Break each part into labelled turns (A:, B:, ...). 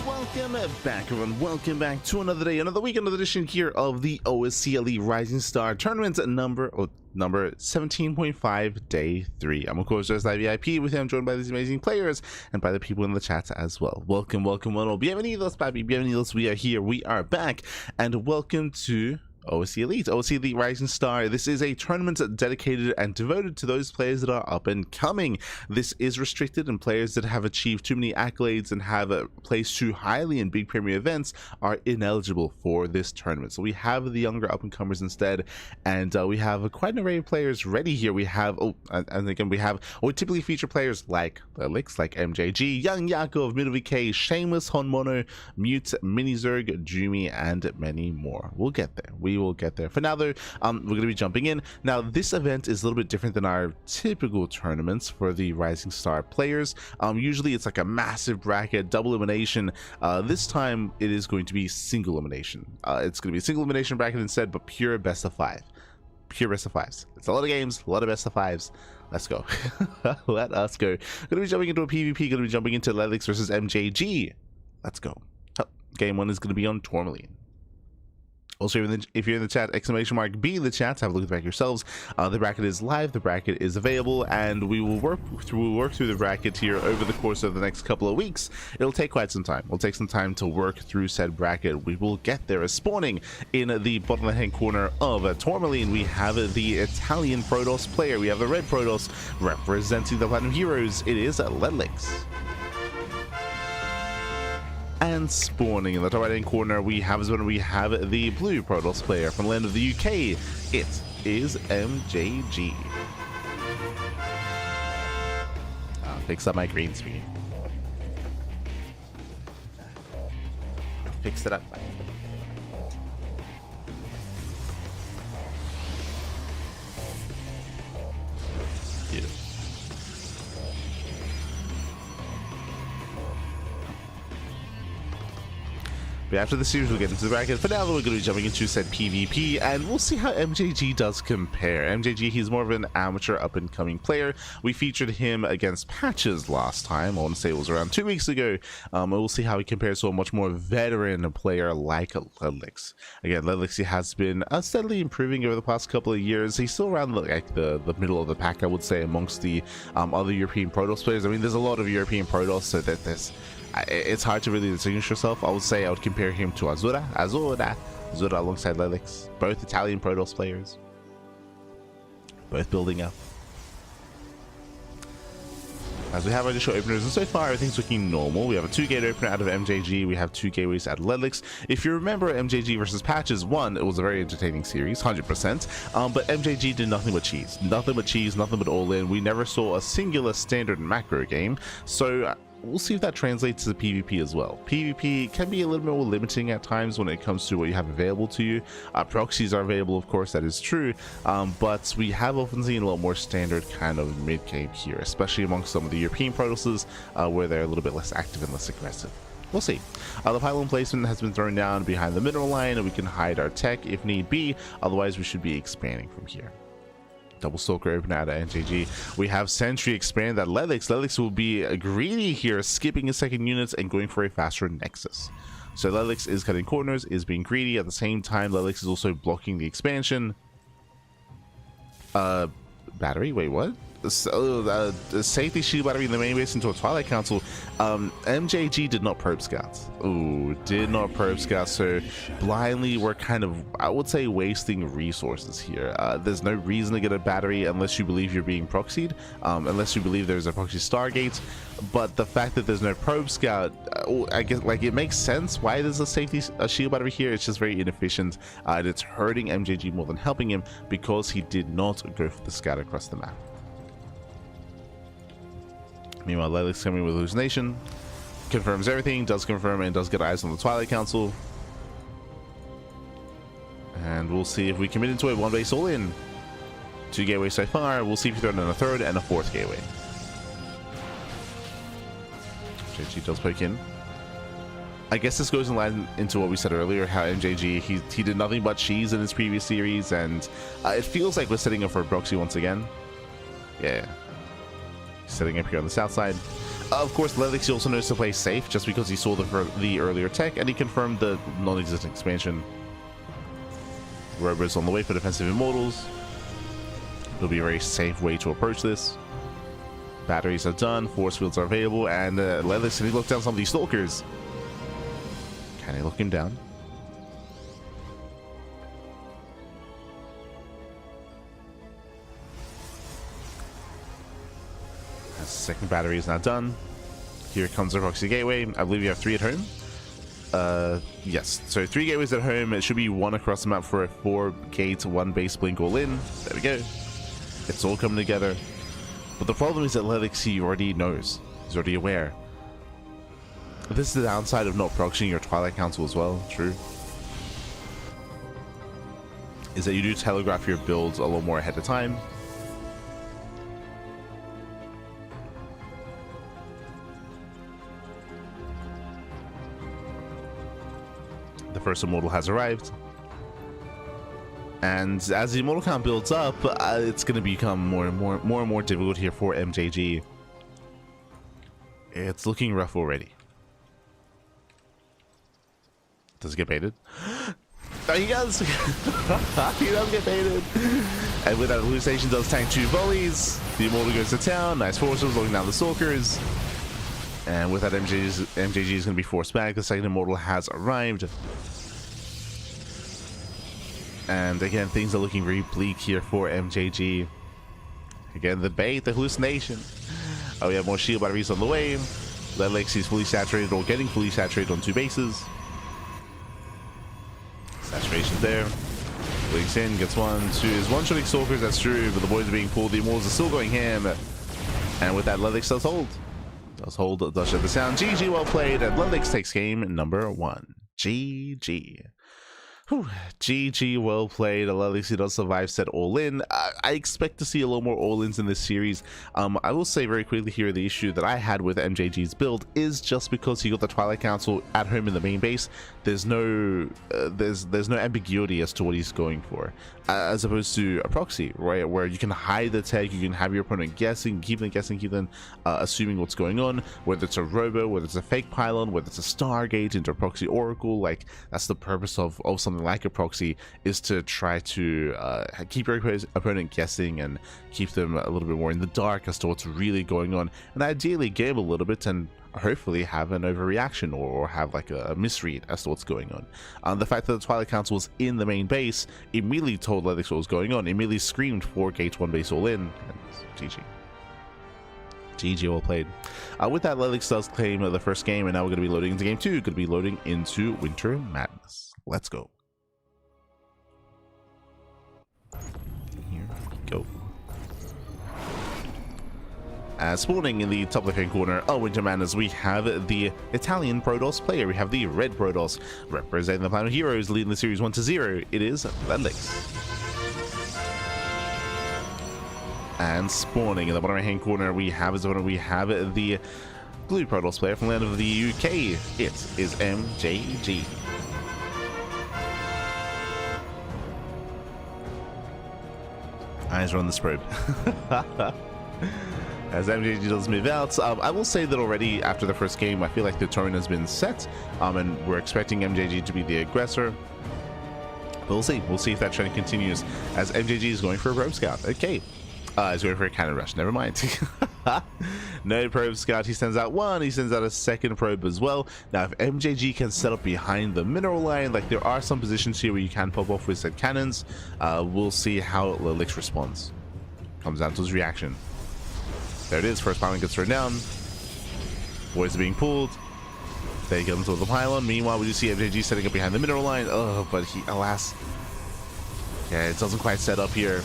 A: Welcome back, everyone. Welcome back to another day, another week, another edition here of the OSC Elite Rising Star tournament number 17.5, day 3. I'm of course just VIP. With him, I'm joined by these amazing players and by the people in the chat as well. Welcome, welcome, well, bienvenidos, papi, bienvenidos. We are here, we are back, and welcome to OSC Elite Rising Star. This is a tournament dedicated and devoted to those players that are up and coming. This is restricted, and players that have achieved too many accolades and have placed too highly in big premier events are ineligible for this tournament. So we have the younger up and comers instead, and we have quite an array of players ready here. We have and again we typically feature players like Ducklings, like MJG, Young Yakov, Middle Shameless, Honmono, Mute, Minizerg, Jumi, and many more. We'll get there. We will get there. For now though, we're going to be jumping in. Now this event is a little bit different than our typical tournaments for the Rising Star players. Usually it's like a massive bracket, double elimination. This time it is going to be single elimination. It's going to be a single elimination bracket instead, but pure best of 5. Pure best of 5s. It's a lot of games, a lot of best of 5s. Let's go. Let us go. Going to be jumping into a PvP, going to be jumping into Ducklings versus MJG. Let's go. Game 1 is going to be on Tourmaline. Also, if you're in the chat, !B in the chat, have a look at the bracket yourselves. The bracket is live, the bracket is available, and we will work through the bracket here over the course of the next couple of weeks. It'll take quite some time. It'll take some time to work through said bracket. We will get there. As spawning in the bottom left-hand corner of Tourmaline, we have the Italian Protoss player. We have the red Protoss representing the Platinum Heroes. It is Ducklings. And spawning in the top right hand corner, we have the blue Protoss player from the land of the UK. It is MJG. Fix up my green screen. Fix it up. Beautiful. But after the series, we'll get into the bracket. For now, we're going to be jumping into said PvP, and we'll see how MJG does compare. MJG, he's more of an amateur up-and-coming player. We featured him against Patches last time. I want to say it was around 2 weeks ago. And we'll see how he compares to a much more veteran player like Ducklings. Again, Ducklings, he has been steadily improving over the past couple of years. He's still around the middle of the pack, I would say, amongst the other European Protoss players. I mean, there's a lot of European Protoss, so that it's hard to really distinguish yourself. I would say I would compare him to Azura alongside Ducklings. Both Italian Protoss players. Both building up. As we have our initial openers, and so far everything's looking normal. We have a 2-gate opener out of MJG. We have 2 gateways out of Ducklings. If you remember MJG versus Patches 1, it was a very entertaining series, 100%. But MJG did nothing but cheese. Nothing but cheese, nothing but all-in. We never saw a singular standard macro game. So we'll see if that translates to the PvP as well. PvP can be a little bit more limiting at times when it comes to what you have available to you. Proxies are available, of course, that is true, but we have often seen a lot more standard kind of mid-game here, especially amongst some of the European Protosses, where they're a little bit less active and less aggressive. We'll see. The pylon placement has been thrown down behind the mineral line, and we can hide our tech if need be. Otherwise, we should be expanding from here. Double Stalker open out of NJG. We have Sentry expand that Ducklings. Ducklings will be greedy here, skipping his second units and going for a faster Nexus. So Ducklings is cutting corners, is being greedy. At the same time, Ducklings is also blocking the expansion. Battery? Wait, what? So, safety shield battery in the main base into a Twilight Council. MJG did not probe scouts. Ooh, did not probe scouts. So blindly, we're kind of, I would say, wasting resources here. There's no reason to get a battery unless you believe you're being proxied, unless you believe there's a proxy Stargate. But the fact that there's no probe scout, I guess, like, it makes sense why there's a shield battery here. It's just very inefficient, and it's hurting MJG more than helping him because he did not go for the scout across the map. Meanwhile, Ducklings coming with hallucination, confirms everything, does confirm, and does get eyes on the Twilight Council. And we'll see if we commit into a 1 base all in. 2 gateways so far. We'll see if we throw in a 3rd and a 4th gateway. MJG does poke in. I guess this goes in line into what we said earlier, how MJG, he did nothing but cheese in his previous series, and it feels like we're setting up for a proxy once again. Yeah. Setting up here on the south side. Of course, Lelix also knows to play safe just because he saw the earlier tech, and he confirmed the non-existent expansion. Robo's on the way for defensive immortals. It'll be a very safe way to approach this. Batteries are done, force fields are available, and Lelix, can he look down some of these stalkers? Can he look him down? Second battery is not done. Here comes the proxy gateway. I believe you have 3 at home. Yes, so 3 gateways at home. It should be 1 across the map for a 4 gate, 1 base blink all in. There we go. It's all coming together. But the problem is that Lelix, he already knows. He's already aware. This is the downside of not proxying your Twilight Council as well. True. Is that you do telegraph your builds a little more ahead of time. The first immortal has arrived, and as the immortal count builds up, it's going to become more and more difficult here for MJG. It's looking rough already. Does it get baited? Oh, he does. He does get baited, and with that hallucination, does tank 2 volleys. The immortal goes to town. Nice forces looking down the stalkers. And with that, MJG is going to be forced back. The second immortal has arrived. And again, things are looking very bleak here for MJG. Again, the bait, the hallucination. Oh, we have more shield batteries on the way. Lelix is fully saturated or getting fully saturated on 2 bases. Saturation's there. Blinks in, gets 1, 2. Is one-shotting stalkers, that's true, but the boys are being pulled. The immortals are still going ham. And with that, Lelix does hold. Does shut the sound. GG, well played, and Lelix takes game number 1. GG. Whew. GG, well played. Lelix does survive set all in. I expect to see a little more all-ins in this series. I will say very quickly here, the issue that I had with MJG's build is just because he got the Twilight Council at home in the main base. There's no ambiguity as to what he's going for, as opposed to a proxy, right, where you can hide the tech, you can have your opponent guessing, keep them assuming what's going on, whether it's a robo, whether it's a fake pylon, whether it's a stargate into a proxy oracle. Like, that's the purpose of something like a proxy, is to try to keep your opponent guessing and keep them a little bit more in the dark as to what's really going on, and ideally game a little bit and hopefully have an overreaction or have like a misread as to what's going on. The fact that the Twilight Council was in the main base immediately told Lelix what was going on, immediately screamed for gate 1 base all in, and GG. GG, well played. With that, Lelix does claim the first game, and now we're going to be loading into game 2. Going to be loading into Winter Madness. Let's go. Here we go. Spawning in the top left-hand corner of Winter Madness, we have the Italian Protoss player. We have the red Protoss representing the Planet Heroes, leading the series 1-0. It is Lelix. And spawning in the bottom right-hand corner, we have the blue Protoss player from the land of the UK. It is MJG. Eyes are on this probe. As MJG does move out, I will say that already after the first game, I feel like the tone has been set, and we're expecting MJG to be the aggressor. But we'll see. We'll see if that trend continues, as MJG is going for a probe scout. Okay. He's going for a cannon rush. Never mind. No probe scout. He sends out 1. He sends out a second probe as well. Now, if MJG can set up behind the mineral line, like there are some positions here where you can pop off with said cannons, we'll see how Lelix responds. Comes down to his reaction. There it is. First pylon gets thrown down. Boys are being pulled. They get into the pylon. Meanwhile, we do see MJG setting up behind the mineral line. Oh, but he, alas. Yeah, it doesn't quite set up here.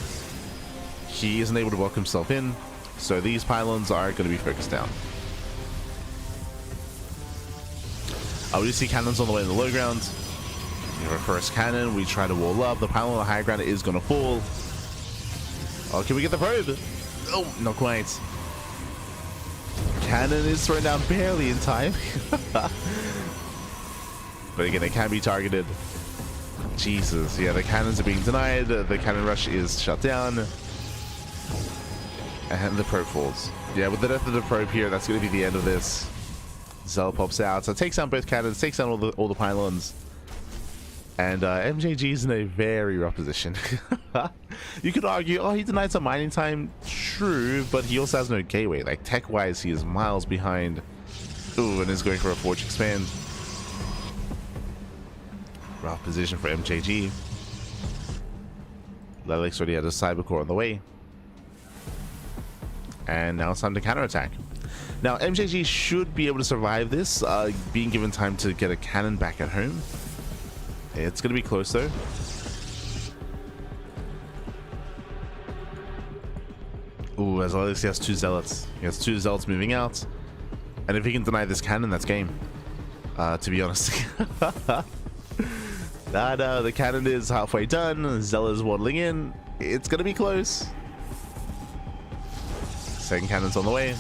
A: He isn't able to walk himself in. So these pylons are going to be focused down. We do see cannons on the way in the low ground. Our first cannon. We try to wall up. The pylon on the high ground is going to fall. Oh, can we get the probe? Oh, not quite. Cannon is thrown down barely in time. But again, it can be targeted. Jesus, yeah, the cannons are being denied. The cannon rush is shut down. And the probe falls. Yeah, with the death of the probe here, that's going to be the end of this. Zell pops out, so takes down both cannons, takes down all the pylons. And MJG is in a very rough position. You could argue, oh, he denied some mining time. True, but he also has no gateway. Like, tech-wise, he is miles behind. Ooh, and is going for a Forge Expand. Rough position for MJG. Lelix already had a Cybercore on the way. And now it's time to counterattack. Now, MJG should be able to survive this, being given time to get a cannon back at home. It's going to be close, though. Ooh, as Lelix, he has 2 Zealots. He has 2 Zealots moving out. And if he can deny this cannon, that's game. To be honest. The cannon is halfway done. Zell is waddling in. It's going to be close. Second cannon's on the way.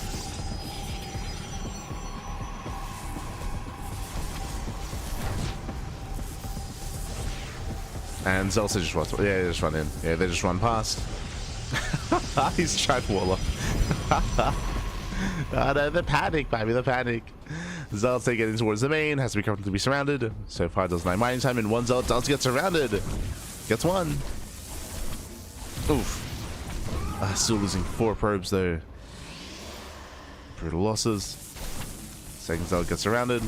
A: And Zelsa just runs. Yeah, they just run in. Yeah, they just run past. He's trying to wall up. No, the panic, baby, the panic. Zelsa getting towards the main. Has to be careful to be surrounded. So far, does 9 mining time, and one Zelda does get surrounded. Gets one. Oof. Still losing 4 probes, though. Brutal losses. Second Zelda gets surrounded.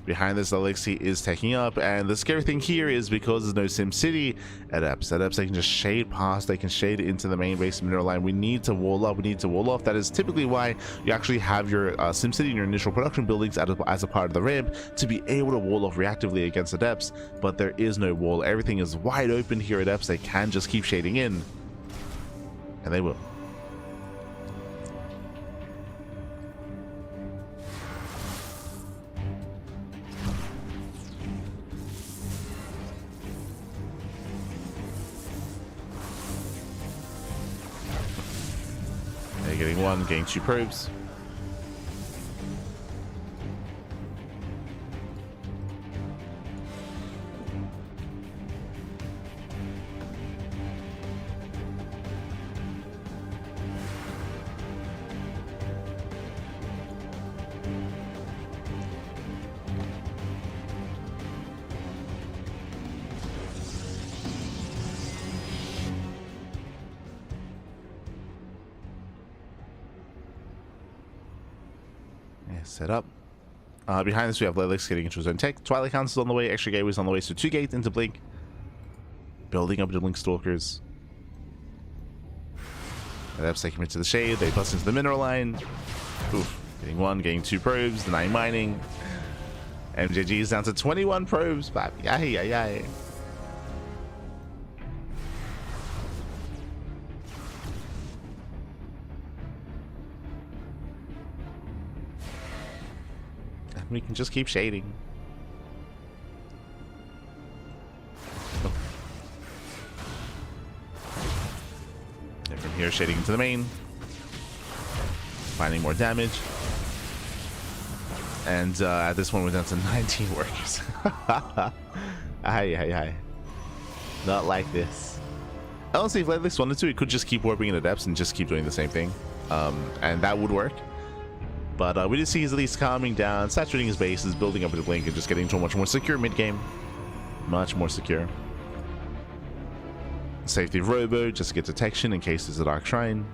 A: Behind this, Elixir is taking up, and the scary thing here is because there's no Sim City adepts, they can just shade past, they can shade into the main base mineral line. We need to wall up, we need to wall off. That is typically why you actually have your Sim City and your initial production buildings as a part of the ramp, to be able to wall off reactively against adepts, but there is no wall. Everything is wide open here. Adepts, they can just keep shading in, and they will. Getting 1, getting 2 probes. Set up. Behind this, we have Lelix getting into his own tech. Twilight Council's on the way. Extra gateways on the way. So 2 gates into Blink. Building up Duckling Stalkers. Adepts taking him into the shade. They bust into the mineral line. Oof. Getting 1, getting 2 probes. Denying mining. MJG is down to 21 probes. Yay, yay, yay. We can just keep shading. Oh. And from here, shading into the main. Finding more damage. And at this point, we're down to 19 workers. Aye. Not like this. Honestly, if Lelix wanted to, he could just keep warping in adepts and just keep doing the same thing. And that would work. But we did see he's at least calming down, saturating his bases, building up into Blink, and just getting to a much more secure mid-game. Much more secure. Safety of Robo, just to get detection in case there's a Dark Shrine.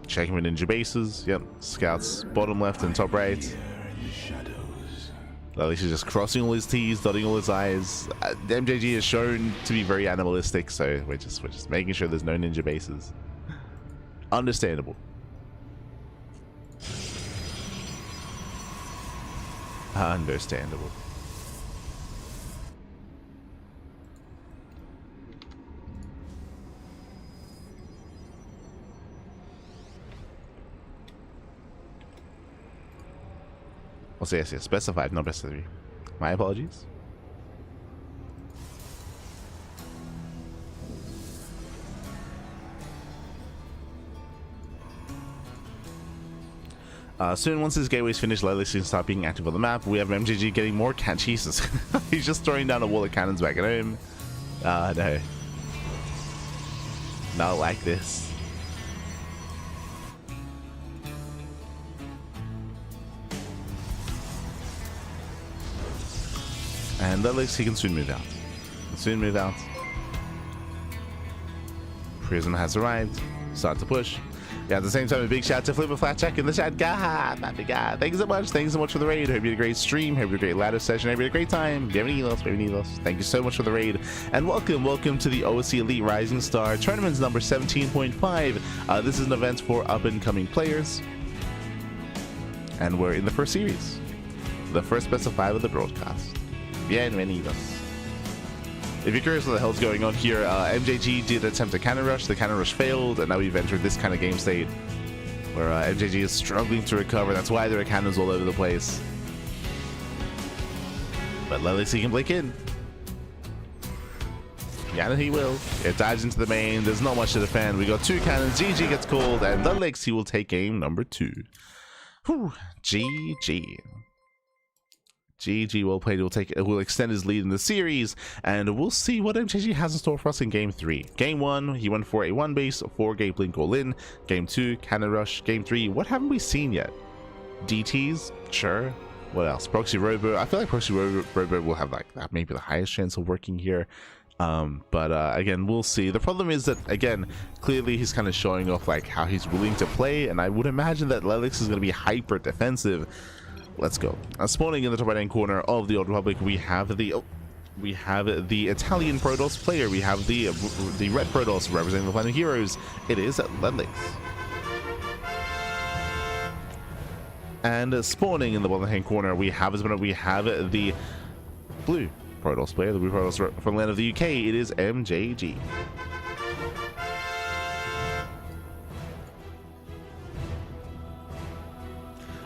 A: Checking with ninja bases. Yep, scouts bottom left and top right. At least he's just crossing all his T's, dotting all his I's. The MJG is shown to be very animalistic, so we're just making sure there's no ninja bases. Understandable. Understandable. Also, yes, specified, not best of 3. My apologies. Soon, once his gateway's finished, Lelix can start being active on the map. We have MJG getting more Jesus. He's just throwing down a wall of cannons back at home. No. Not like this. And Ducklings, he can soon move out. Prism has arrived. Start to push. Yeah, at the same time, a big shout out to Flipper Flatjack in the chat. God, my big guy. Thank you so much. Thank you so much for the raid. Hope you had a great stream. Hope you had a great ladder session. Hope you had a great time. Bienvenidos. Thank you so much for the raid. And welcome to the OSC Elite Rising Star tournament's number 17.5. This is an event for up-and-coming players. And we're in the first series. The first best of 5 of the broadcast. Bienvenidos. If you're curious what the hell's going on here, MJG did attempt a cannon rush. The cannon rush failed, and now we've entered this kind of game state where MJG is struggling to recover. That's why there are cannons all over the place. But Ducklings, he can blink in. Yeah, he will. It dives into the main. There's not much to defend. We got 2 cannons. GG gets called, and Ducklings, he will take game number 2. Whew. GG, well played. Will extend his lead in the series, and we'll see what MJG has in store for us in game 3. Game 1, he went for a 1 base, 4 gate blink all in. Game 2, cannon rush. Game 3, what haven't we seen yet? DTs, sure. What else? Proxy Robo. I feel like Proxy Robo will have like maybe the highest chance of working here. But again, we'll see. The problem is that, again, clearly he's kind of showing off like how he's willing to play, and I would imagine that Ducklings is going to be hyper defensive. Let's go. Spawning in the top right hand corner of the Old Republic, we have the Italian Protoss player. We have the red Protoss representing the Planet Heroes. It is Ducklings. And spawning in the bottom hand corner, we have the blue Protoss player, the blue Protoss from the land of the UK. It is MJG.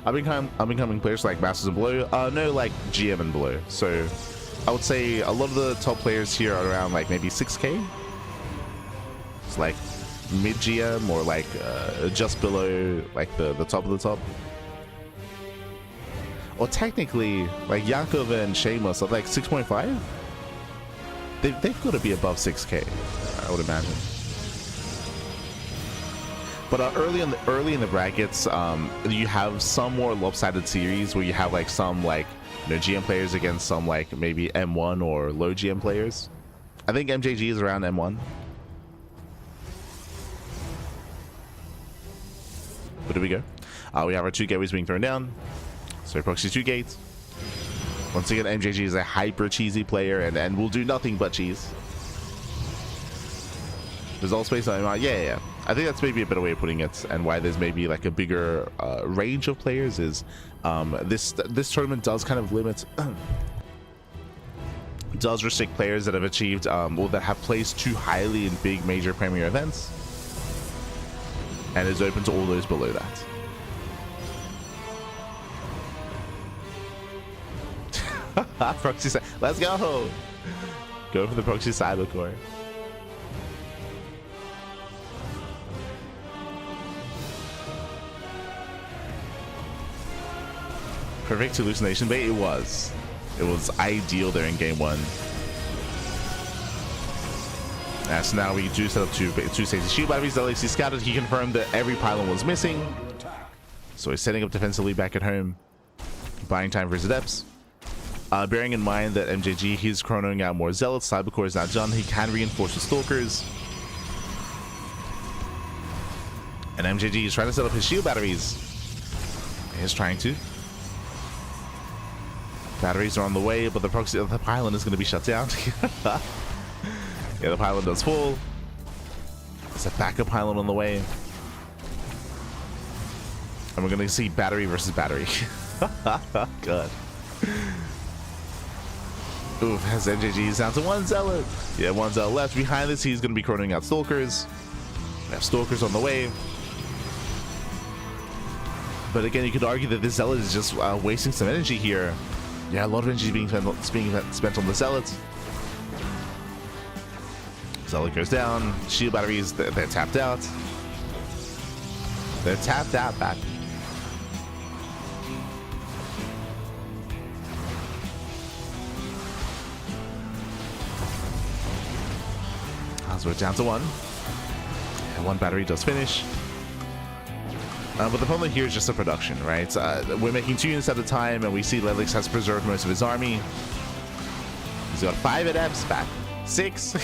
A: Up-and-coming players like Masters and Below, no, like GM and below. So I would say a lot of the top players here are around like maybe 6k. It's like mid GM or like just below like the top of the top. Or technically like Yakov and Shameless are like 6.5. They've got to be above 6k, I would imagine. But early in the brackets, you have some more lopsided series where you have like some like GM players against some like maybe M1 or low GM players. I think MJG is around M1. Where do we go? We have our 2 gateways being thrown down. So proxy 2 gates. Once again, MJG is a hyper cheesy player and will do nothing but cheese. There's all space on yeah. I think that's maybe a better way of putting it, and why there's maybe like a bigger range of players is this tournament does kind of limit, does restrict players that have achieved or that have placed too highly in big major premier events, and is open to all those below that. Proxy, let's go for the proxy cyber core. Perfect hallucination bait. It was ideal there in game 1. So now we do set up two safety shield batteries. Ducklings, he scouted. He confirmed that every pylon was missing, so he's setting up defensively back at home, buying time for his adepts. Bearing in mind that MJG, he's chronoing out more zealots. Cybercore is now done. He can reinforce the stalkers, and MJG is trying to set up his shield batteries. He's trying to. Batteries are on the way, but the pylon is going to be shut down. Yeah, the pylon does fall. There's a backup pylon on the way, and we're going to see battery versus battery. God. Oof, has MJG down to 1 zealot. Yeah, 1 zealot left. Behind this, he's going to be chronoing out stalkers. We have stalkers on the way. But again, you could argue that this zealot is just wasting some energy here. Yeah, a lot of energy being spent on the zealots. Zealot goes down. Shield batteries, they're tapped out. They're tapped out back. So we're down to 1. And 1 battery does finish. But the problem here is just the production, right? We're making 2 units at a time, and we see Ducklings has preserved most of his army. He's got 5 adepts back. 6.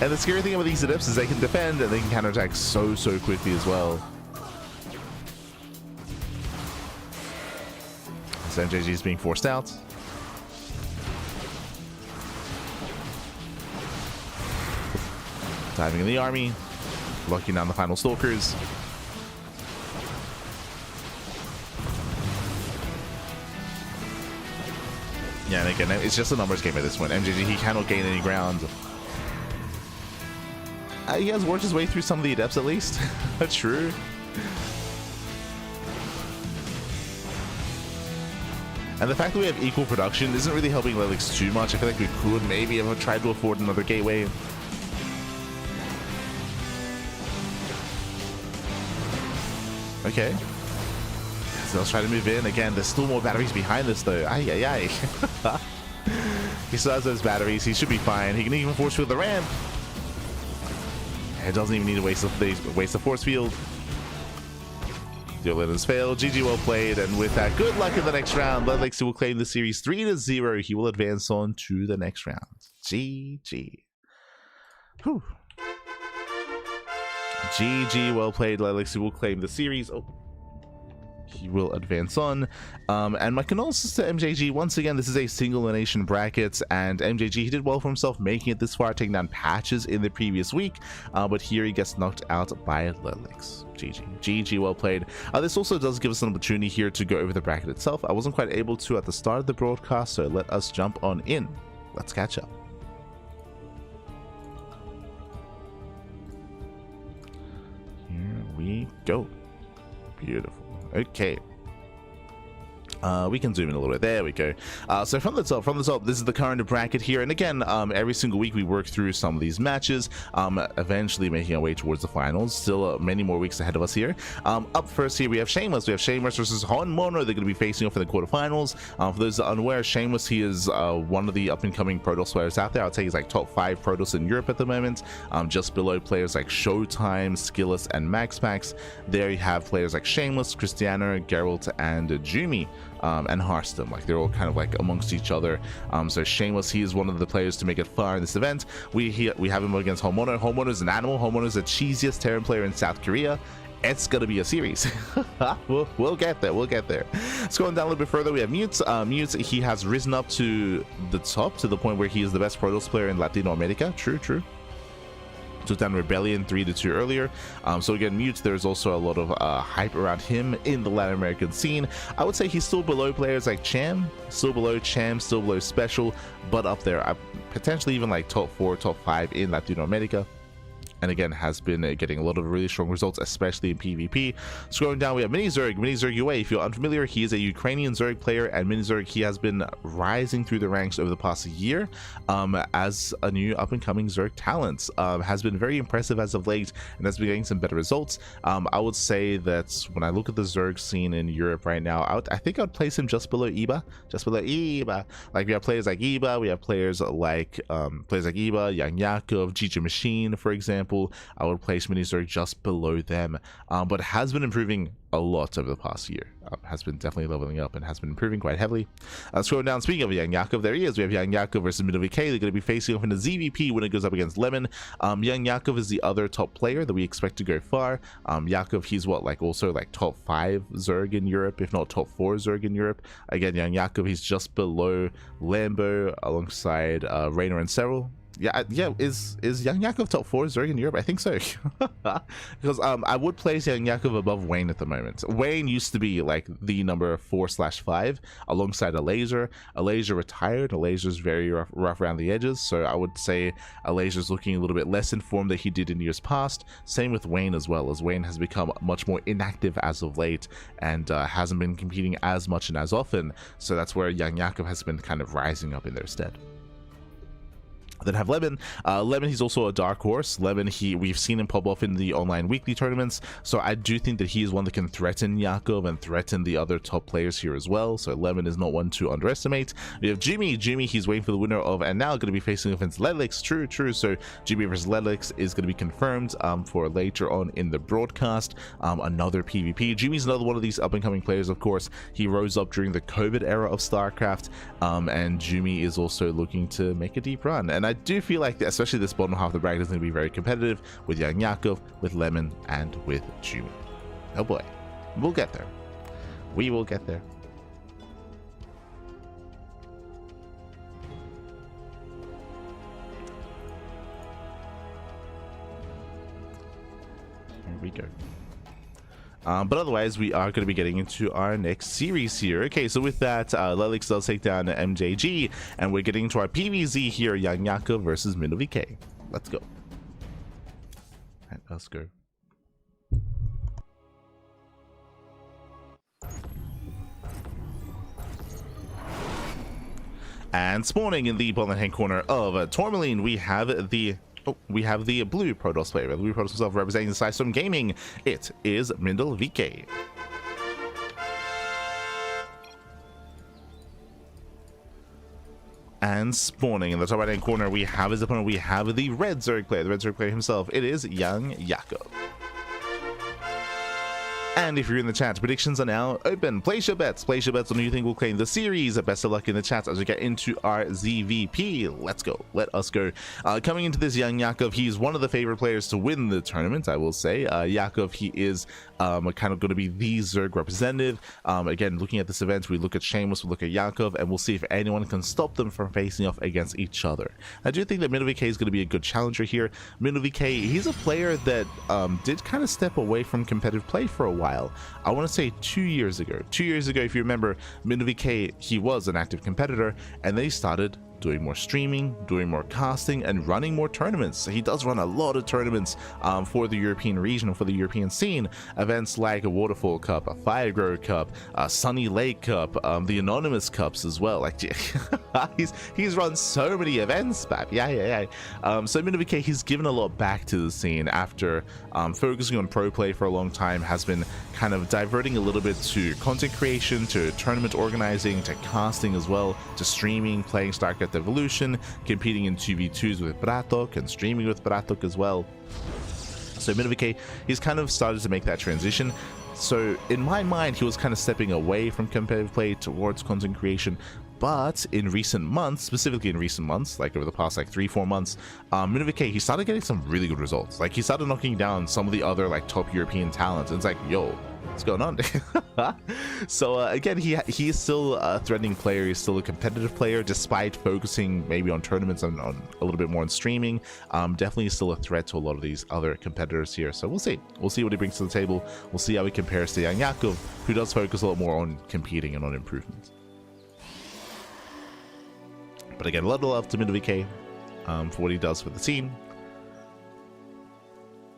A: And the scary thing about these adepts is they can defend and they can counterattack so quickly as well. So MJG is being forced out. Diving in the army, locking down the final stalkers. Yeah, and again, it's just a numbers game at this point. MJG, he cannot gain any ground. He has worked his way through some of the adepts at least. That's true. And the fact that we have equal production isn't really helping Lelix too much. I feel like we could maybe have tried to afford another gateway. Okay. So let's try to move in. Again, there's still more batteries behind this though. Ay, ay, ay. He still has those batteries. He should be fine. He can even force field the ramp. It doesn't even need to waste the force field. Your letters failed. GG, well played. And with that, good luck in the next round. Lelix will claim the series 3-0. He will advance on to the next round. GG. Whew. GG, well played. Lelix will claim the series. Oh. He will advance on. And my condolences to MJG. Once again, this is a single elimination bracket, and MJG, he did well for himself making it this far, taking down Patches in the previous week, but here he gets knocked out by Lelix. GG, well played. This also does give us an opportunity here to go over the bracket itself. I wasn't quite able to at the start of the broadcast, so let us jump on in. Let's catch up. Here we go. Beautiful. Okay. We can zoom in a little bit. There we go. So from the top, this is the current bracket here. And again, every single week we work through some of these matches, eventually making our way towards the finals. Still many more weeks ahead of us here. Up first here, we have Shameless. We have Shameless versus Honmono. They're going to be facing off in the quarterfinals. For those that are unaware, Shameless, he is one of the up-and-coming Protoss players out there. I'd say he's like top 5 Protoss in Europe at the moment, just below players like Showtime, Skilless, and MaxPax. There you have players like Shameless, Cristiano, Geralt, and Jumi. And Hearthstone, like they're all kind of like amongst each other. So Shameless, he is one of the players to make it far in this event. We have him against Honmono. Honmono is an animal. Honmono is the cheesiest Terran player in South Korea. It's gonna be a series. we'll get there. Let's go down a little bit further. We have Mute. Mute, he has risen up to the top to the point where he is the best Protoss player in Latino America. True. Took down Rebellion 3-2 earlier. So again, Mute, there's also a lot of hype around him in the Latin American scene. I would say he's still below players like Cham, still below Special, but up there. Potentially even like top 4, top 5 in Latino America. And again, has been getting a lot of really strong results, especially in PvP. Scrolling down, we have Mini Zerg UA. If you're unfamiliar, he is a Ukrainian Zerg player, and Mini Zerg, he has been rising through the ranks over the past year as a new up-and-coming Zerg talent. Has been very impressive as of late, and has been getting some better results. I would say that when I look at the Zerg scene in Europe right now, I think I'd place him just below Iba. Like we have players like Iba, we have players like Iba, Young Yakov, Gigi Machine, for example. I would place Mini Zerg just below them, but has been improving a lot over the past year. Has been definitely leveling up and has been improving quite heavily. Scrolling down, speaking of Young Yakov, there he is. We have Young Yakov versus Middle VK. They're going to be facing off in the ZVP when it goes up against Lemon. Young Yakov is the other top player that we expect to go far. Yakov, he's also like top 5 Zerg in Europe, if not top 4 Zerg in Europe. Again, Young Yakov, he's just below Lambo alongside Raynor and Cyril. Yeah, is Young Yakov top 4 Zerg in Europe? I think so. Because I would place Young Yakov above Wayne at the moment. Wayne used to be like the number 4/5 alongside Alazer. Alazer retired. Alazer's very rough around the edges, so I would say Alazer's looking a little bit less informed than he did in years past. Same with Wayne as well, as Wayne has become much more inactive as of late and hasn't been competing as much and as often. So that's where Young Yakov has been kind of rising up in their stead. Then have Lemon. Lemon, he's also a dark horse. Lemon, we've seen him pop off in the online weekly tournaments, so I do think that he is one that can threaten Yakov and threaten the other top players here as well. So Lemon is not one to underestimate. We have Jimmy. Jimmy, he's waiting for the winner of, and now going to be facing against Ledlix. True. So Jimmy versus Ledlix is going to be confirmed for later on in the broadcast. Another PvP. Jimmy's another one of these up and coming players. Of course, he rose up during the COVID era of StarCraft, and Jimmy is also looking to make a deep run. And I do feel like, especially this bottom half of the bracket, is going to be very competitive with young Yakov, with Lemon, and with Jimmy. Oh boy, we'll get there. We will get there. Here we go. But otherwise, we are going to be getting into our next series here. Okay, so with that, Lelix does take down MJG, and we're getting into our PvZ here, Young Yakov versus MinoVK. Let's go. Alright, let's go. And spawning in the bottom hand corner of Tourmaline, we have the blue Protoss player. The blue Protoss himself representing the System Gaming. It is MinoVK. And spawning in the top right hand corner, we have his opponent. We have the red Zerg player. The red Zerg player himself. It is young Yakov. And if you're in the chat, predictions are now open. Place your bets. Place your bets on who you think will claim the series. Best of luck in the chat as we get into our ZVP. Let's go. Let us go. Coming into this young Yakov, he's one of the favorite players to win the tournament, I will say. Yakov, he is kind of going to be the Zerg representative. Again, looking at this event, we look at Shameless, we look at Yakov, and we'll see if anyone can stop them from facing off against each other. I do think that MinoVK is going to be a good challenger here. MinoVK, he's a player that did kind of step away from competitive play for a while. I want to say 2 years ago. 2 years ago, if you remember, MinoVK, he was an active competitor, and they started doing more streaming, doing more casting, and running more tournaments. So he does run a lot of tournaments for the European region, for the European scene. Events like a Waterfall Cup, a Firegrow Cup, a Sunny Lake Cup, the Anonymous Cups as well. Like he's run so many events, Bab. Yeah. So MinoVK, he's given a lot back to the scene after focusing on pro play for a long time, has been kind of diverting a little bit to content creation, to tournament organizing, to casting as well, to streaming, playing StarCraft Evolution, competing in 2v2s with Bratok and streaming with Bratok as well. So MinoVK, he's kind of started to make that transition. So in my mind, he was kind of stepping away from competitive play towards content creation. But in recent months, specifically in recent months, like over the past like 3-4 months, MinoVK, he started getting some really good results. Like he started knocking down some of the other like top European talents. And it's like, yo, what's going on? So again, he is still a threatening player. He's still a competitive player, despite focusing maybe on tournaments and on a little bit more on streaming. Definitely still a threat to a lot of these other competitors here. So we'll see what he brings to the table. We'll see how he compares to young Yakov, who does focus a lot more on competing and on improvements. But again, a lot of love to MinoVK for what he does for the scene,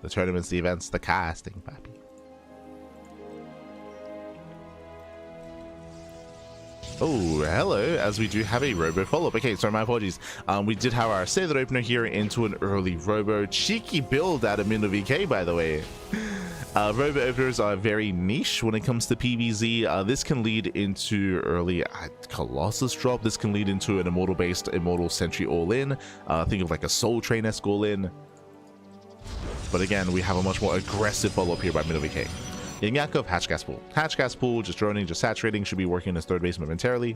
A: the tournaments, the events, the casting, papi. Oh, hello, as we do have a Robo follow-up. Okay, sorry, my apologies. We did have our Sailor opener here into an early Robo. Cheeky build out of MinoVK, by the way. Robo openers are very niche when it comes to PvZ. This can lead into early Colossus drop. This can lead into an Immortal-based Immortal Sentry all-in. Think of like a Soul Train-esque all-in. But again, we have a much more aggressive follow-up here by MinoVK. Young Yakov, Hatch Gas Pool. Hatch Gas Pool, just droning, just saturating, should be working as third base momentarily.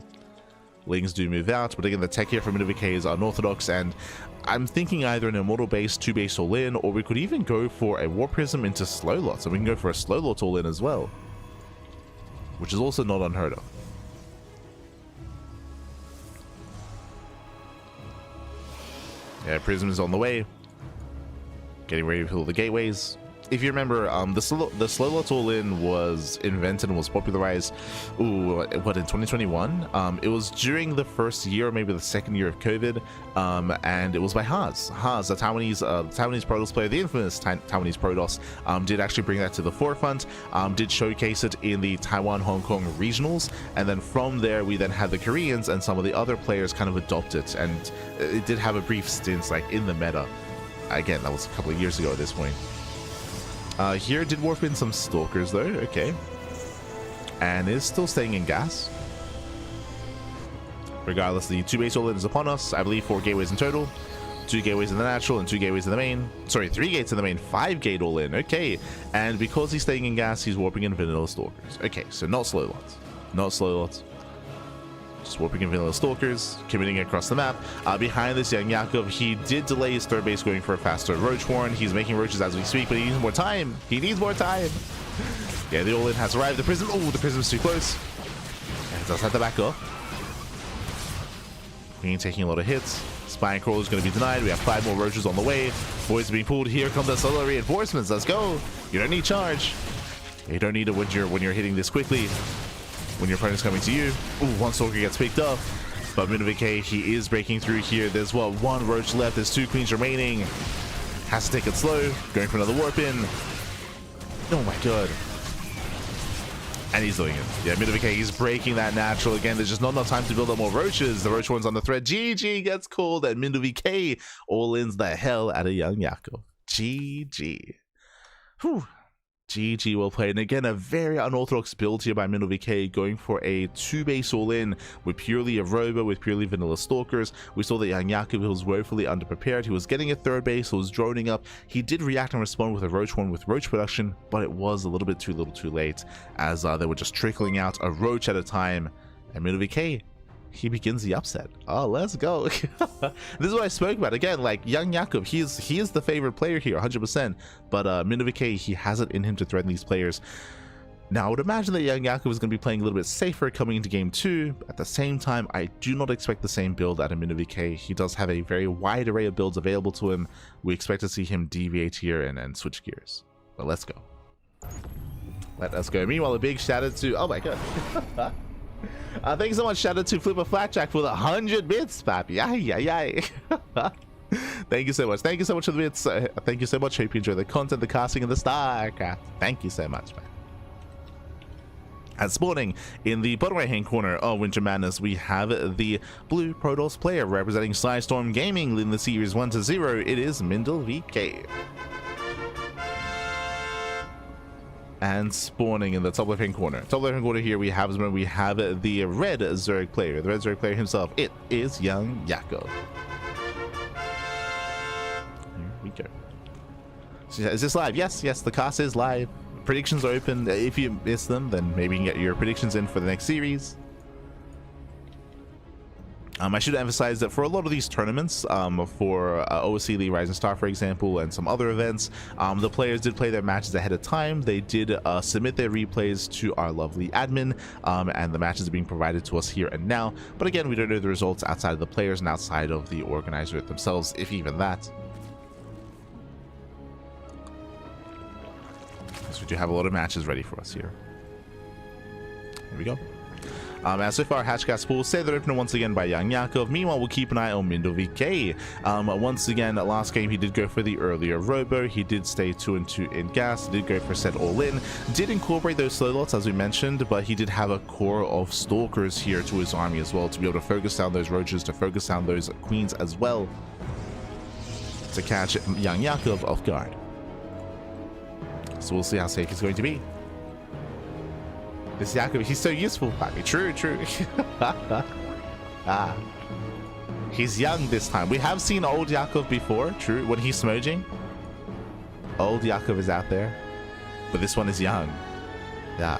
A: Lings do move out, but again, the tech here from MinoVK is unorthodox, and I'm thinking either an Immortal base, 2-base all-in, or we could even go for a War Prism into Slow Lot, so we can go for a Slow Lot all-in as well, which is also not unheard of. Yeah, Prism is on the way, getting ready to fill the gateways. if you remember, the slow lots all in was invented and was popularized, what, in 2021? It was during the first year, or maybe the second year of COVID, and it was by Haas, the Taiwanese Protoss player, the infamous Taiwanese Protoss, did actually bring that to the forefront, did showcase it in the Taiwan-Hong Kong regionals, and then from there we then had the Koreans and some of the other players kind of adopt it, and it did have a brief stint like in the meta. Again, that was a couple of years ago at this point. Here did warp in some stalkers though, okay. And is still staying in gas. Regardless, the 2 base all-in is upon us. I believe 4 gateways in total. 2 gateways in the natural and 2 gateways in the main. Sorry, 3 gates in the main, 5 gate all-in, okay. And because he's staying in gas, he's warping in vanilla stalkers. Okay, so not slow lots. Not slow lots. Just warping in vanilla stalkers, committing across the map. Behind this, young Yakov, he did delay his third base going for a faster roach warren. He's making roaches as we speak, but he needs more time. He needs more time. Yeah, the all-in has arrived. The prism, oh, the prism's too close. And it does have to back up. We ain't taking a lot of hits. Spine crawl is going to be denied. We have 5 more roaches on the way. Boys are being pulled. Here comes the solar reinforcements. Let's go. You don't need charge. You don't need it when you're hitting this quickly. When your opponent's coming to you. Ooh, 1 stalker gets picked up. But Minuvik, he is breaking through here. There's, what, 1 roach left. There's 2 queens remaining. Has to take it slow. Going for another warp in. Oh my god. And he's doing it. Yeah, Minuvik, he's breaking that natural. Again, there's just not enough time to build up more roaches. The roach one's on the thread. GG gets called, and Minuvik all-ins the hell out of young Yakov. GG. Whew. GG, well played. And again, a very unorthodox build here by Minuvik, going for a 2 base all-in with purely a robo, with purely vanilla stalkers. We saw that young Yakov was woefully underprepared. He was getting a 3rd base, he was droning up. He did react and respond with a roach one with roach production, but it was a little bit too little too late, as they were just trickling out a roach at a time. And Minuvik, he begins the upset. Oh, let's go. This is what I spoke about. Again, like young Yakov, he is the favorite player here, 100%. But Minuvik, he has it in him to threaten these players. Now, I would imagine that young Yakov is going to be playing a little bit safer coming into game 2. At the same time, I do not expect the same build out of Minuvik. He does have a very wide array of builds available to him. We expect to see him deviate here and switch gears. But let's go. Let us go. Meanwhile, a big shout out to... Oh my god. Thank you so much. Shout out to Flipper Flatjack for the 100 bits, papi. Thank you so much. Thank you so much for the bits. Thank you so much. Hope you enjoy the content, the casting, and the StarCraft. Thank you so much, man. And spawning in the bottom right hand corner of Winter Madness, we have the blue Protoss player representing Storm Gaming in the series 1-0. It is Minuvik. And spawning in the top left hand corner. Top left hand corner here we have the red Zerg player. The red Zerg player himself. It is young Yakov. Here we go. So is this live? Yes, the cast is live. Predictions are open. If you miss them, then maybe you can get your predictions in for the next series. I should emphasize that for a lot of these tournaments, for OSC Elite Rising Star, for example, and some other events, the players did play their matches ahead of time. They did submit their replays to our lovely admin, and the matches are being provided to us here and now. But again, we don't know the results outside of the players and outside of the organizer themselves, if even that. So we do have a lot of matches ready for us here. Here we go. As so far, Hatchcast pool say they're open once again by young Yakov. Meanwhile, we'll keep an eye on Minuvik. Once again, last game he did go for the earlier robo. He did stay 2-2 in gas. He did go for set all in. Did incorporate those slow lots as we mentioned, but he did have a core of stalkers here to his army as well to be able to focus down those roaches, to focus down those queens as well, to catch young Yakov off guard. So we'll see how safe he's going to be. This Yakov, he's so useful, papi. True. He's young this time. We have seen old Yakov before, true, when he's smudging. Old Yakov is out there, but this one is young. Yeah.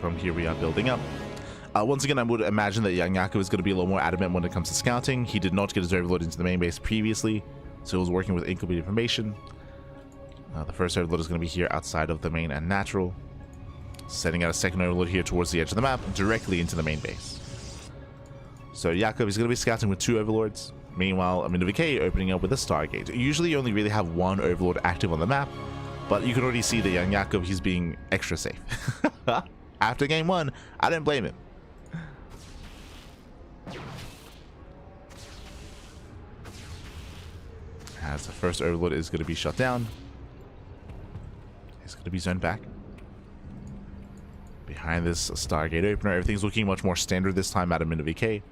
A: From here we are building up. Once again, I would imagine that young Yakov is going to be a little more adamant when it comes to scouting. He did not get his overlord into the main base previously. So it was working with incomplete information. The first overload is going to be here outside of the main and natural. Setting out a second overload here towards the edge of the map, directly into the main base. So Jakub is going to be scouting with 2 overlords. Meanwhile, Minvk opening up with a Stargate. Usually you only really have 1 overlord active on the map, but you can already see that young Jakub, he's being extra safe. After game 1, I don't blame him. As the first overlord is going to be shut down. He's going to be zoned back. Behind this Stargate opener, everything's looking much more standard this time out of Minvk.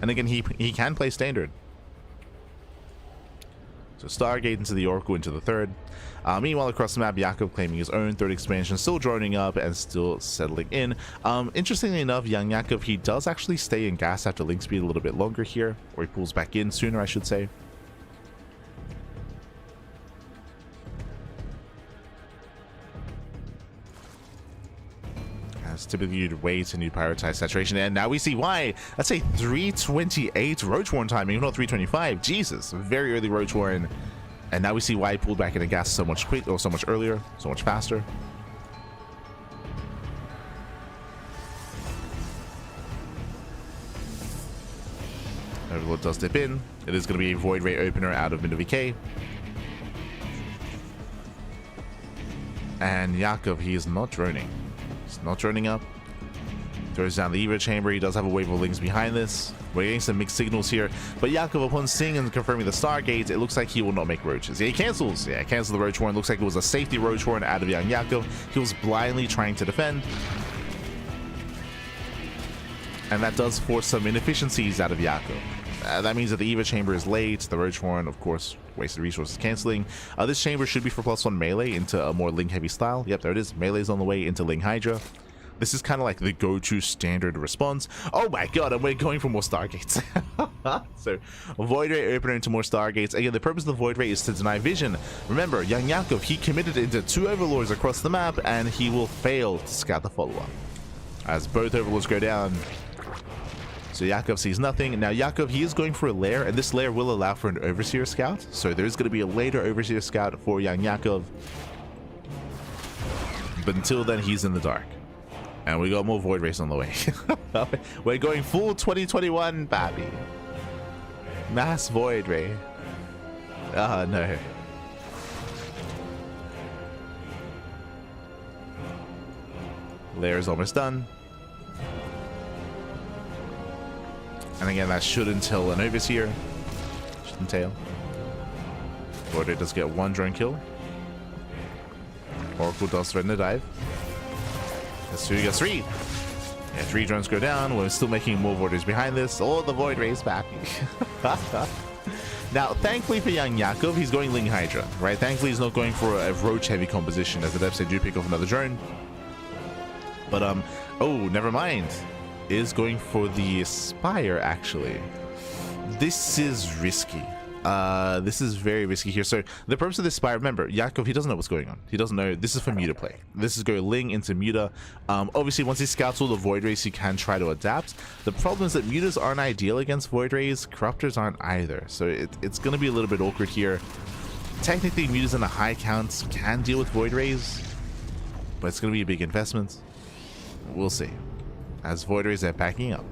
A: And again, he can play standard. So Stargate into the Oracle into the 3rd. Meanwhile, across the map, Jakub claiming his own 3rd expansion, still droning up and still settling in. Interestingly enough, young Jakub, he does actually stay in gas after link speed a little bit longer here, or he pulls back in sooner, I should say. Typically you'd wait and you'd prioritize saturation, and now we see why. That's a 328 Roach Warren timing, not 325. Jesus, very early Roach Warren, and now we see why he pulled back into gas so much so much earlier, so much faster. Overlord does dip in. It is going to be a Void Ray opener out of Minvk. And Jakub, he is not droning. Not droning up. Throws down the Evo chamber. He does have a wave of links behind this. We're getting some mixed signals here. But Jakub, upon seeing and confirming the Stargate, it looks like he will not make roaches. Yeah, he cancels. Yeah, cancels the Roach Warren. Looks like it was a safety Roach Warren out of young Jakub. He was blindly trying to defend. And that does force some inefficiencies out of Jakub. That means that the Evo chamber is late. The Roach Warren, of course, wasted resources canceling. This chamber should be for +1 melee into a more Ling heavy style. Yep, there it is. Melee's on the way into Ling Hydra. This is kind of like the go-to standard response. Oh my god, and we're going for more Stargates. So, Void Ray opener into more Stargates. Again, the purpose of the Void Ray is to deny vision. Remember, young Jakub, he committed into 2 overlords across the map, and he will fail to scout the follow-up. As both overlords go down, so Jakub sees nothing. Now Jakub, he is going for a lair, and this lair will allow for an Overseer scout. So there's going to be a later Overseer scout for young Jakub. But until then, he's in the dark. And we got more Void Race on the way. We're going full 2021, baby. Mass Void Ray. No. Lair is almost done. And again, that should entail an Overseer. Should entail. Void Ray does get 1 drone kill. Oracle does threaten to dive. That's 2, gets 3. Yeah, 3 drones go down. We're still making more Void Rays behind this. Oh, the Void Rays back. Now, thankfully for young Jakub, he's going Ling Hydra, right? Thankfully, he's not going for a Roach heavy composition, as the devs say do pick off another drone. But, oh, never mind. Is going for the Aspire, actually. This is risky. This is very risky here. So the purpose of this Spire, remember, Jakub, he doesn't know what's going on. He doesn't know. This is for Muta play. This is go Ling into Muta. Obviously, once he scouts all the Void Rays, he can try to adapt. The problem is that Mutas aren't ideal against Void Rays. Corruptors aren't either. So it's going to be a little bit awkward here. Technically, Mutas in a high count can deal with Void Rays, but it's going to be a big investment. We'll see. As Void Rays are packing up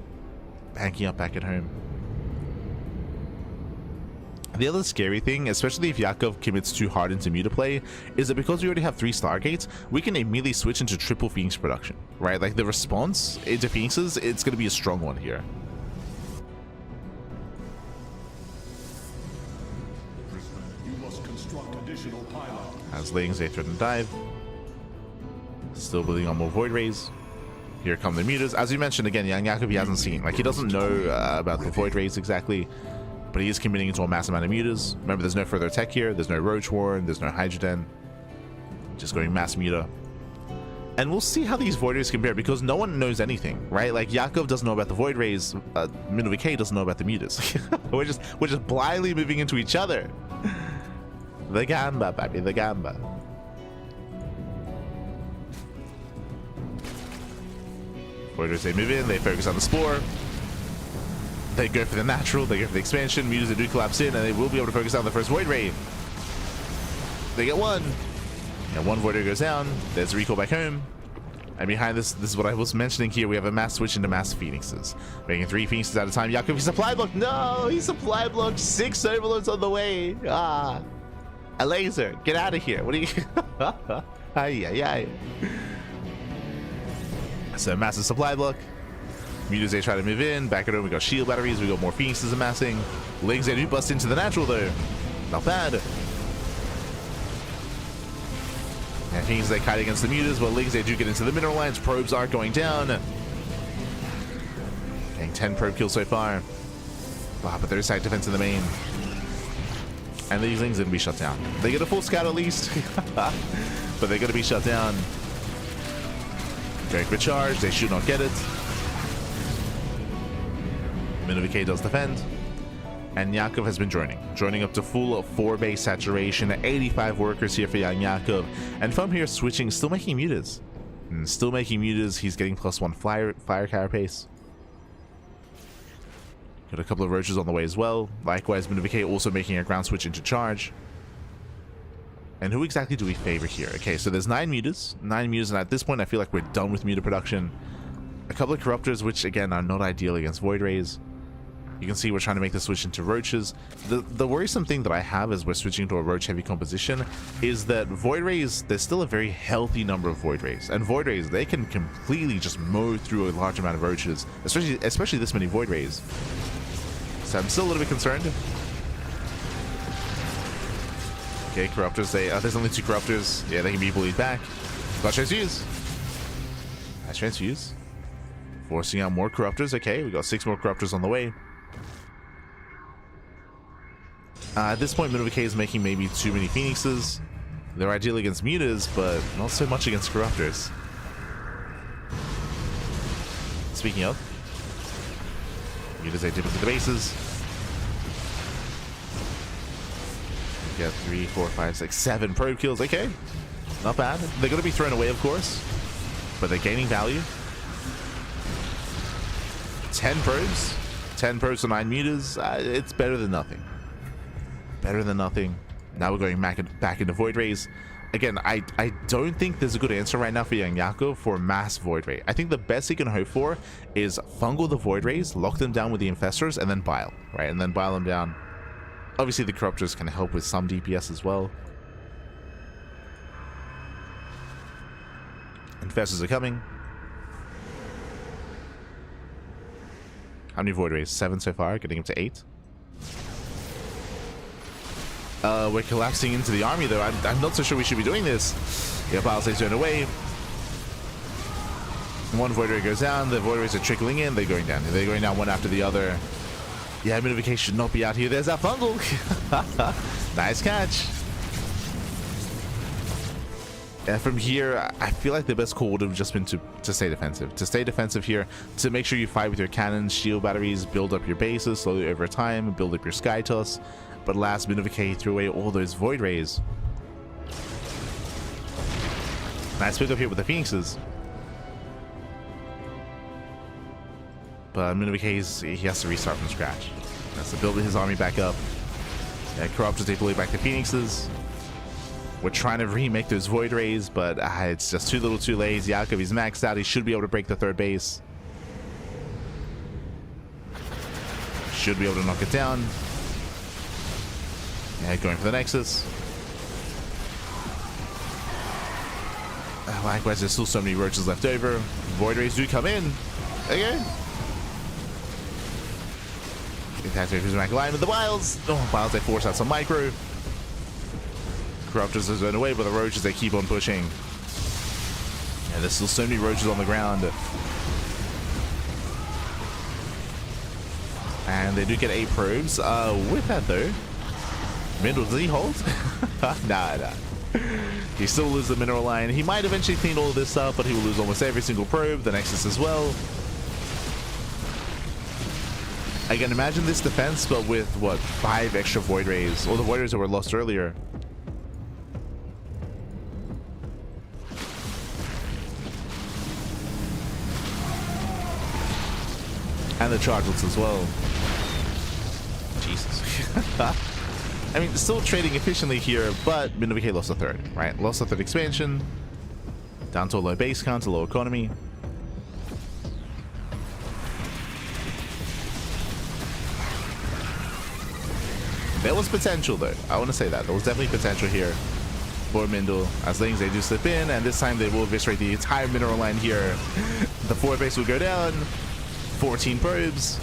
A: back at home. The other scary thing, especially if Jakub commits too hard into Muta play, is that because we already have 3 Stargates, we can immediately switch into triple Phoenix production, right? Like the response into Phoenixes, it's going to be a strong one here.
B: You must construct additional pylons.
A: As Lings, they threaten dive. Still building on more Void Rays. Here come the Mutas. As we mentioned again, young Jakub, he hasn't seen. Like, he doesn't know about the Void Rays exactly. But he is committing into a mass amount of Mutas. Remember, there's no further tech here. There's no Roach Warren. There's no Hydroden. Just going mass Muta. And we'll see how these Void Rays compare, because no one knows anything, right? Like, Jakub doesn't know about the Void Rays. Minvk doesn't know about the Mutas. we're just blindly moving into each other. The Gamba, baby. The Gamba. Void Rays, they move in. They focus on the Spore. They go for the natural, they go for the expansion. Mutas, they do collapse in, and they will be able to focus down the first Void Ray. They get one. And one Void Ray goes down. There's a recall back home. And behind this is what I was mentioning here. We have a mass switch into mass Phoenixes. Making 3 Phoenixes at a time. Yakov, he supply blocked. No, he supply blocked. 6 overloads on the way. Ah. A laser. Get out of here. What are you... Ay, ay, ay. So massive supply block. Mutas, they try to move in. Back it over. We got shield batteries. We got more Phoenixes amassing. Lings, they do bust into the natural though. Not bad. And Phoenixes, they kite against the Mutas, but Lings, they do get into the mineral lines. Probes are going down. Getting 10 probe kills so far. Wow, but there's side defense in the main. And these Lings are going to be shut down. They get a full scout at least. But they're going to be shut down. Going for charge. They should not get it. Minivk does defend. And Yakov has been joining up to full 4 base saturation. 85 workers here for young Yakov, and from here switching, still making mutas. He's getting +1 fire carapace. Got a couple of roaches on the way as well. Likewise, Minivk also making a ground switch into charge. And who exactly do we favor here? Okay, so there's 9 mutas, and at this point I feel like we're done with muta production. A couple of corruptors, which again are not ideal against void rays. You can see we're trying to make the switch into roaches. The worrisome thing that I have as we're switching to a roach heavy composition is that void rays, there's still a very healthy number of void rays, and void rays, they can completely just mow through a large amount of roaches, especially this many void rays. So I'm still a little bit concerned. Okay, corruptors, there's only 2 corruptors. Yeah, they can be bullied back. Got transfuse. Nice transfuse. Forcing out more corruptors. Okay, we got 6 more corruptors on the way. At this point, Minivk is making maybe too many Phoenixes. They're ideal against mutas, but not so much against corruptors. Speaking of, mutas, they dip into the bases. We got 3, 4, 5, 6, 7 probe kills. Okay, not bad. They're going to be thrown away, of course, but they're gaining value. 10 probes. 10 probes to 9 mutas. It's better than nothing. Better than nothing. Now we're going back into void rays. Again, I don't think there's a good answer right now for young Yakov for mass void ray. I think the best he can hope for is fungal the void rays, lock them down with the infestors, and then bile, right? And then bile them down. Obviously, the corruptors can help with some DPS as well. Infestors are coming. How many void rays? 7 so far, getting up to 8. We're collapsing into the army, though. I'm not so sure we should be doing this. Yeah, Bile's turned away. 1 void ray goes down. The void rays are trickling in. They're going down. They're going down one after the other. Yeah, Minivk should not be out here. There's that fungal. Nice catch. And from here, I feel like the best call would have just been to stay defensive. To stay defensive here, to make sure you fight with your cannons, shield batteries, build up your bases slowly over time, build up your sky toss. But last, Minivk threw away all those void rays. Nice pick up here with the Phoenixes. But Minivk, he has to restart from scratch. He has to build his army back up. Yeah, Corruptors, they bully back the Phoenixes. We're trying to remake those void rays, but it's just too little too late. Yakov, he's maxed out. He should be able to break the 3rd base. Should be able to knock it down. Yeah, going for the Nexus. Likewise, there's still so many roaches left over. Void rays do come in. Okay. That's who's back alive with the Biles. Oh, Biles, they force out some micro. Corruptors are zone away, but the roaches, they keep on pushing. Yeah, there's still so many roaches on the ground. And they do get 8 probes. With that, though, Mindle, does he hold? Nah. He still loses the mineral line. He might eventually clean all of this up, but he will lose almost every single probe. The Nexus as well. Again, imagine this defense, but with, what, 5 extra Void Rays, or the Void Rays that were lost earlier. And the Chargelets as well. Jesus. I mean, still trading efficiently here, but Minovike lost a third, right? Lost a third expansion. Down to a low base count, a low economy. There was potential though. I want to say that. There was definitely potential here for Mindle. As things, they do slip in, and this time they will eviscerate the entire mineral line here. The forward base will go down. 14 probes.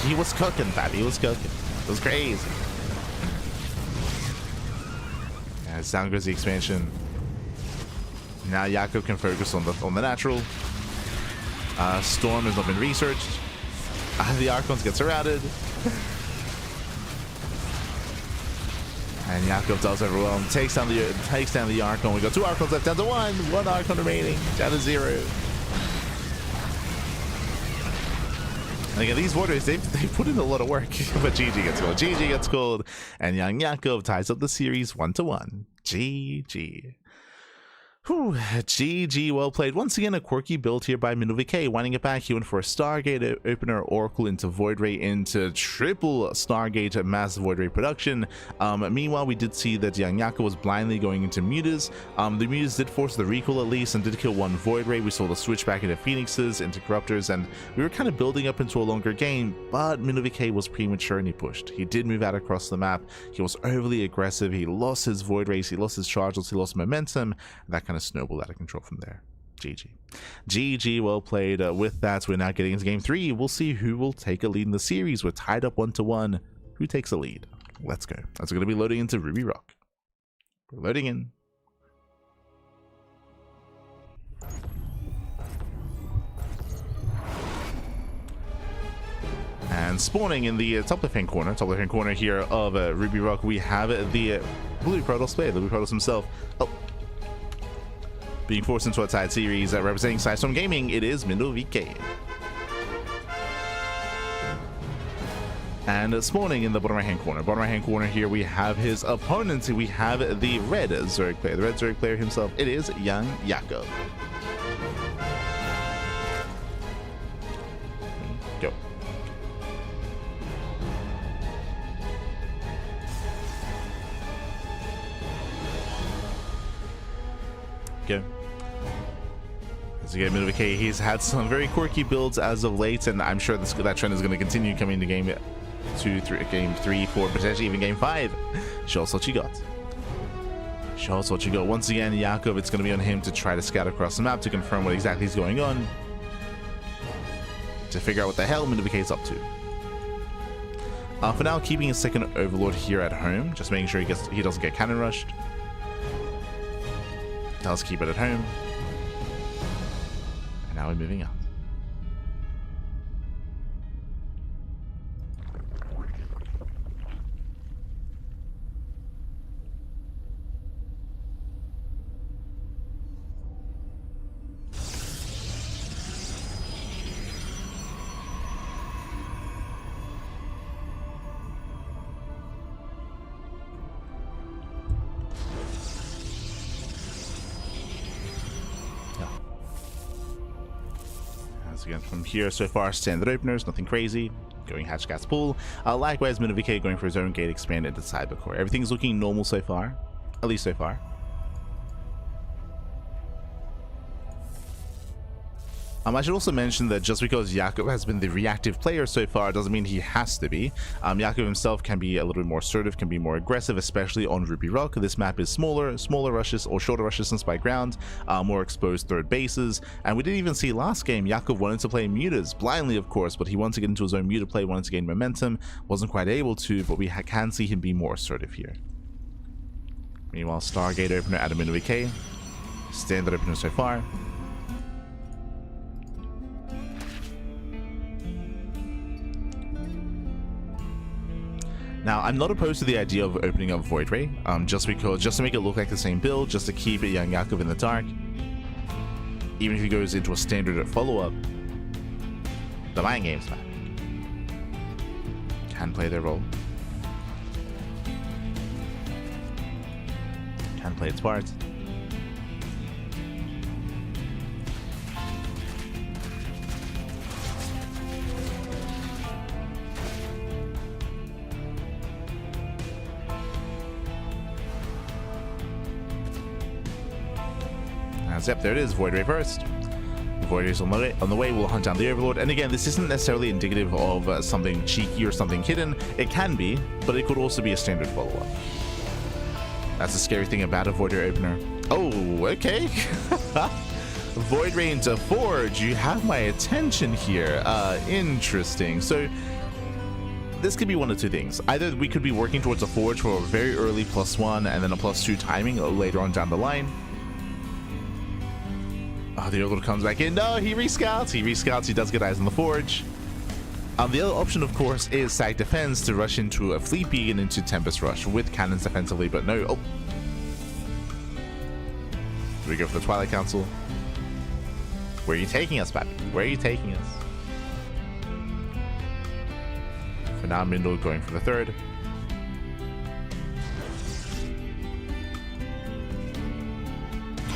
A: He was cooking, fam. He was cooking. It was crazy. As down goes the expansion. Now Jakob can focus on the natural. Storm has not been researched. The Archons get surrounded. And Jakob does overwhelm. Takes down the Archon. We got 2 Archons left, down to 1. 1 Archon remaining, down to 0. And again, these Void Rays, they put in a lot of work. But GG gets called. GG gets called. And young Jakob ties up the series 1-1. GG. Whew, GG, well played. Once again, a quirky build here by Minovike. Winding it back, he went for a Stargate opener, Oracle into Void Ray into triple Stargate mass Void Ray production. Meanwhile, we did see that young Jakob was blindly going into Mutas. The Mutas did force the recall at least and did kill 1 Void Ray. We saw the switch back into Phoenixes, into Corruptors, and we were kind of building up into a longer game, but Minovike was premature and he pushed. He did move out across the map. He was overly aggressive. He lost his Void Rays, he lost his charges, he lost momentum. That kind of snowballed out of control from there. GG, well played. With that, we're now getting into game 3. We'll see who will take a lead in the series. We're tied up 1-1. Who takes a lead? Let's go. That's going to be loading into Ruby Rock. We're loading in. And spawning in the top left-hand corner here of Ruby Rock, we have the Blue Protoss player, the Blue Protoss himself. Oh, being forced into a tied series, representing Sidestorm Gaming, it is Minovike. And spawning in the bottom right-hand corner. Bottom right-hand corner here, we have his opponent. We have the red Zerg player. The red Zerg player himself, it is young Jakob. Go. Go. As again, Minovike, he's had some very quirky builds as of late, and I'm sure that trend is going to continue coming into game 2, 3, game 3, 4, potentially even game 5. Show us what you got. Show us what you got. Once again, Jakob, it's going to be on him to try to scout across the map to confirm what exactly is going on, to figure out what the hell Minovike is up to. For now, keeping his second Overlord here at home, just making sure he doesn't get cannon rushed. Does keep it at home. And now we're moving out. Again, from here so far, standard openers, nothing crazy. Going hatch gas pool. Likewise, Minovike going for his own gate expand into Cybercore. Everything's looking normal so far, at least so far. I should also mention that just because Jakob has been the reactive player so far doesn't mean he has to be. Jakob himself can be a little bit more assertive, can be more aggressive, especially on Ruby Rock. This map is smaller rushes or shorter rush distance by ground, more exposed third bases. And we didn't even see last game, Jakob wanted to play mutas, blindly of course, but he wanted to get into his own muta play, wanted to gain momentum, wasn't quite able to, but we can see him be more assertive here. Meanwhile, Stargate opener at Minovike, standard opener so far. Now, I'm not opposed to the idea of opening up Void Ray, just to make it look like the same build, just to keep it young Jakob in the dark. Even if he goes into a standard follow-up, the mind games, man, can play their role, can play its part. has. Yep, there it is. Void Ray first. Void Ray's on the way. We'll hunt down the Overlord. And again, this isn't necessarily indicative of something cheeky or something hidden. It can be, but it could also be a standard follow-up. That's the scary thing about a Void Ray opener. Oh, okay. Void Ray into Forge. You have my attention here. Interesting. So this could be one of two things. Either we could be working towards a Forge for a very early +1 and then a +2 timing later on down the line. Oh, the Overlord comes back in. No, he rescouts. He rescouts. He does get eyes on the Forge. The other option, of course, is Sag Defense to rush into a Fleet Beacon into Tempest Rush with cannons defensively, but no. Oh. Do we go for the Twilight Council? Where are you taking us, Pappy? Where are you taking us? For now, Mindle going for the third.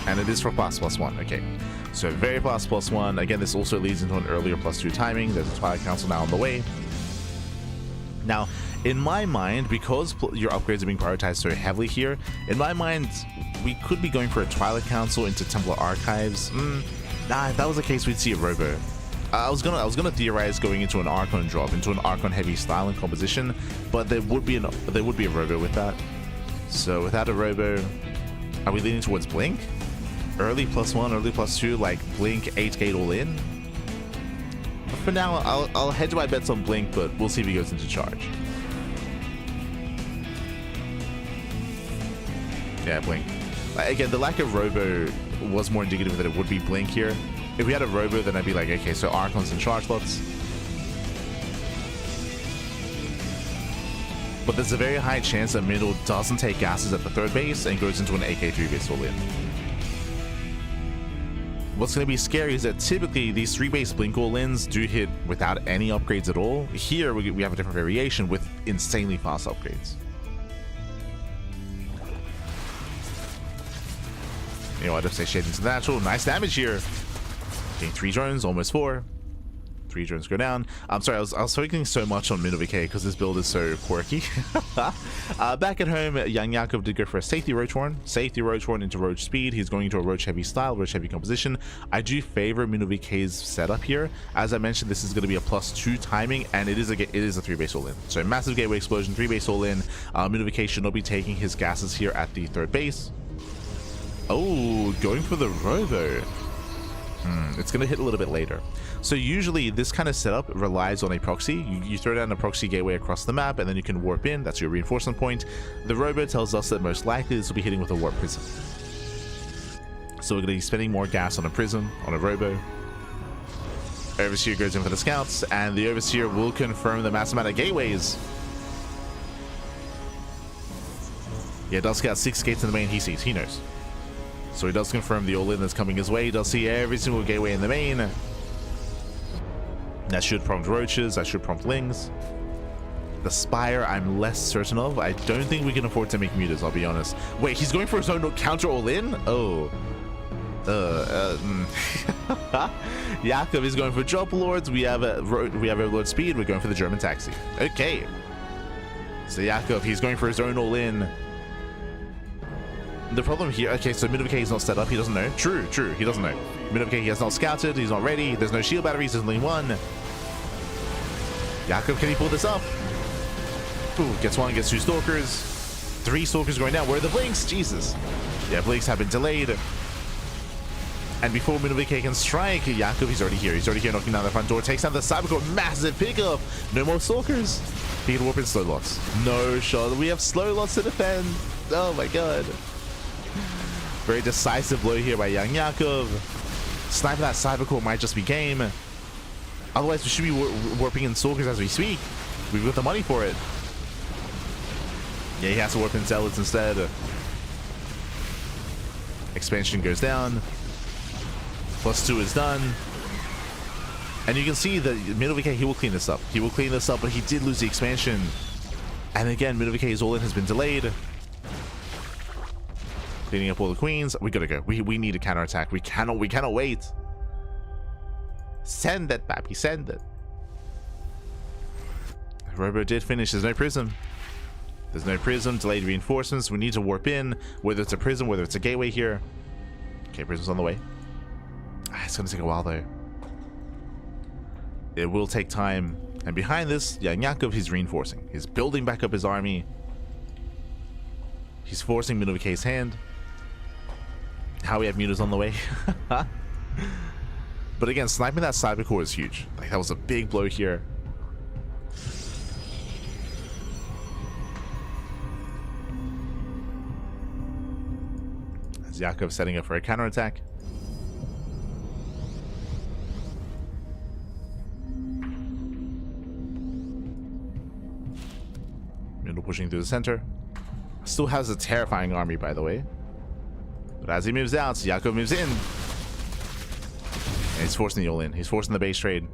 A: And it is for +1. Okay. So very fast +1. Again, this also leads into an earlier +2 timing. There's a Twilight Council now on the way. Now, in my mind, because your upgrades are being prioritized so heavily here, in my mind, we could be going for a Twilight Council into Templar Archives. Nah, if that was the case, we'd see a Robo. I was gonna theorize going into an Archon drop, into an Archon heavy style and composition, but there would be a Robo with that. So without a Robo, are we leaning towards Blink? Early +1, early +2, like Blink 8 gate all in. But for now, I'll hedge my bets on Blink, but we'll see if he goes into charge. Yeah, Blink. Again, the lack of Robo was more indicative that it would be Blink here. If we had a Robo, then I'd be like, okay, so Archons and charge slots. But there's a very high chance that Middle doesn't take gases at the third base and goes into an AK3 base all in. What's going to be scary is that typically these 3-base Blink all-ins do hit without any upgrades at all. Here we have a different variation with insanely fast upgrades. You know, I'd have to say Shade into Natural. Nice damage here. Getting 3 drones, almost 4. 3 drones go down. I'm sorry, I was focusing so much on Middle VK because this build is so quirky. Back at home, Young Yakov did go for a Safety Roach Horn. Safety Roach Horn into Roach Speed. He's going into a Roach Heavy style, Roach Heavy composition. I do favor Middle VK's setup here. As I mentioned, this is going to be a +2 timing, and it is a 3-base all-in. So massive Gateway Explosion, 3-base all-in. Middle VK should not be taking his gases here at the third base. Oh, going for the Robo. It's going to hit a little bit later. So usually this kind of setup relies on a proxy. You throw down a proxy gateway across the map and then you can warp in. That's your reinforcement point. The Robo tells us that most likely this will be hitting with a warp prism. So we're going to be spending more gas on a prism, on a Robo. Overseer goes in for the scouts, and the Overseer will confirm the mass amount of gateways. Yeah, does scout 6 gates in the main he sees. He knows. So he does confirm the all-in that's coming his way. He does see every single gateway in the main. That should prompt roaches. That should prompt lings. The Spire, I'm less certain of. I don't think we can afford to make mutas, I'll be honest. Wait, he's going for his own counter all-in? Oh. Yakov is going for Drop Lords. We have Overlord Speed. We're going for the German Taxi. Okay. So Yakov, he's going for his own all-in. The problem here, okay, so Middle VK is not set up, he doesn't know. True, he doesn't know. Middle VK, he has not scouted, he's not ready, there's no shield batteries, there's only one. Yakov, can he pull this up? Ooh, gets 1, gets 2 Stalkers. 3 Stalkers going down. Where are the Blinks? Jesus. Yeah, Blinks have been delayed. And before Middle VK can strike, Yakov, he's already here knocking down the front door, takes down the Cybercore, massive pickup. No more Stalkers. He can warp in slow lots. No shot. We have slow lots to defend. Oh my god. Very decisive blow here by Young Yakov. Sniping that Cybercore might just be game. Otherwise, we should be warping in Stalkers as we speak. We've got the money for it. Yeah, he has to warp in Zealots instead. Expansion goes down. +2 is done. And you can see that Middle VK, he will clean this up. He will clean this up, but he did lose the expansion. And again, Middle VK's all-in has been delayed. Cleaning up all the queens. We gotta go. We need a counterattack. We cannot wait. Send it, Pappy. Send it. Robo did finish. There's no prism. Delayed reinforcements. We need to warp in. Whether it's a prism, whether it's a gateway here. Okay, Prism's on the way. It's gonna take a while though. It will take time. And behind this, young Yakov, he's reinforcing. He's building back up his army. He's forcing Minovik's hand. How we have Mutas on the way. But again, sniping that cyber core is huge. Like, that was a big blow here. As Yakov setting up for a counterattack. Middle pushing through the center. Still has a terrifying army, by the way. But as he moves out, Yakov moves in. And he's forcing the all-in. He's forcing the base trade.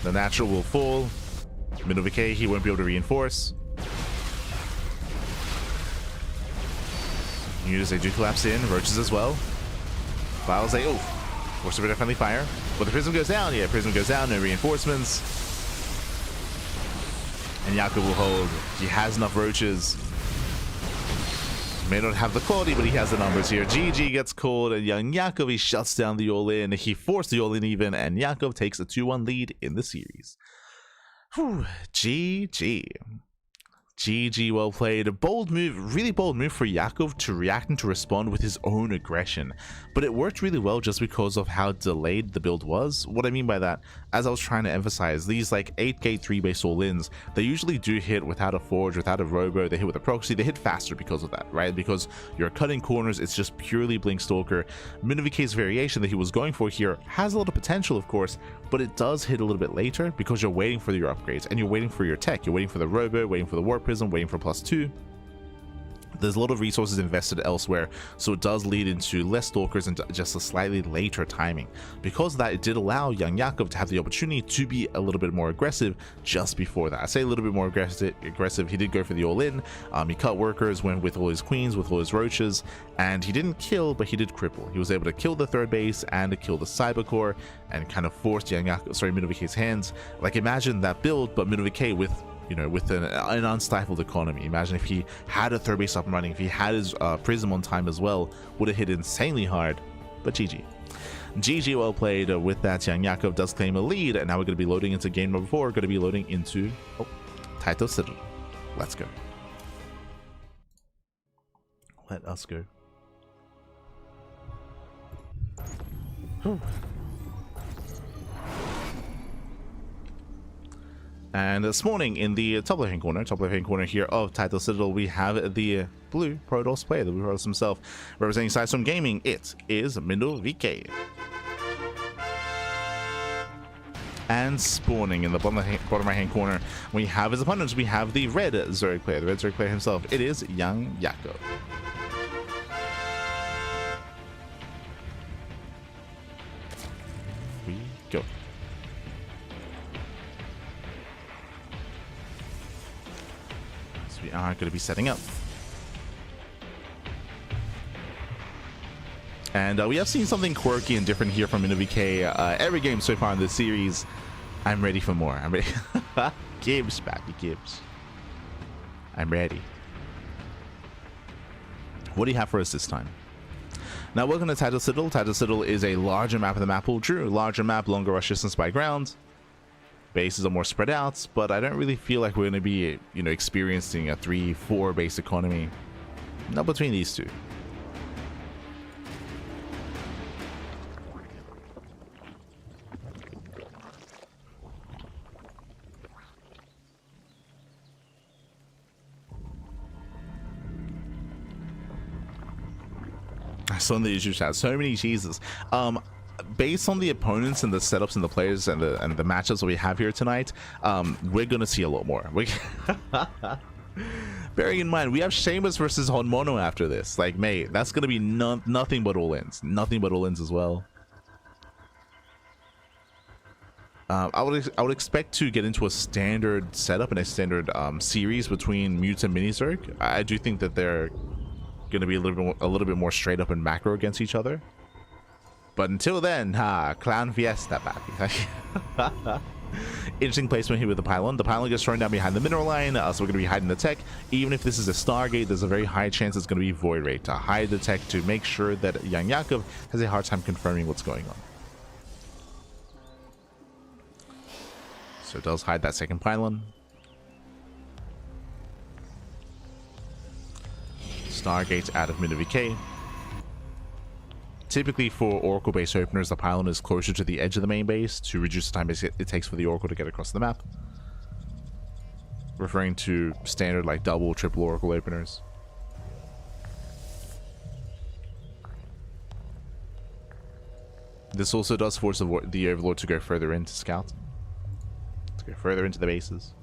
A: The natural will fall. Minovik, he won't be able to reinforce. Mutas, they do collapse in. Roaches as well. Files, they... Oh! Force a bit of friendly fire. But the Prism goes down. Yeah, Prism goes down. No reinforcements. And Yakov will hold. He has enough roaches. May not have the quality, but he has the numbers here. GG gets called, and young Yakov, he shuts down the all-in. He forced the all-in even, and Yakov takes a 2-1 lead in the series. Whew. GG. GG, well played. A bold move, really bold move for Yakov to react and to respond with his own aggression. But it worked really well just because of how delayed the build was. What I mean by that, as I was trying to emphasize, these like 8k 3-base all-ins, they usually do hit without a forge, without a robo, they hit with a proxy, they hit faster because of that, right? Because you're cutting corners, it's just purely Blink Stalker. Minovik's variation that he was going for here has a lot of potential, of course, but it does hit a little bit later because you're waiting for your upgrades and you're waiting for your tech. You're waiting for the robo, waiting for the warp prism, waiting for +2. There's a lot of resources invested elsewhere, so it does lead into less stalkers and just a slightly later timing. Because of that, it did allow young Yakov to have the opportunity to be a little bit more aggressive just before that. I say a little bit more aggressive. He did go for the all-in. He cut workers, went with all his queens, with all his roaches, and he didn't kill, but he did cripple. He was able to kill the third base and kill the cyber core and kind of forced young Yakov, Minovik's hands. Like, imagine that build, but Minovik with, you know, with an unstifled economy. Imagine if he had a third base up and running, if he had his prism on time as well, would have hit insanely hard. But GG. GG, well played. With that, young Yakov does claim a lead, and now we're going to be loading into game number 4. We're going to be loading into Title Citadel. Let's go. Let us go. Whew. And this morning in the top left-hand corner here of Title Citadel, we have the blue Protoss player, the blue Protoss himself, representing Sidestorm Gaming. It is Minovik. And spawning in the bottom right-hand corner, we have his opponents. We have the red Zerg player, himself. It is young Yakov. We go. We are going to be setting up. And we have seen something quirky and different here from Minovik every game so far in this series. I'm ready for more. I'm ready. Gibbs, baby, Gibbs. I'm ready. What do you have for us this time? Now, welcome to Title Citadel. Title Citadel is a larger map of the map pool. True, larger map, longer rush distance by ground. Bases are more spread out, but I don't really feel like we're going to be, you know, experiencing a 3-4 base economy. Not between these two. I saw in the YouTube chat so many cheeses. Based on the opponents and the setups and the players and the matchups that we have here tonight, we're gonna see a lot more. Bearing in mind, we have Sheamus versus Honmono after this. Like, mate, that's gonna be nothing but all-ins. Nothing but all-ins as well. I would expect to get into a standard setup and a standard series between Mute and Mini Zerg. I do think that they're gonna be a little bit more straight up and macro against each other. But until then, Clown Fiesta, baby. Interesting placement here with the pylon. The pylon gets thrown down behind the mineral line, so we're going to be hiding the tech. Even if this is a Stargate, there's a very high chance it's going to be Void Ray to hide the tech to make sure that Young Yakov has a hard time confirming what's going on. So it does hide that second pylon. Stargate out of Minivk. Typically for Oracle base openers, the pylon is closer to the edge of the main base to reduce the time it takes for the Oracle to get across the map. Referring to standard like double, triple Oracle openers. This also does force the Overlord to go further in to scout. To go further into the bases.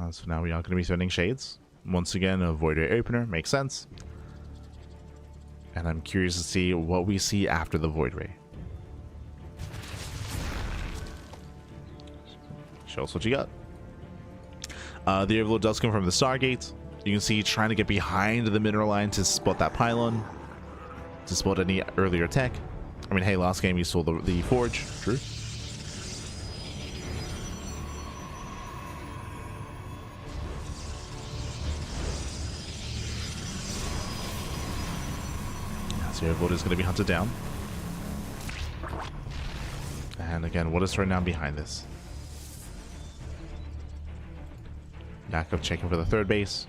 A: So now we are going to be sending shades. Once again, a Void Ray opener. Makes sense. And I'm curious to see what we see after the Void Ray. Show us what you got. The Overlord does come from the Stargate. You can see trying to get behind the mineral line to spot that pylon. To spot any earlier tech. I mean, hey, last game you saw the Forge. True. So Overlord is going to be hunted down. And again, what is thrown down behind this? Yakov checking for the third base.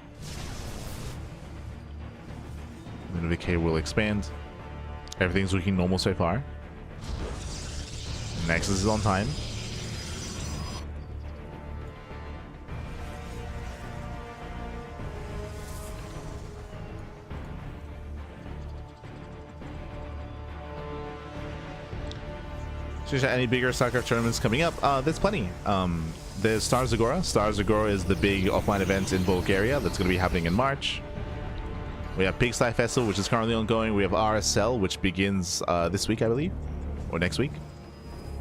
A: Minivk will expand. Everything's looking normal so far. Nexus is on time. Any bigger StarCraft tournaments coming up? There's plenty. There's Star Zagora. Star Zagora is the big offline event in Bulgaria that's going to be happening in March. We have Pigsty Festival, which is currently ongoing. We have RSL, which begins this week, I believe, or next week.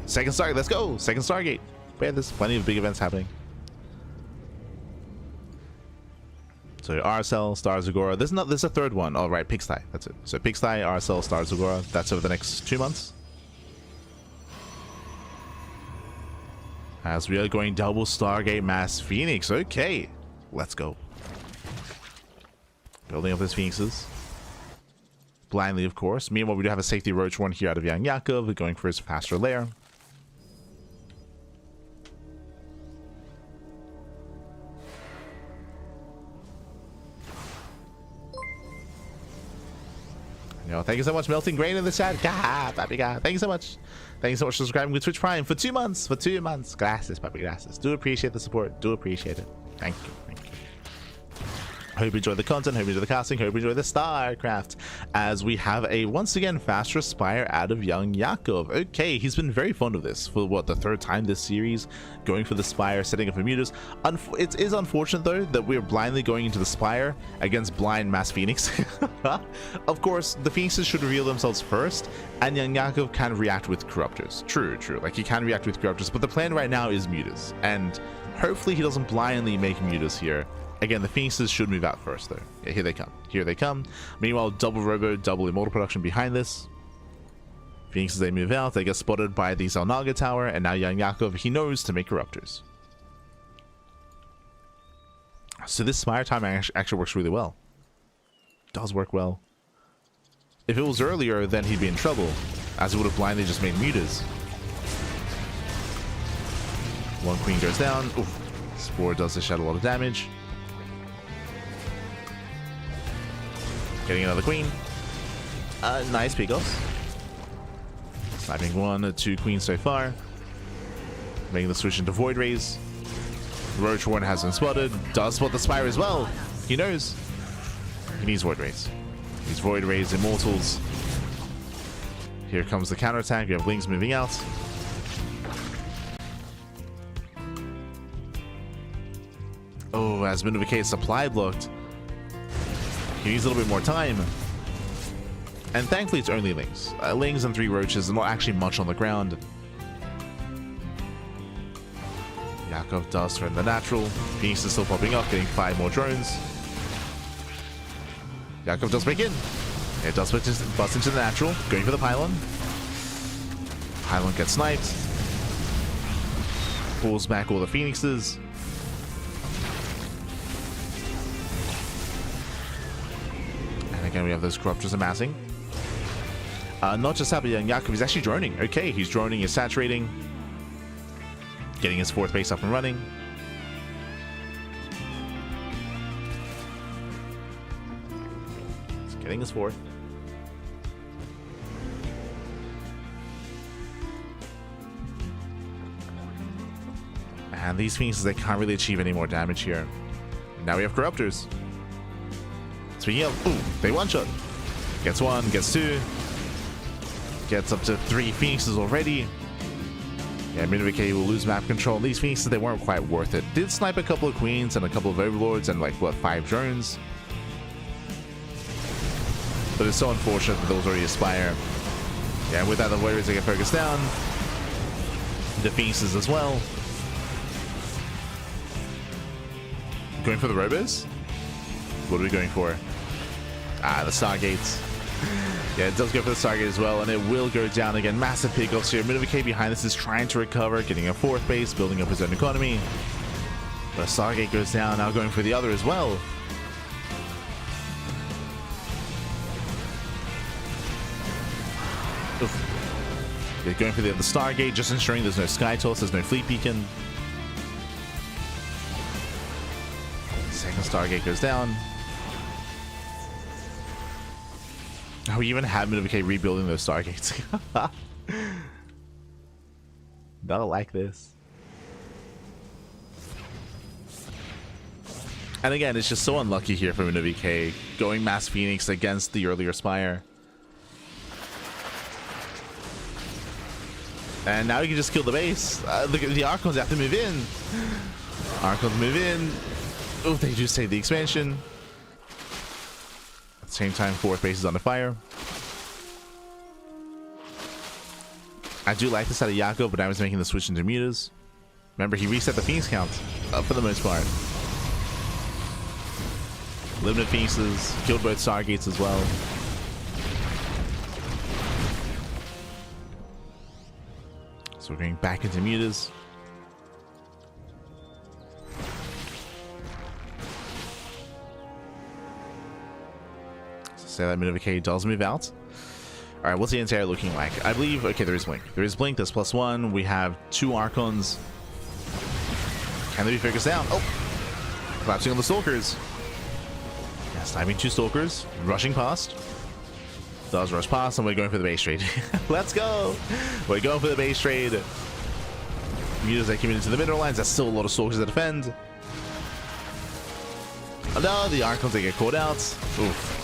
A: Second Stargate, let's go! Second Stargate. But yeah, there's plenty of big events happening. So RSL, Star Zagora. There's a third one. Oh, right, Pigsty. That's it. So Pigsty, RSL, Star Zagora. That's over the next 2 months. As we are going double Stargate Mass Phoenix. Okay, let's go. Building up his Phoenixes. Blindly, of course. Meanwhile, we do have a safety Roach one here out of Young Yakov, going for his faster lair. Yo, thank you so much, Melting Grain in the chat. God, Papi God. Thank you so much. Thank you so much for subscribing with Twitch Prime for 2 months. For 2 months. Gracias, Papi, gracias. Do appreciate the support. Do appreciate it. Thank you. Thank you. Hope you enjoy the content, hope you enjoy the casting, hope you enjoy the StarCraft, as we have a once again faster Spire out of Young Yakov. Okay, he's been very fond of this for what, the 3rd time this series, going for the Spire, setting up a Mutas. It is unfortunate though that we're blindly going into the Spire against blind Mass Phoenix. Of course, the Phoenixes should reveal themselves first, and Young Yakov can react with Corruptors. True, like he can react with Corruptors, but the plan right now is Mutas, and hopefully he doesn't blindly make Mutas here. Again, the Phoenixes should move out first, though. Yeah, here they come. Here they come. Meanwhile, double Robo, double Immortal production behind this. Phoenixes, they move out. They get spotted by the Zalnaga Tower, and now Young Yakov, he knows to make Corruptors. So this Spire time actually works really well. Does work well. If it was earlier, then he'd be in trouble, as he would have blindly just made Mutas. One Queen goes down. Oof. Spore does this shed a lot of damage. Getting another Queen. Nice pickoffs. Sniping 1, 2 Queens so far. Making the switch into Void Rays. Roach Warren has been spotted. Does spot the Spire as well. He knows. He needs Void Rays. These Void Rays, Immortals. Here comes the counterattack. We have Lings moving out. Oh, as Minivk's supply blocked. He needs a little bit more time. And thankfully it's only Lings. Lings and 3 Roaches, and not actually much on the ground. Yakov does threaten the natural. Phoenix is still popping up, getting 5 more drones. Yakov does break in. It does bust into the natural, going for the pylon. Pylon gets sniped. Pulls back all the Phoenixes. And again, we have those corruptors amassing. Not just that, but Yakov is actually droning. Okay, he's droning, he's saturating. Getting his 4th base up and running. He's getting his 4th. And these Phoenixes, they can't really achieve any more damage here. Now we have Corruptors. Speaking of, ooh, they one-shot. Gets 1, gets 2. Gets up to 3 Phoenixes already. Yeah, Minivik will lose map control. These Phoenixes, they weren't quite worth it. Did snipe a couple of Queens and a couple of Overlords and like, what, 5 drones? But it's so unfortunate that those already Aspire. Yeah, and with that, the Warriors, they get focused down. The Phoenixes as well. Going for the Robos? What are we going for? Ah, the Stargates. Yeah, it does go for the Stargate as well, and it will go down again. Massive pickoffs here. Minivik behind this is trying to recover, getting a 4th base, building up his own economy. But a Stargate goes down, now going for the other as well. Oof. They're going for the other Stargate, just ensuring there's no Sky Toss, there's no Fleet Beacon. Second Stargate goes down. Oh, we even have Minivik rebuilding those Stargates. They'll like this. And again, it's just so unlucky here for Minivik going Mass Phoenix against the earlier Spire. And now you can just kill the base. Look at the Archons have to move in. Archons move in. Oh, they do save the expansion. At the same time, 4th base is under fire. I do like this out of Yakov, but I was making the switch into Mutas. Remember, he reset the Phoenix count for the most part. Limited Phoenixes, killed both Stargates as well. So we're going back into Mutas. Say that Minivik does move out. All right, what's the entire looking like? I believe, okay, there is Blink. There is Blink, there's +1. We have 2 Archons. Can they be focused down? Oh, collapsing on the Stalkers. Yeah, sniping 2 Stalkers, rushing past. Does rush past, and we're going for the base trade. Let's go. We're going for the base trade. Mutas, they come into the mineral lines. That's still a lot of Stalkers to defend. Oh, no, the Archons, they get caught out. Oof.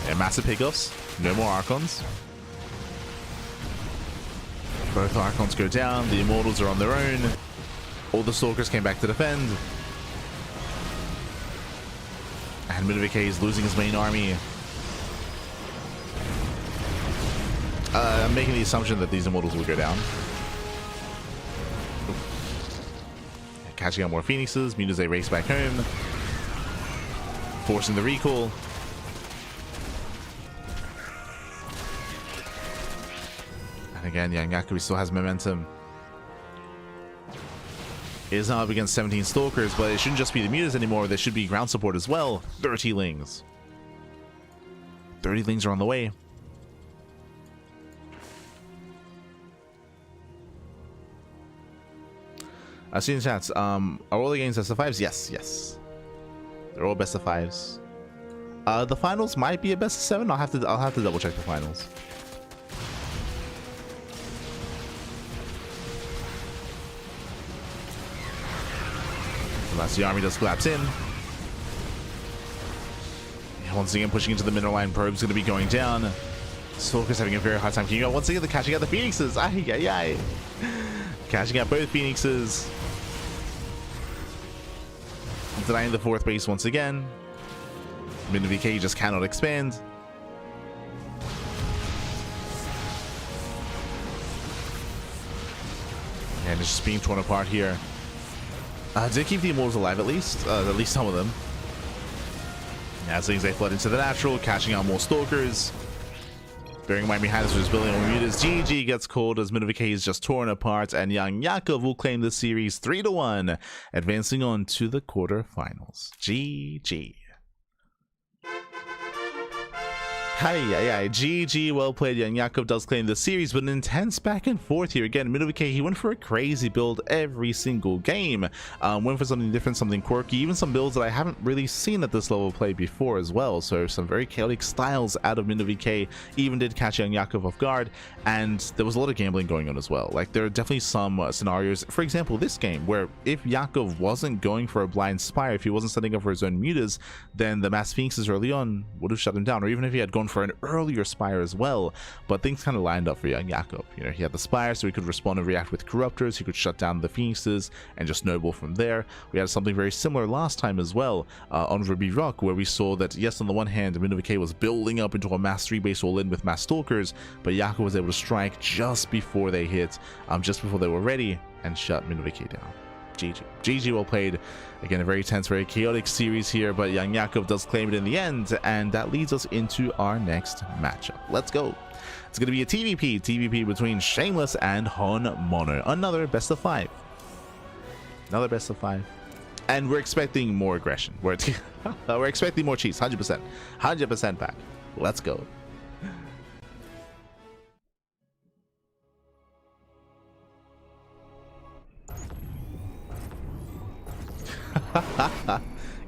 A: And massive pickoffs. No more Archons. Both Archons go down. The Immortals are on their own. All the Stalkers came back to defend. And Minivik is losing his main army. I'm making the assumption that these Immortals will go down. Catching up more Phoenixes. Mutas, they race back home. Forcing the recall. Again, Yakov still has momentum. It is now up against 17 Stalkers, but it shouldn't just be the Mutas anymore. There should be ground support as well. 30 Lings. 30 Lings are on the way. I've seen the chats. Are all the games best of 5s? Yes, yes. They're all best of 5s. The finals might be a best of 7. I'll have to double check the finals. Unless the army does collapse in. Once again, pushing into the mineral line. Probe's going to be going down. Stalker's having a very hard time keeping up. Once again, they're catching out the Phoenixes. Ay, ay, ay. Catching out both Phoenixes. Denying the 4th base once again. Minivik just cannot expand. And it's just being torn apart here. Did keep the Immortals alive at least some of them. As things they flood into the natural, catching out more Stalkers. Bearing in mind behind us was building on mutas. GG gets called as Minovike is just torn apart, and Young Yakov will claim the series 3-1, advancing on to the quarterfinals. GG. Hi, GG, well played. Young Yakov does claim the series, but an intense back and forth here. Again, Minovike, he went for a crazy build every single game. Went for something different, something quirky, even some builds that I haven't really seen at this level of play before as well. So some very chaotic styles out of Minovike, even did catch Young Yakov off guard, and there was a lot of gambling going on as well. Like, there are definitely some scenarios, for example, this game, where if Yakov wasn't going for a blind spire, if he wasn't setting up for his own mutas, then the Mass Phoenixes early on would have shut him down, or even if he had gone for an earlier spire as well. But things kind of lined up for Young Yakov. You know, he had the spire, so he could respond and react with corruptors. He could shut down the Phoenixes and just snowball from there. We had something very similar last time as well on Ruby Rock, where we saw that, yes, on the one hand, Minovike was building up into a mass 3-base all-in with mass Stalkers, but Yakov was able to strike just before they hit, just before they were ready, and shut Minovike down. GG, well played. Again, a very tense, very chaotic series here, but Young Yakov does claim it in the end, and that leads us into our next matchup. Let's go. It's going to be a TVP between Shameless and Hon Mono. Another best of 5. Another best of 5. And we're expecting more aggression. We're expecting more cheese. 100% back. Let's go.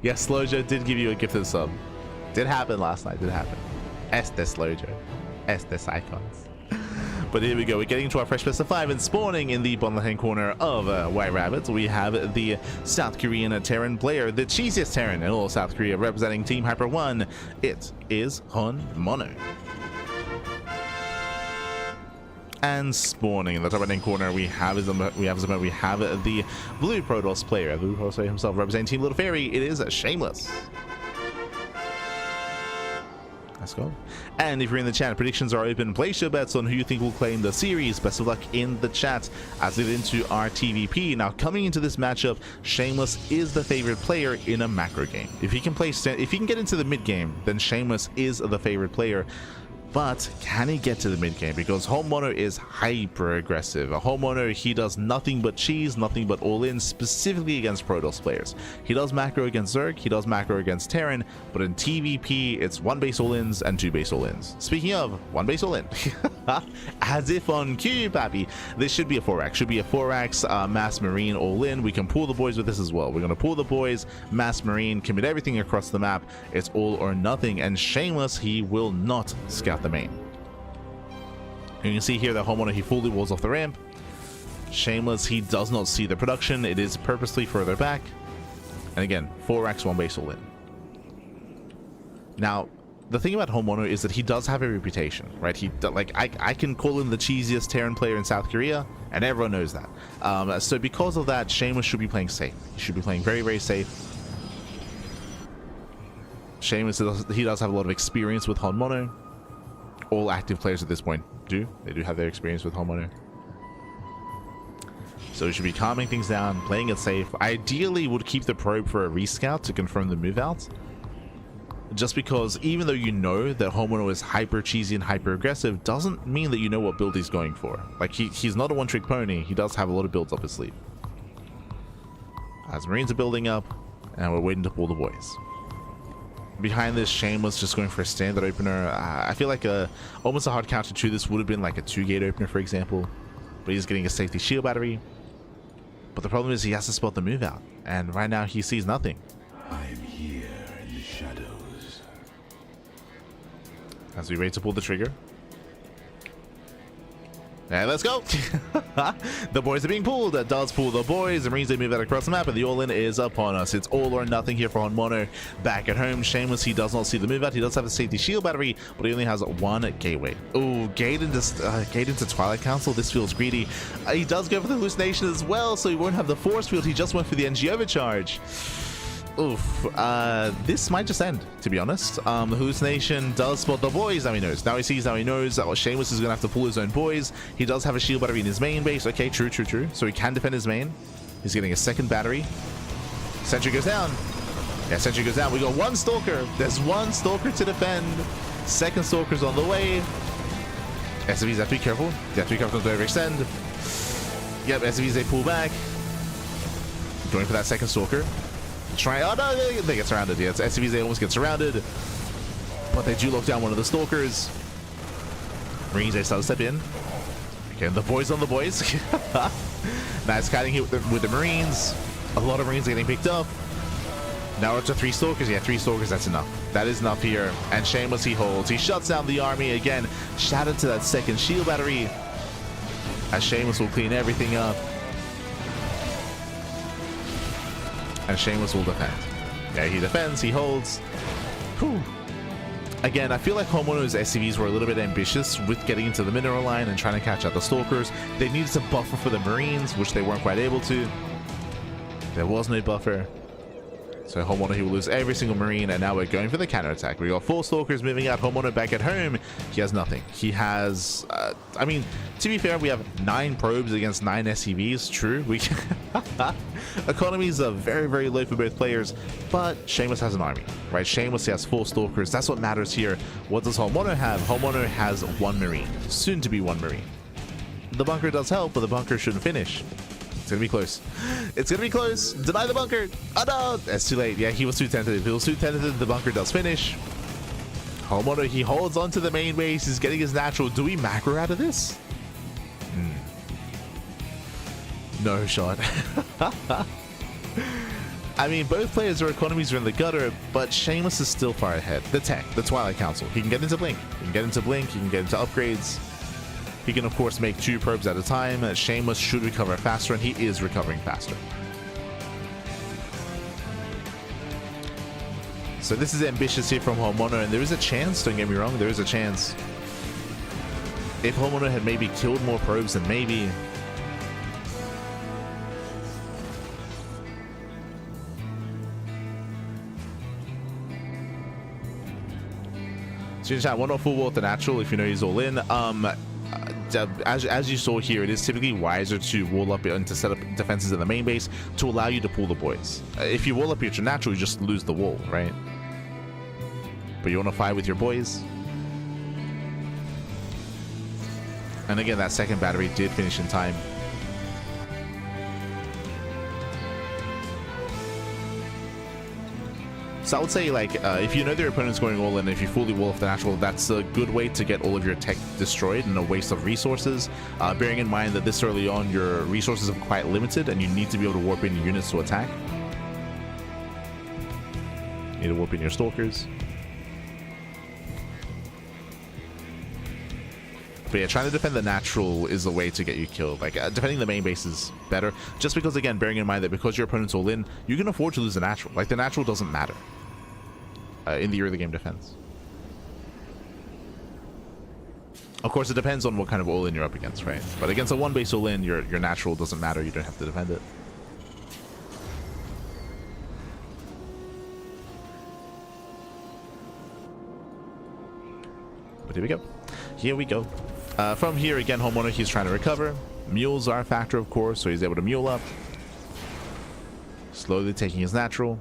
A: Yes, Slojo did give you a gifted sub. Did happen last night. Did happen. Este Slojo. Estes icons. But here we go. We're getting to our fresh best of 5 and spawning in the bottom left-hand corner of White Rabbit. We have the South Korean Terran player, the cheesiest Terran in all South Korea, representing Team Hyper 1. It is Hon Mono. And spawning in the top right-hand corner, we have the blue Protoss player, the blue Protoss player himself, representing Team Little Fairy. It is Shameless. Let's go. And if you're in the chat, predictions are open. Place your bets on who you think will claim the series. Best of luck in the chat as we get into our TVP. Now, coming into this matchup, Shameless is the favorite player in a macro game. If he can get into the mid game, then Shameless is the favorite player. But can he get to the mid game? Because Hon Mono is hyper aggressive. Hon Mono, he does nothing but cheese, nothing but all-in, specifically against Protoss players. He does macro against Zerg, he does macro against Terran, but in TVP, it's 1 base all-ins and 2 base all-ins. Speaking of 1 base all-in, as if on cue, pappy. This should be a 4-ax. Should be a 4-ax Mass Marine all-in. We can pull the boys with this as well. We're going to pull the boys, Mass Marine, commit everything across the map. It's all or nothing, and Shameless, he will not scout the main. You can see here that Hon Mono, he fully walls off the ramp. Shameless, he does not see the production. It is purposely further back. And again, 4x 1 base all in. Now, the thing about Hon Mono is that he does have a reputation, right? I can call him the cheesiest Terran player in South Korea, and everyone knows that. So because of that, Shameless should be playing safe. He should be playing very, very safe. Shameless, he does have a lot of experience with Hon Mono. All active players at this point do. They do have their experience with Hon Mono. So he should be calming things down, playing it safe. Ideally, would keep the probe for a rescout to confirm the move out. Just because even though you know that Hon Mono is hyper cheesy and hyper aggressive, doesn't mean that you know what build he's going for. Like, he's not a one-trick pony. He does have a lot of builds up his sleeve. As Marines are building up, and we're waiting to pull the boys. Behind this, Shameless just going for a standard opener. I feel like almost a hard counter to this would have been like a 2-gate opener, for example. But he's getting a safety shield battery. But the problem is he has to spot the move out. And right now he sees nothing.
B: I am here in the shadows.
A: As we wait to pull the trigger. And let's go. The boys are being pulled. That does pull the boys. The Marines, they move that across the map, and the all-in is upon us. It's all or nothing here for Hon Mono. Back at home, Shameless, he does not see the move out. He does have a safety shield battery, but he only has 1 gateway. Oh, gate into Twilight Council. This feels greedy. He does go for the hallucination as well, so he won't have the force field. He just went for the NG overcharge. Oof, this might just end, to be honest. The hallucination does spot the boys, now he knows. Now he sees, now he knows that Seamus is gonna have to pull his own boys. He does have a shield battery in his main base. Okay, true. So he can defend his main. He's getting a second battery. Sentry goes down. Yeah, Sentry goes down. We got one Stalker. There's one Stalker to defend. Second Stalker's on the way. SCVs have to be careful. They have to be careful to overextend. Yep, SCVs, they pull back. Going for that second Stalker. Try. Oh no, they get surrounded. Yeah, it's SCVs, they almost get surrounded. But they do lock down one of the Stalkers. Marines, they start to step in. Okay, the boys on the boys. Nice kiting here with the Marines. A lot of Marines are getting picked up. Now we're up to 3 Stalkers. Yeah, 3 Stalkers, that's enough. That is enough here. And Seamus, he holds. He shuts down the army again. Shout out to that second shield battery. As Seamus will clean everything up. And Seamus will defend. Yeah, he defends, he holds. Whew. Again, I feel like Homono's SCVs were a little bit ambitious with getting into the mineral line and trying to catch out the Stalkers. They needed some buffer for the Marines, which they weren't quite able to. There was no buffer. So Homono, he will lose every single Marine, and now we're going for the counterattack. We got 4 Stalkers moving out. Homono back at home. He has nothing. He has, I mean, to be fair, we have 9 probes against 9 SCVs. True. We economies are very, very low for both players, but Seamus has an army, right? Seamus has 4 Stalkers. That's what matters here. What does Homono have? Homono has 1 Marine, soon to be 1 Marine. The bunker does help, but the bunker shouldn't finish. It's gonna be close. It's gonna be close. Deny the bunker. Oh no, that's too late. Yeah, he was too tentative. He was too tentative. The bunker does finish. Homono, he holds onto the main base. He's getting his natural. Do we macro out of this? No shot. I mean, both players' economies are in the gutter, but Seamus is still far ahead. The tech, the Twilight Council. He can get into Blink. He can get into Blink. He can get into upgrades. He can, of course, make 2 probes at a time. Seamus should recover faster, and he is recovering faster. So this is ambitious here from Homono, and there is a chance, don't get me wrong, there is a chance. If Homono had maybe killed more probes, then maybe... So chat, 1 full wall with the natural if you know he's all in. As you saw here, it is typically wiser to wall up and to set up defenses in the main base to allow you to pull the boys. If you wall up your natural, you just lose the wall, right? But you want to fight with your boys. And again, that second battery did finish in time. So I would say, like, if you know their opponent's going all in, if you fully wall off the natural, that's a good way to get all of your tech destroyed and a waste of resources. Bearing in mind that this early on, your resources are quite limited and you need to be able to warp in your units to attack. You need to warp in your Stalkers. But yeah, trying to defend the natural is the way to get you killed. Like, defending the main base is better. Just because, again, bearing in mind that because your opponent's all in, you can afford to lose the natural. Like, the natural doesn't matter in the early game defense. Of course, it depends on what kind of all-in you're up against, right? But against a 1 base all-in, your natural doesn't matter. You don't have to defend it. But here we go. Here we go. From here, again, Homono, he's trying to recover. Mules are a factor, of course, so he's able to mule up. Slowly taking his natural.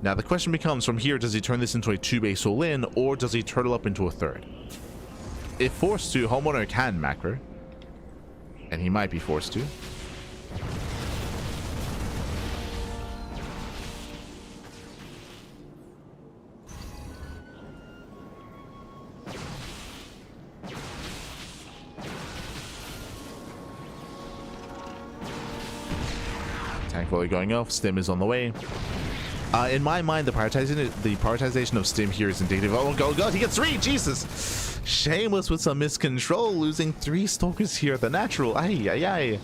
A: Now, the question becomes, from here, does he turn this into a 2-base all-in, or does he turtle up into a 3rd? If forced to, Homono can macro. And he might be forced to. Tank volley going off. Stim is on the way. In my mind, the prioritization of Stim here is indicative. Oh god, he gets 3! Jesus! Seamus with some miscontrol, losing 3 Stalkers here at the natural. Ay, ay, ay.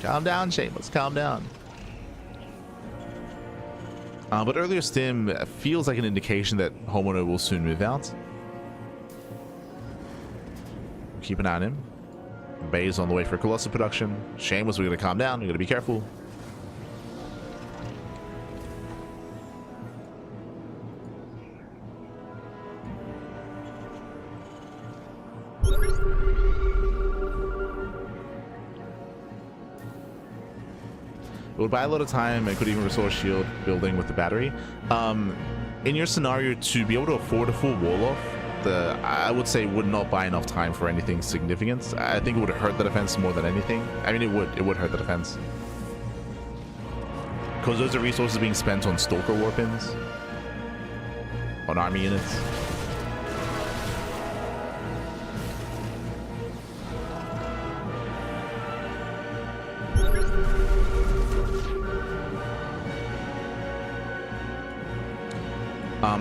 A: Calm down, Seamus. Calm down. But earlier Stim feels like an indication that Homono will soon move out. Keep an eye on him. Bay's on the way for Colossal production. Seamus, we're going to calm down. We're going to be careful. It would buy a lot of time and could even restore shield building with the battery. In your scenario, to be able to afford a full wall off, I would say would not buy enough time for anything significant. I think it would hurt the defense more than anything. I mean, it would hurt the defense. Because those are resources being spent on Stalker Warpins, on army units.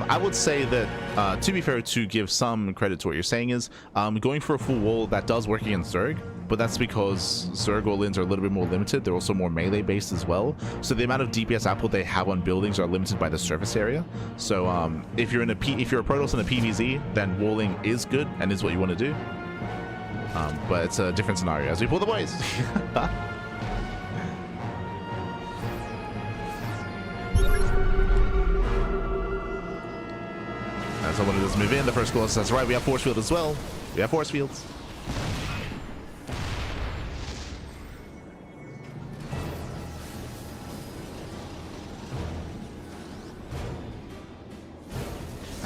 A: I would say that, to be fair, to give some credit to what you're saying is, going for a full wall, that does work against Zerg, but that's because Zerg all-ins are a little bit more limited. They're also more melee-based as well, so the amount of DPS output they have on buildings are limited by the surface area. So if you're a Protoss in a PvZ, then walling is good and is what you want to do. But it's a different scenario as we pull the boys. Someone who doesn't move in. The first Colossus, that's right. We have force field as well. We have force fields.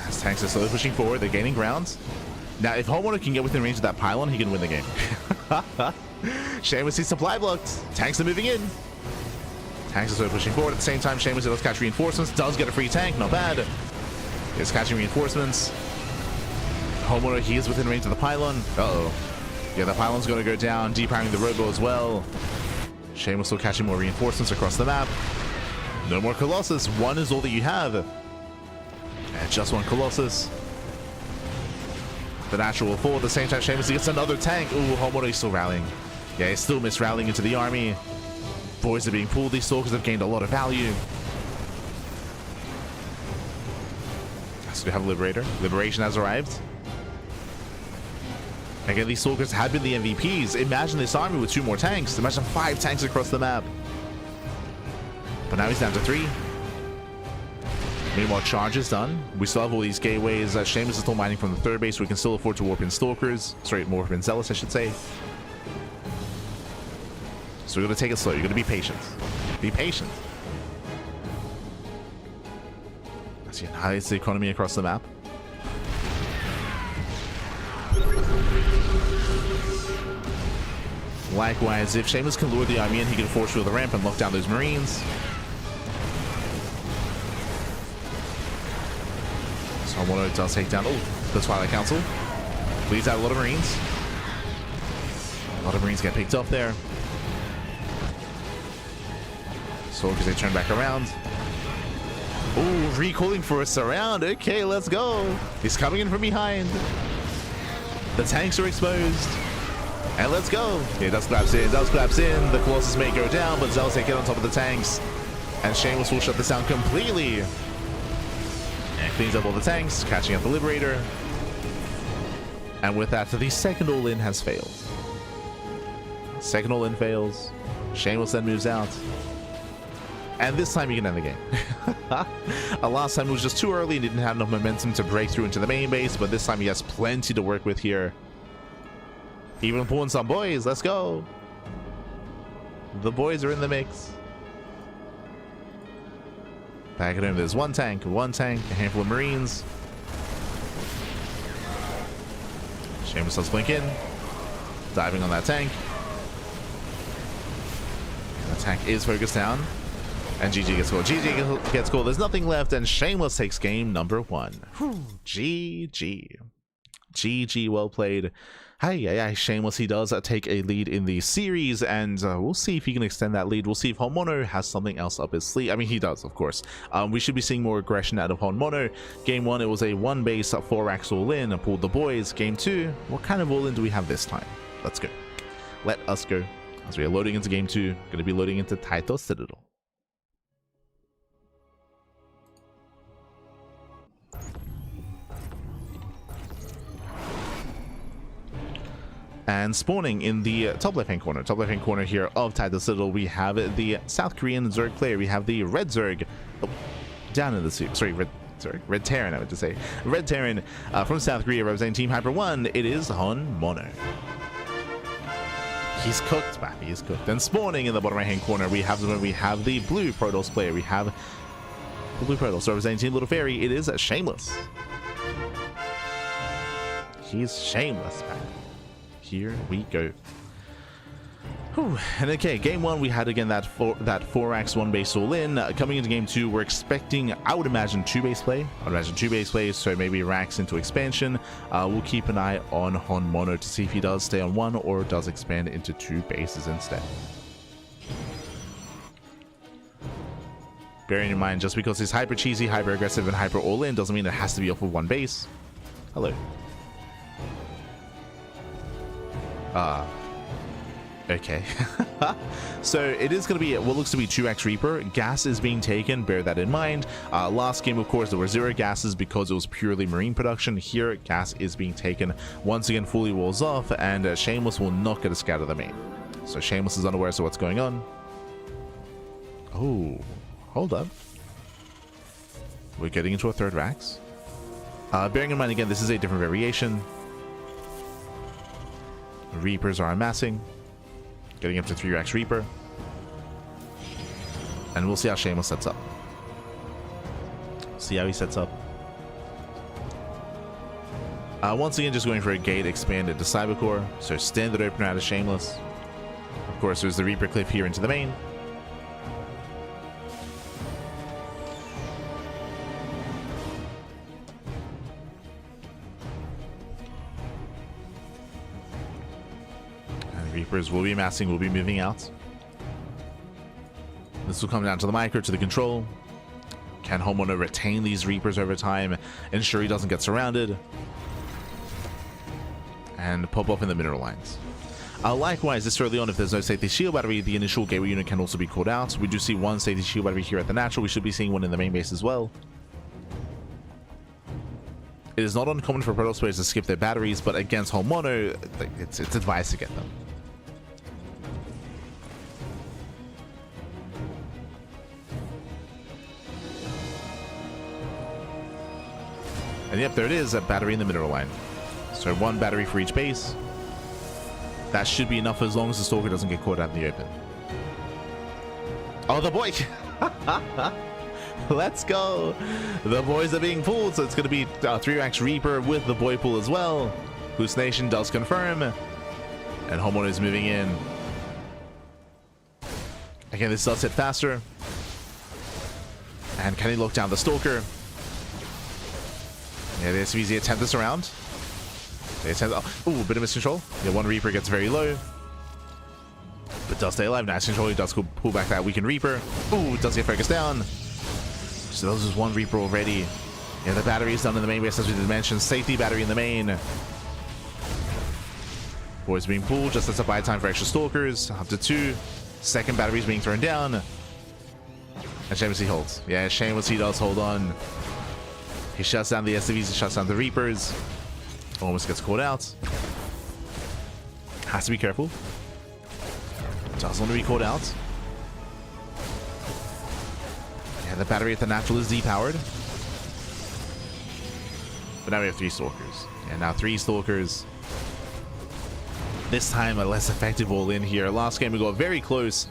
A: As tanks are slowly pushing forward, they're gaining ground. Now, if Homeowner can get within range of that pylon, he can win the game. Seamus, he's supply blocked. Tanks are moving in. Tanks are slowly pushing forward. At the same time, Seamus does catch reinforcements. Does get a free tank. Not bad. Is catching reinforcements. Homeowner, he is within range of the pylon. Uh-oh. Yeah, the pylon's going to go down, depowering the robo as well. Seamus still catching more reinforcements across the map. No more Colossus. One is all that you have. And just one Colossus. The natural will fall. At the same time, Seamus gets another tank. Ooh, Homeowner is still rallying. Yeah, he's still rallying into the army. Boys are being pulled. These Stalkers have gained a lot of value. So we have Liberator. Liberation has arrived. Again, these Stalkers have been the MVPs. Imagine this army with 2 more tanks. Imagine 5 tanks across the map. But now he's down to 3. Meanwhile, charge is done. We still have all these gateways. Seamus is still mining from the 3rd base, so we can still afford to warp in Stalkers. Sorry, warp in Zealots, I should say. So we're going to take it slow. You're going to be patient. Be patient. Highlights the economy across the map. Likewise, if Seamus can lure the army in, he can force through the ramp and lock down those Marines. So Homeowner does take down the Twilight Council. Bleeds out a lot of Marines. A lot of Marines get picked up there. So because they turn back around. Oh, recalling for a surround. Okay, let's go. He's coming in from behind. The tanks are exposed. And let's go. Yeah, Dust collapse in. Dust collapse in. The Colossus may go down, but Zealous take it on top of the tanks. And Seamus will shut this down completely. And cleans up all the tanks, catching up the Liberator. And with that, the second all-in has failed. Second all-in fails. Seamus then moves out. And this time you can end the game. Last time it was just too early and didn't have enough momentum to break through into the main base, but this time he has plenty to work with here. Even pulling some boys. Let's go. The boys are in the mix. Back at him, there's one tank, a handful of Marines. Seamus does blink in. Diving on that tank. And the tank is focused down. And GG gets called. GG gets called. There's nothing left, and Shameless takes game number 1. Whew. GG. GG, well played. Hi, Shameless, he does take a lead in the series, and we'll see if he can extend that lead. We'll see if Homeowner has something else up his sleeve. I mean, he does, of course. We should be seeing more aggression out of Homeowner. Game 1, it was a 1 base, 4 racks all in, and pulled the boys. Game 2, what kind of all in do we have this time? Let's go. Let us go. As we are loading into Game 2, going to be loading into Taito Citadel. And spawning in the top left-hand corner here of Taito Citadel, we have the South Korean Zerg player. We have the Red Zerg down in the suit. Red Terran, I meant to say. Red Terran from South Korea representing Team Hyper 1. It is Homeowner. He's cooked, man. He's cooked. And spawning in the bottom right-hand corner, we have the blue Protoss player. We have the blue Protoss representing Team Little Fairy. It is Shameless. He's Shameless, man. Here we go. Whew. And okay, game one, we had again that 4x 1 base all in. Coming into game two, we're expecting, I would imagine, 2 base play. I'd imagine 2 base plays, so maybe racks into expansion. We'll keep an eye on Hon Mono to see if he does stay on 1 or does expand into 2 bases instead. Bearing in mind, just because he's hyper cheesy, hyper aggressive, and hyper all in doesn't mean it has to be off of 1 base. Hello. Okay. So it is going to be what looks to be 2x Reaper. Gas is being taken, bear that in mind. Last game, of course, there were 0 gases because it was purely marine production. Here, gas is being taken. Once again, fully walls off, and Shameless will not get a scout of the main. So Shameless is unaware of what's going on. Oh, hold up. We're getting into a 3rd Rax. Bearing in mind, again, this is a different variation. Reapers are amassing. Getting up to 3x Reaper. And we'll see how Shameless sets up. See how he sets up. Once again, just going for a gate expanded to Cybercore. So standard opener out of Shameless. Of course, there's the Reaper cliff here into the main. Reapers will be amassing, will be moving out. This will come down to the micro, to the control. Can Homeowner retain these Reapers over time, ensure he doesn't get surrounded, and pop off in the mineral lines. Likewise, this early on, if there's no safety shield battery, the initial gateway unit can also be called out. We do see 1 safety shield battery here at the natural. We should be seeing 1 in the main base as well. It is not uncommon for Protoss players to skip their batteries, but against Home Mono, it's advised to get them. And yep, there it is, a battery in the mineral line. So 1 battery for each base. That should be enough as long as the Stalker doesn't get caught out in the open. Oh, the boy! Let's go! The boys are being pulled, so it's going to be 3x Reaper with the boy pull as well. Goose Nation does confirm. And Homeowner is moving in. Again, this does hit faster. And can he lock down the Stalker? Yeah, the SVZ attempt this around. They attempt, oh, bit of miscontrol. Yeah, 1 Reaper gets very low, but does stay alive. Nice control. He does pull back that weakened Reaper. Ooh, does get focused down. So those is 1 Reaper already. Yeah, the battery is done in the main base, as we did mention. Safety battery in the main. Boys being pulled, just as a buy time for extra Stalkers. Up to 2. 2nd battery is being thrown down. And Shameless, he holds. Yeah, Shameless, he does hold on. He shuts down the SCVs, he shuts down the Reapers. Almost gets caught out. Has to be careful. Doesn't want to be caught out. Yeah, the battery at the natural is depowered. But now we have 3 Stalkers. Yeah, now 3 Stalkers. This time a less effective all in here. Last game we got very close.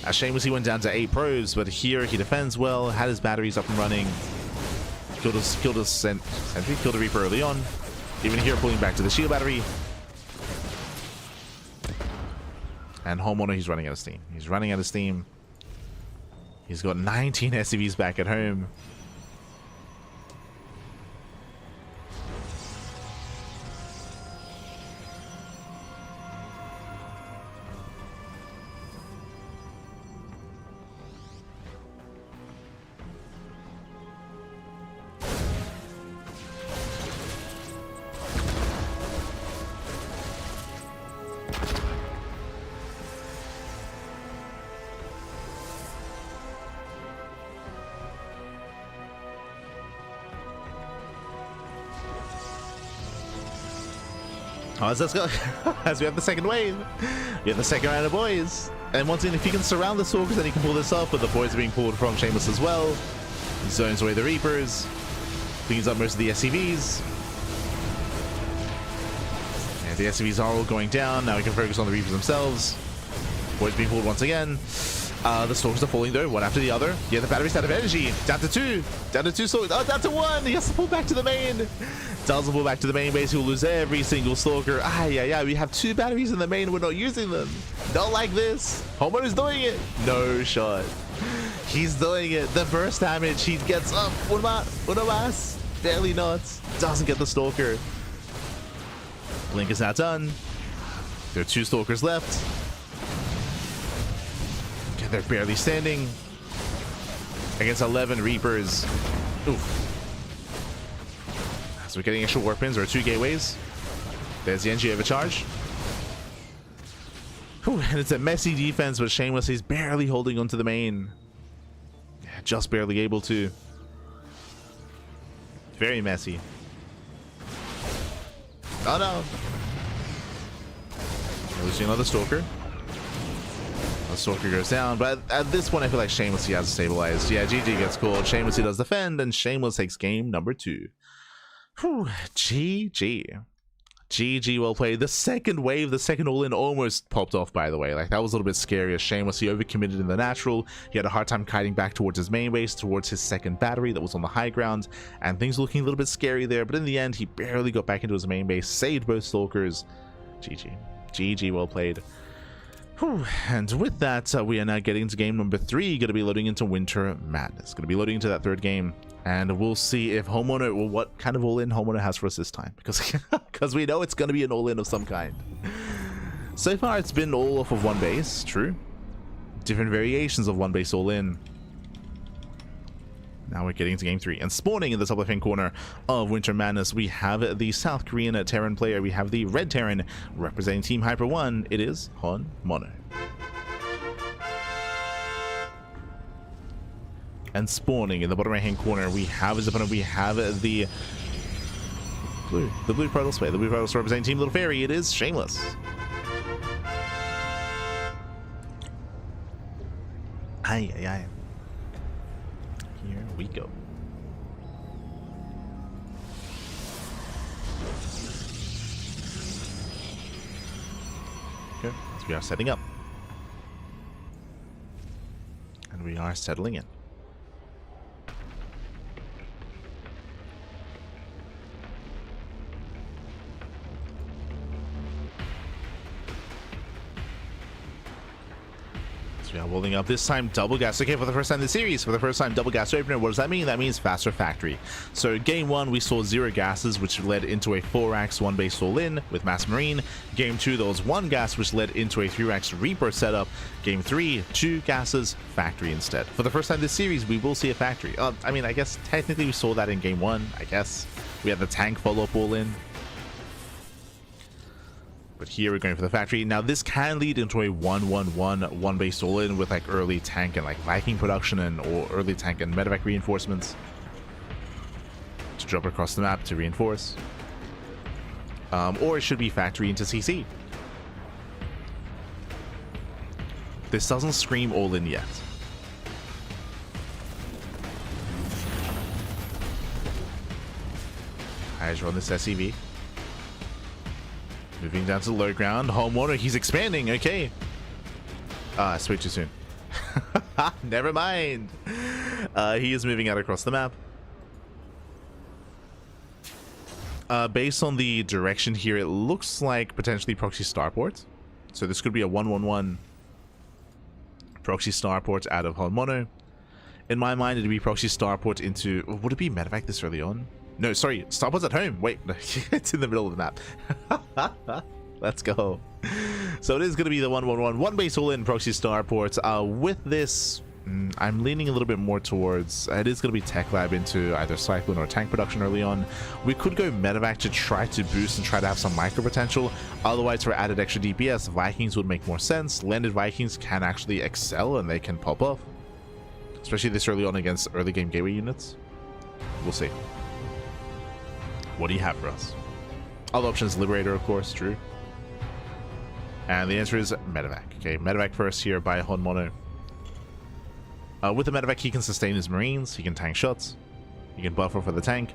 A: Shameless, he went down to 8 pros, but here he defends well, had his batteries up and running. Killed a sentry, killed a Reaper early on. Even here, pulling back to the shield battery. And Homeowner, he's running out of steam. He's running out of steam. He's got 19 SCVs back at home. Let's go. As we have the 2nd wave, we have the 2nd round of boys. And once again, if he can surround the Stalkers, then he can pull this up. But the boys are being pulled from Shameless as well. He zones away the Reapers, cleans up most of the SCVs. Okay, the SCVs are all going down. Now we can focus on the Reapers themselves. Boys being pulled once again. The Stalkers are falling though, one after the other. Yeah, the battery's out of energy. Down to two. Down to two Stalkers. Oh, down to one. He has to pull back to the main. Doesn't pull back to the main base. He'll lose every single Stalker. Yeah. We have two batteries in the main. We're not using them. Not like this. Homer is doing it. No shot. He's doing it. The burst damage. He gets up. Una más. Barely not. Doesn't get the Stalker. Blink is now done. There are two Stalkers left. Okay, they're barely standing against 11 Reapers. Oof. So we're getting extra warp pins or two gateways. There's the NG overcharge. Whew, and it's a messy defense, but Shameless, he's barely holding onto the main. Yeah, just barely able to. Very messy. Oh no. Losing another Stalker. The Stalker goes down, but at this point I feel like Shameless, he has stabilized. Yeah, GG gets called. Shameless, he does defend, and Shameless takes game number 2. Whew, GG. GG, well played. The second wave, the second all-in almost popped off, by the way. Like, that was a little bit scary as Shameless, he overcommitted in the natural. He had a hard time kiting back towards his main base, towards his second battery that was on the high ground, and things were looking a little bit scary there, but in the end, he barely got back into his main base, saved both Stalkers. GG. GG, well played. Whew. And with that, we are now getting into game number 3, going to be loading into Winter Madness. Going to be loading into that third game, and we'll see if Homeowner, well, what kind of all-in Homeowner has for us this time, because we know it's going to be an all-in of some kind. So far, it's been all off of one base, true. Different variations of one base all-in. Now we're getting into game 3, and spawning in the top left-hand corner of Winter Madness, we have the South Korean Terran player. We have the Red Terran representing Team Hyper 1. It is Hon Mono. And spawning in the bottom right-hand corner, we have his opponent. We have the blue Protoss player. The blue Protoss representing Team Little Fairy. It is Shameless. Aye. Here we go. Okay, so we are setting up. And we are settling in. We are rolling up this time double gas. Okay, for the first time in the series, for the first time double gas opener. What does that mean? That means faster factory. So game 1 we saw 0 gases, which led into a 4-axe 1 base all-in with Mass Marine. Game 2 there was 1 gas, which led into a 3-axe Reaper setup. Game 3 2 gases, factory instead. For the first time this series we will see a factory. I mean, I guess technically we saw that in game 1. I guess we had the tank follow-up all-in. But here we're going for the factory. Now this can lead into a 1-1-1 one base all-in with like early tank and like Viking production or early tank and medevac reinforcements to drop across the map to reinforce. Or it should be factory into CC. This doesn't scream all-in yet. Hydra on this SCV. Moving down to the low ground. Homeowner, he's expanding. Okay. It's way too soon. Never mind. He is moving out across the map. Based on the direction here, it looks like potentially proxy starport. So this could be a 1-1-1 proxy starport out of Homeowner. In my mind, it'd be proxy starport into... Would it be medevac this early on? No, sorry, starport's at home. Wait, it's in the middle of the map. Let's go. So it is going to be the 1-1-1 one base all-in proxy starport. With this, I'm leaning a little bit more towards it is going to be tech lab into either cyclone or tank production early on. We could go medevac to try to boost and try to have some micro potential. Otherwise, for added extra DPS, Vikings would make more sense. Landed Vikings can actually excel and they can pop off, especially this early on against early game gateway units. We'll see. What do you have for us? Other options, Liberator, of course, true. And the answer is medevac. Okay, medevac first here by Hon Mono. With the medevac, he can sustain his Marines, he can tank shots, he can buffer for the tank.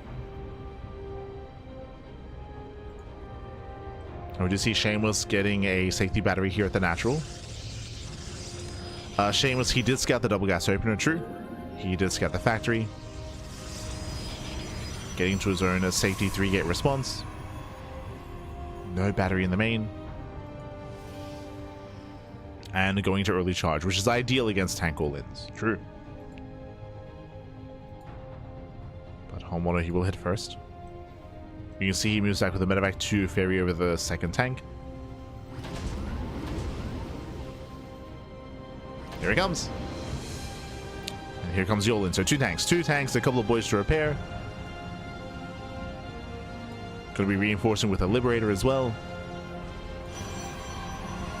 A: And we do see Shameless getting a safety battery here at the natural. Shameless, he did scout the double gas opener, true. He did scout the factory. Getting to his own safety 3-gate response. No battery in the main. And going to early charge, which is ideal against tank all-ins. True. But Homeowner, he will hit first. You can see he moves back with a medevac to ferry over the second tank. Here he comes. And here comes Yolin. So two tanks, a couple of boys to repair. Going to be reinforcing with a Liberator as well.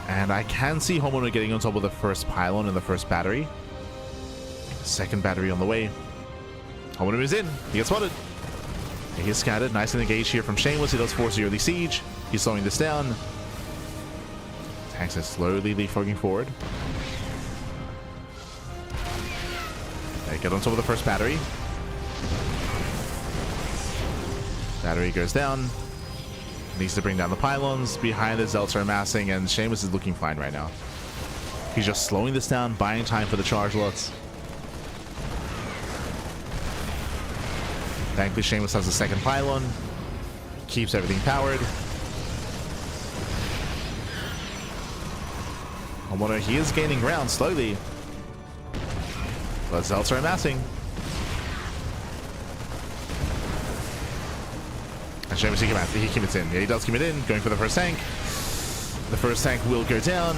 A: And I can see Homeowner getting on top of the first pylon and the first battery. Second battery on the way. Homeowner moves in. He gets spotted. He gets scattered. Nice engage here from Shameless. He does force the early siege. He's slowing this down. Tanks are slowly leapfrogging forward. They get on top of the first battery. Battery goes down. Needs to bring down the pylons. Behind the Zelts are amassing, and Shameless is looking fine right now. He's just slowing this down, buying time for the charge lots. Thankfully, Shameless has the second pylon. Keeps everything powered. Homeowner, he is gaining ground slowly. But Zelts are amassing. And Shameless, he commits in. Yeah, he does commit in. Going for the first tank. The first tank will go down.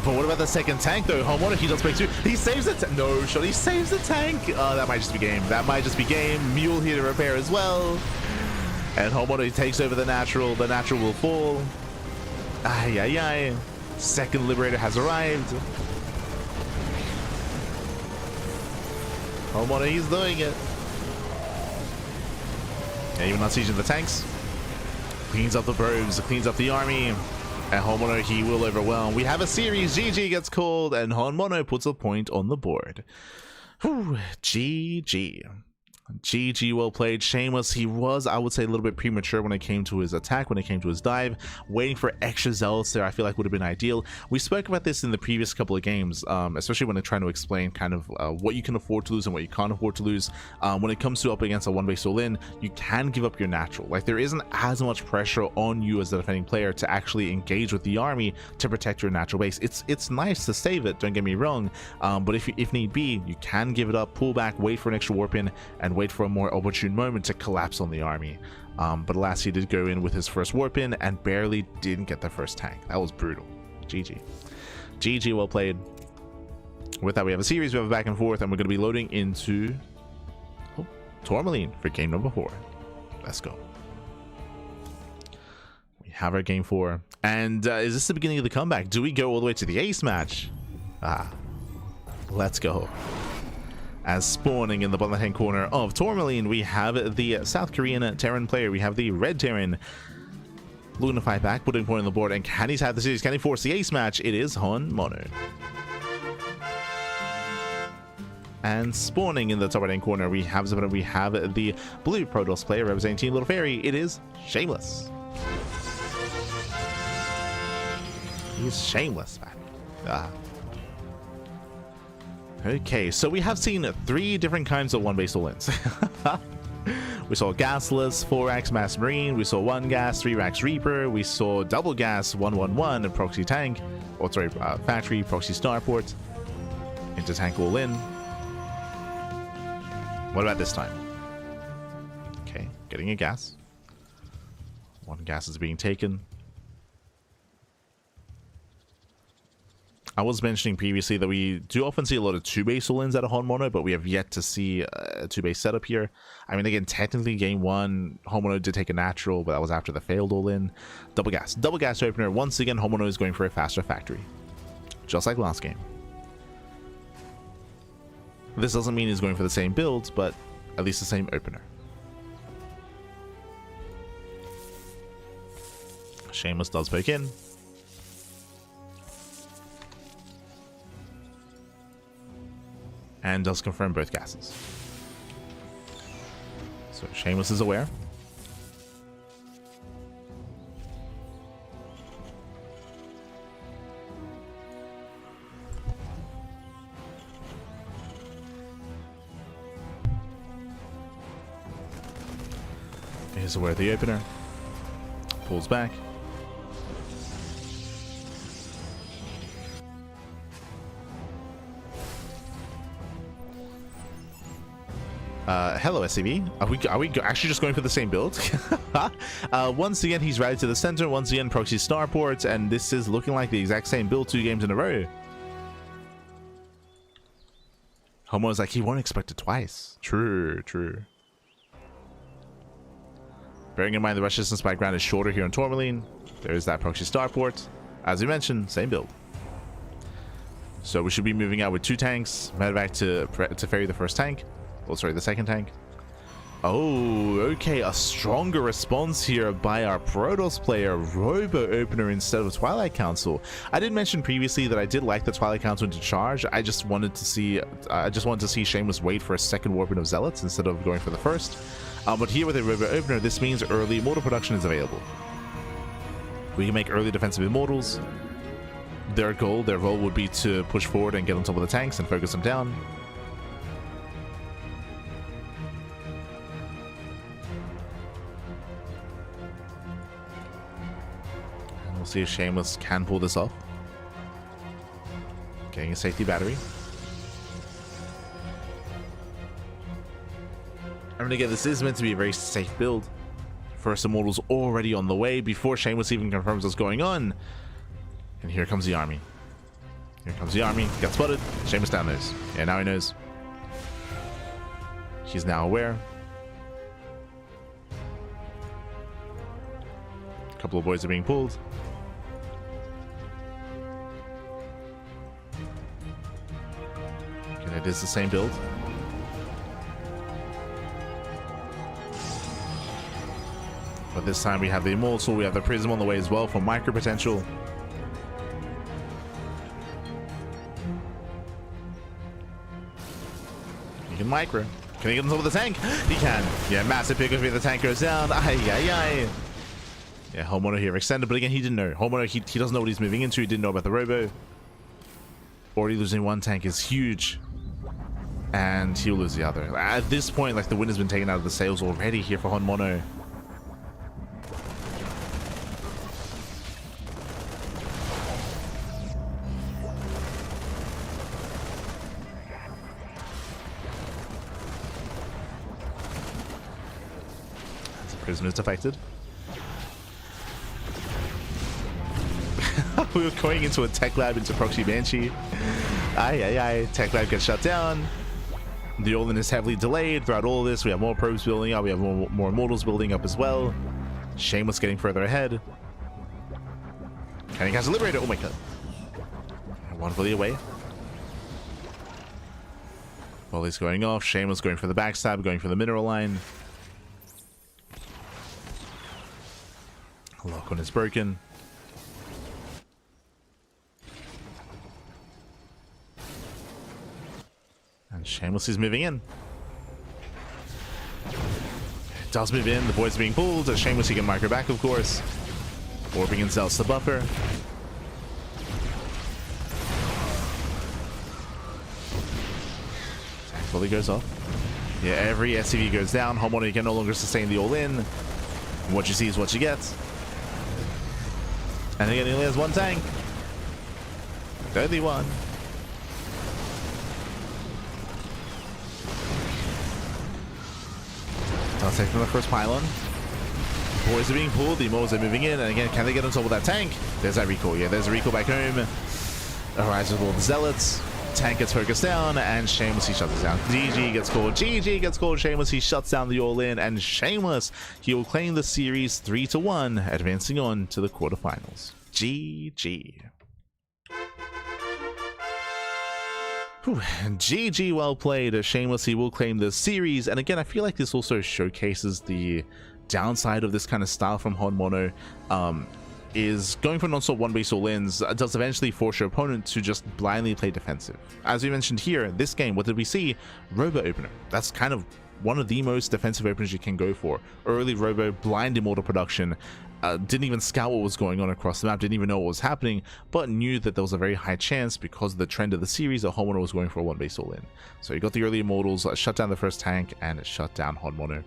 A: But what about the second tank, though? Homeowner, he does break through. He saves the no shot. He saves the tank. Oh, that might just be game. That might just be game. Mule here to repair as well. And Homeowner, he takes over the natural. The natural will fall. Ay, ay, ay. Second Liberator has arrived. Homeowner, he's doing it. Yeah, even not sieging the tanks. Cleans up the probes, cleans up the army. And Homeowner, he will overwhelm. We have a series. GG gets called, and Homeowner puts a point on the board. Whew, GG. GG, well played. Shameless, he was, I would say, a little bit premature when it came to his attack, when it came to his dive. Waiting for extra zealots there, I feel like would have been ideal. We spoke about this in the previous couple of games, especially when they're trying to explain kind of what you can afford to lose and what you can't afford to lose. When it comes to up against a one-base all-in, you can give up your natural. Like, there isn't as much pressure on you as the defending player to actually engage with the army to protect your natural base. It's nice to save it, don't get me wrong, but if need be, you can give it up, pull back, wait for an extra warp in, and wait for a more opportune moment to collapse on the army. But alas, he did go in with his first warp in and barely didn't get the first tank. That was brutal. GG. GG, well played. With that, we have a series, we have a back and forth, and we're going to be loading into Tourmaline for game number 4. Let's go. We have our game 4. And is this the beginning of the comeback? Do we go all the way to the ace match? Let's go. As spawning in the bottom left-hand corner of Tourmaline, we have the South Korean Terran player. We have the Red Terran looking to fight back, putting a point on the board. And can he have the series? Can he force the ace match? It is Homeowner. And spawning in the top right-hand corner, we have the Blue Protoss player representing Team Little Fairy. It is Shameless. He's Shameless, man. Okay, so we have seen 3 different kinds of one-base all-ins. We saw gasless, 4-Rax Mass Marine, we saw 1 gas, 3-Rax Reaper, we saw double gas, 111 and proxy tank, or sorry, factory, proxy starport, into tank all-in. What about this time? Okay, getting a gas. 1 gas is being taken. I was mentioning previously that we do often see a lot of 2-base all-ins at a Homeowner, but we have yet to see a 2-base setup here. I mean, again, technically game 1, Homeowner did take a natural, but that was after the failed all-in. Double gas opener. Once again, Homeowner is going for a faster factory, just like last game. This doesn't mean he's going for the same build, but at least the same opener. Shameless does poke in. And does confirm both gases. So Shameless is aware. He's aware of the opener. Pulls back. Hello, SCV. Are we actually just going for the same build? Once again, he's rallied to the center. Once again, proxy starport, and this is looking like the exact same build 2 games in a row. Homo's like, he won't expect it twice. True, true. Bearing in mind the rush distance by ground is shorter here on Tourmaline, there's that proxy starport. As we mentioned, same build. So we should be moving out with 2 tanks, medevac to ferry the first tank. Oh, sorry, the second tank. Oh, okay, a stronger response here by our Protoss player, Robo Opener instead of Twilight Council. I did mention previously that I did like the Twilight Council into charge. I just wanted to see Shameless wait for a second warping of Zealots instead of going for the first. But here with a Robo Opener, this means early immortal production is available. We can make early defensive immortals. Their role would be to push forward and get on top of the tanks and focus them down. We'll see if Shameless can pull this off. Getting a safety battery. I mean, again, this is meant to be a very safe build. First Immortal's already on the way before Shameless even confirms what's going on. And here comes the army. Here comes the army. Got spotted. Shameless down knows. Yeah, now he knows. He's now aware. A couple of boys are being pulled. And it is the same build. But this time we have the Immortal, we have the Prism on the way as well for micro potential. He can micro. Can he get on top of the tank? He can. Yeah, massive pickup if the tank goes down. Ay. Yeah, Homeowner here extended, but again, he didn't know. Homeowner, he doesn't know what he's moving into. He didn't know about the Robo. Already losing one tank is huge. And he'll lose the other. At this point, like, the wind has been taken out of the sails already here for Honmono. The Prism is defected. We were going into a tech lab into Proxy Banshee. Aye. Tech lab gets shut down. The Olin is heavily delayed. Throughout all of this, we have more probes building up. We have more Immortals building up as well. Shameless getting further ahead. Can he catch a Liberator? Oh my god. One volley away. Volley's going off. Shameless going for the backstab, going for the mineral line. Lock on is broken. And Shameless is moving in. It does move in. The boys are being pulled. Shameless, he can micro back, of course. Warping in cells to buffer. Tank fully goes off. Yeah, every SCV goes down. Homeowner can no longer sustain the all-in. What you see is what you get. And again, he only has one tank. Only one. I'll take from the first pylon. Boys are being pulled, the Immortals are moving in, and again, can they get on top of that tank? There's that recall, yeah, there's a recall back home. Arises with all the Zealots. Tank gets focused down, and Shameless, he shuts it down. GG gets called, Shameless, he shuts down the all-in, and Shameless, he will claim the series 3-1, advancing on to the quarterfinals. GG. GG, well played. Shameless, he will claim the series. And again, I feel like this also showcases the downside of this kind of style from Honmono. Is going for non-stop one-base all-ins does eventually force your opponent to just blindly play defensive. As we mentioned here, this game, what did we see? Robo Opener. That's kind of one of the most defensive openers you can go for. Early Robo, blind Immortal production. Didn't even scout what was going on across the map, didn't even know what was happening, but knew that there was a very high chance because of the trend of the series that Honmono was going for a one-base all-in. So he got the early Immortals, shut down the first tank, and shut down Honmono.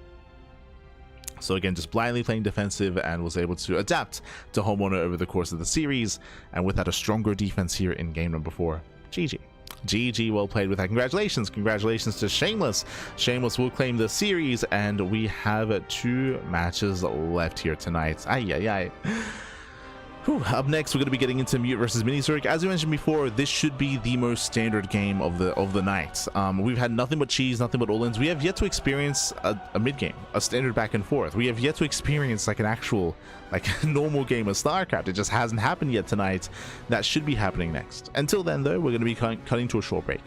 A: So again, just blindly playing defensive and was able to adapt to Homeowner over the course of the series, and with that a stronger defense here in game number 4. GG. GG, well played with that. Congratulations to Shameless. Shameless will claim the series, and we have 2 matches left here tonight. Ay. Whew. Up next, we're going to be getting into Mute versus Mini-Zerg. As we mentioned before, this should be the most standard game of the night. We've had nothing but cheese, nothing but all-ins. We have yet to experience a mid-game, a standard back and forth. We have yet to experience like an actual, like normal game of StarCraft. It just hasn't happened yet tonight. That should be happening next. Until then, though, we're going to be cutting to a short break.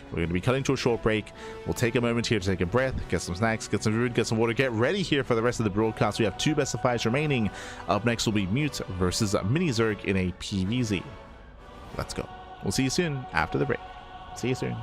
A: We'll take a moment here to take a breath, get some snacks, get some food, get some water, get ready here for the rest of the broadcast. We have 2 best of 5s remaining. Up next will be Mute versus Mini-Zerg in a PvZ. Let's go. We'll see you soon after the break. See you soon.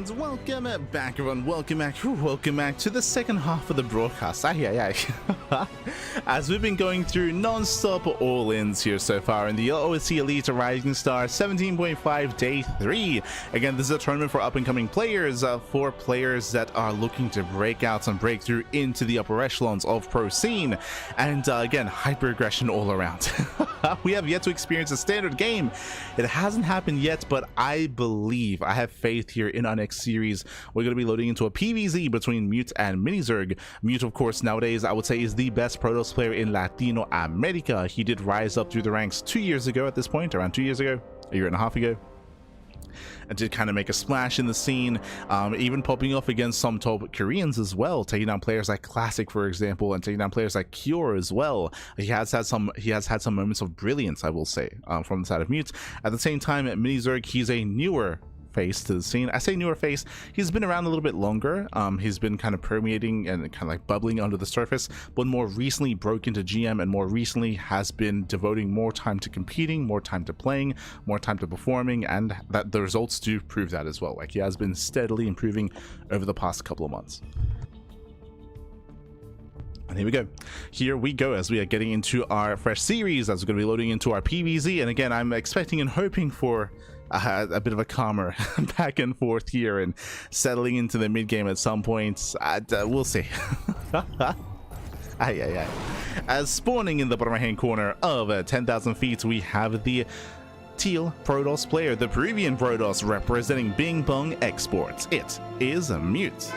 A: And welcome back, everyone. Welcome back to the second half of the broadcast. As we've been going through non-stop all-ins here so far in the OSC Elite Rising Star 17.5 Day 3. Again, this is a tournament for up-and-coming players, for players that are looking to break out and break through into the upper echelons of pro scene. And again, hyper-aggression all around. We have yet to experience a standard game. It hasn't happened yet, but I believe, I have faith here in our next series. We're going to be loading into a PvZ between Mute and Minizerg. Mute, of course, nowadays I would say is the best Protoss player in Latino America. He did rise up through the ranks 2 years ago at this point, around 2 years ago, a year and a half ago. And did kind of make a splash in the scene, even popping off against some top Koreans as well, taking down players like Classic, for example, and taking down players like Cure as well. He has had some moments of brilliance, I will say, from the side of Mute. At the same time, at Minizerg, he's a newer face to the scene. I say newer face, he's been around a little bit longer. He's been kind of permeating and kind of like bubbling under the surface, but more recently broke into GM, and more recently has been devoting more time to competing, more time to playing, more time to performing, and that the results do prove that as well. Like, he has been steadily improving over the past couple of months. And here we go as we are getting into our fresh series, as we're going to be loading into our PvZ. And again, I'm expecting and hoping for a bit of a calmer back and forth here and settling into the mid game at some point. We'll see. As spawning in the bottom right hand corner of 10,000 feet, we have the teal Protoss player, the Peruvian Protoss representing Bing Bong Exports. It is Mute.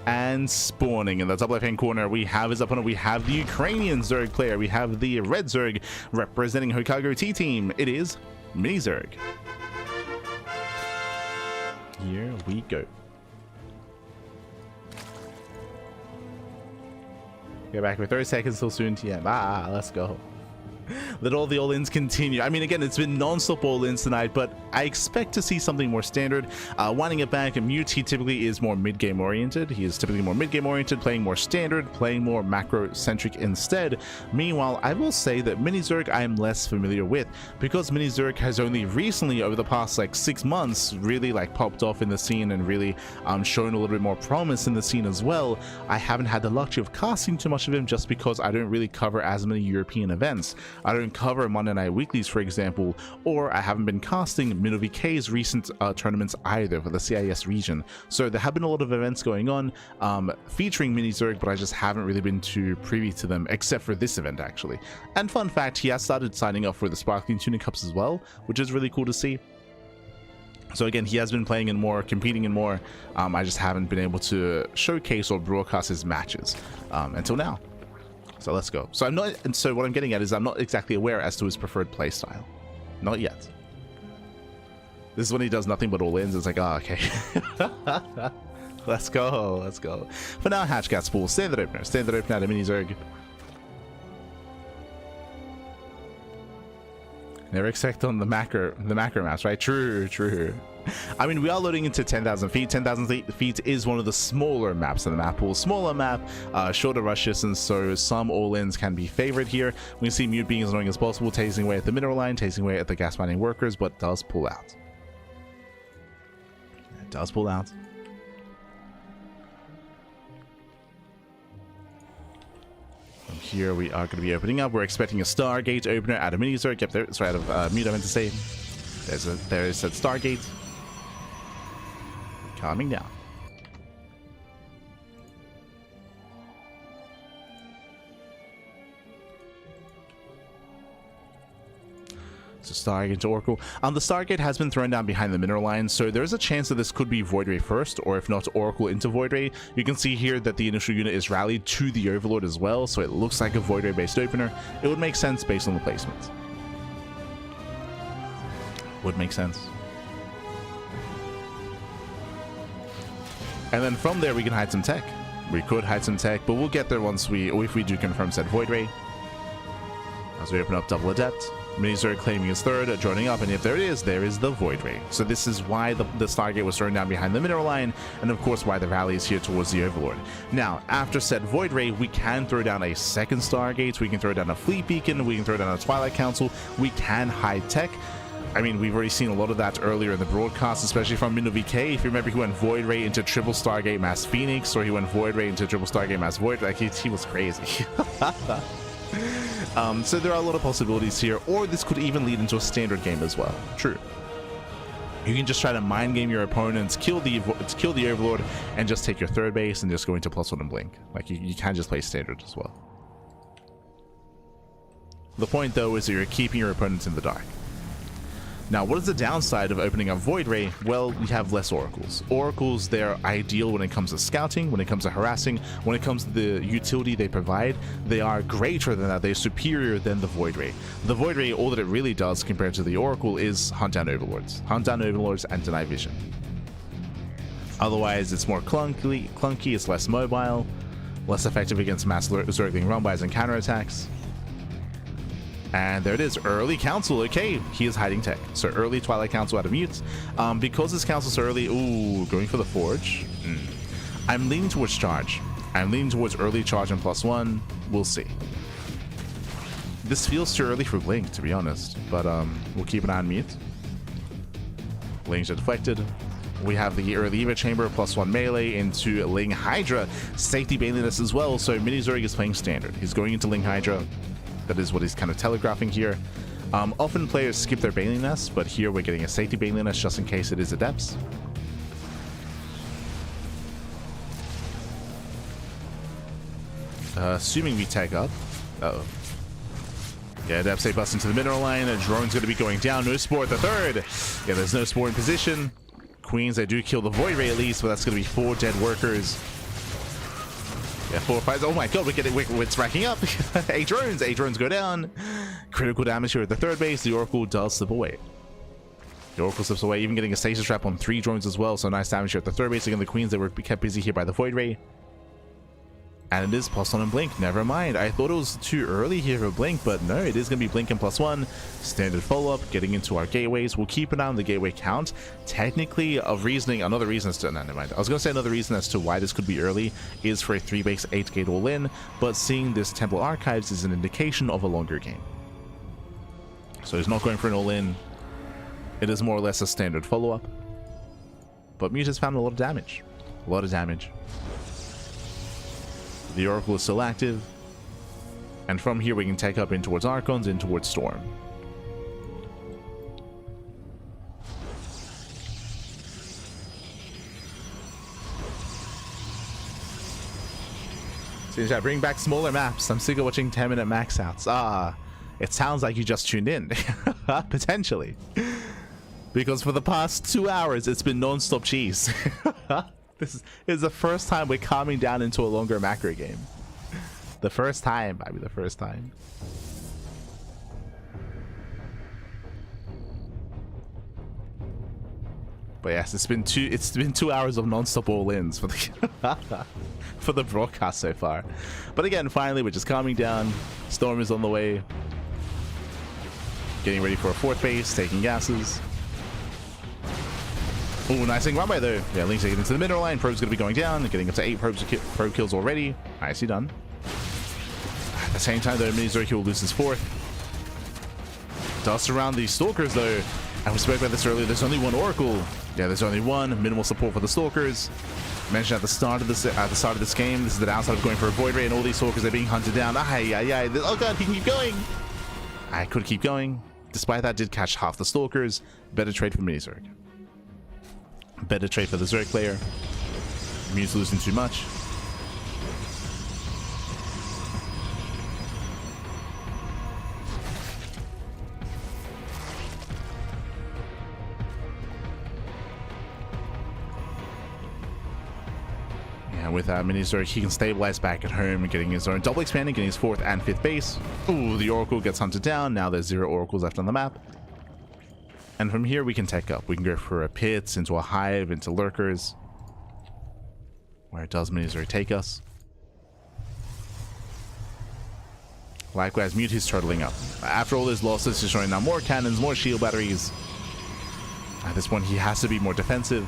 A: And spawning in the top left hand corner, we have his opponent. We have the Ukrainian Zerg player. We have the red Zerg representing Hokago T-Team. It is Minizerg. Here we go. Get back with 30 seconds till soon TM. Let's go. Let all the all-ins continue. I mean, again, it's been non-stop all-ins tonight, but I expect to see something more standard. Winding it back, Mute, he typically is more mid-game oriented. He is typically more mid-game oriented, playing more standard, playing more macro-centric instead. Meanwhile, I will say that Minizerg I am less familiar with, because Minizerg has only recently, over the past like 6 months, really like popped off in the scene and really shown a little bit more promise in the scene as well. I haven't had the luxury of casting too much of him just because I don't really cover as many European events. I don't cover Monday Night Weeklies, for example, or I haven't been casting MinoVK's recent tournaments either for the CIS region. So there have been a lot of events going on featuring Minizerg, but I just haven't really been too privy to them, except for this event actually. And fun fact, he has started signing up for the Sparkling Tuning Cups as well, which is really cool to see. So again, he has been playing in more, competing in more. I just haven't been able to showcase or broadcast his matches until now. So let's go. So so what I'm getting at is I'm not exactly aware as to his preferred playstyle. Not yet. This is when he does nothing but all-ins. It's like, okay. Let's go, let's go. For now, Hatchcat's full. Standard opener out of Minizerg. Never expect on the macro maps, right? True. I mean, we are loading into 10,000 feet. 10,000 feet is one of the smaller maps in the map pool. Smaller map, shorter rush distance, so some all-ins can be favored here. We can see Mute being as annoying as possible, tasting away at the mineral line, tasting away at the gas mining workers, but does pull out. It does pull out. From here, we are going to be opening up. We're expecting a Stargate opener out of Minizerg. Yep, there, sorry, out of Mute, I meant to say. There's a Stargate. Calming down. So Stargate to Oracle. The Stargate has been thrown down behind the mineral line, so there is a chance that this could be Void Ray first, or if not, Oracle into Void Ray. You can see here that the initial unit is rallied to the Overlord as well, so it looks like a Void Ray based opener. It would make sense based on the placement. Would make sense. And then from there we can hide some tech. We could hide some tech, but we'll get there once if we do confirm said Void Ray. As we open up Double Adept, Minizerg claiming his third, joining up, and if there is the Void Ray. So this is why the Stargate was thrown down behind the mineral line, and of course why the rally is here towards the Overlord. Now, after said Void Ray, we can throw down a second Stargate, we can throw down a Fleet Beacon, we can throw down a Twilight Council, we can hide tech. I mean, we've already seen a lot of that earlier in the broadcast, especially from Minnow VK. If you remember, he went Void Ray into triple Stargate Mass Phoenix, or he went Void Ray into triple Stargate Mass Void. Like, he was crazy. So there are a lot of possibilities here, or this could even lead into a standard game as well. True. You can just try to mind game your opponents, kill the Overlord, and just take your third base and just go into +1 and blink. Like, you can just play standard as well. The point, though, is that you're keeping your opponents in the dark. Now, what is the downside of opening up Void Ray? Well, you have less oracles. Oracles, they're ideal when it comes to scouting, when it comes to harassing, when it comes to the utility they provide. They are greater than that. They're superior than the Void Ray. The Void Ray, all that it really does compared to the Oracle is hunt down Overlords. Hunt down Overlords and deny vision. Otherwise, it's more clunky, it's less mobile, less effective against mass Zergling Rumbys and counterattacks. And there it is, early council. Okay, he is hiding tech. So early Twilight Council out of mute. Because this council's early, ooh, going for the Forge. I'm leaning towards charge. I'm leaning towards early charge and +1. We'll see. This feels too early for Blink, to be honest. But we'll keep an eye on mute. Lings are deflected. We have the early Eva Chamber, +1 melee into Ling Hydra. Safety Bailiness as well, so Mini Zerg is playing standard. He's going into Ling Hydra. That is what he's kind of telegraphing here. Often players skip their Bailiness, but here we're getting a safety Bailiness just in case it is Adepts. Assuming we tag up. Uh-oh. Yeah, Adepts they bust into the mineral line. A drone's going to be going down. No Spore at the third. Yeah, there's no Spore in position. Queens, they do kill the Void Ray at least, but that's going to be 4 dead workers. Yeah, 4 or 5. Oh my god, it's racking up. 8 drones go down. Critical damage here at the third base. The Oracle does slip away. The Oracle slips away, even getting a stasis trap on 3 drones as well. So nice damage here at the third base. Again, the Queens, they were kept busy here by the Void Ray. And it is +1 and blink. Never mind. I thought it was too early here for blink, but no, it is going to be blink and +1. Standard follow-up, getting into our gateways. We'll keep an eye on the gateway count. Technically, another reason as to, no, never mind. I was going to say another reason as to why this could be early is for a 3-base 8-gate all-in, but seeing this Temple Archives is an indication of a longer game. So he's not going for an all-in. It is more or less a standard follow-up. But Mute has found a lot of damage. A lot of damage. The Oracle is still active, and from here we can take up in towards Archons, in towards Storm. Seems I bring back smaller maps. I'm sick of watching 10-minute max outs. It sounds like you just tuned in. Potentially. Because for the past 2 hours, it's been non-stop cheese. This is the first time we're calming down into a longer macro game. The first time, I mean the first time. But yes, it's been 2 hours of non-stop all-ins for the for the broadcast so far. But again, finally we're just calming down. Storm is on the way. Getting ready for a 4th base, taking gases. Oh, nice thing run by though. Yeah, Link's getting into the middle line. Probe's going to be going down. Getting up to 8 probe kills already. Nicely done. At the same time though, Mini Zerg will lose his 4th. Does surround these Stalkers though. And we spoke about this earlier. There's only 1 Oracle. Yeah, there's only 1. Minimal support for the Stalkers. Mentioned at the start of this game, this is the downside of going for a Void Ray, and all these Stalkers are being hunted down. Oh god, he can keep going. I could keep going. Despite that, did catch half the Stalkers. Better trade for Mini Zerg. Better trade for the Zerg player. Mute's losing too much. Yeah, with Mini Zerg, he can stabilize back at home, getting his own double expanding, getting his 4th and 5th base. Ooh, the Oracle gets hunted down. Now there's 0 Oracles left on the map. And from here we can tech up. We can go for a pit, into a hive, into lurkers. Where does Mini Zerg take us? Likewise, Mute is turtling up. After all his losses, he's showing now more cannons, more shield batteries. At this point, he has to be more defensive.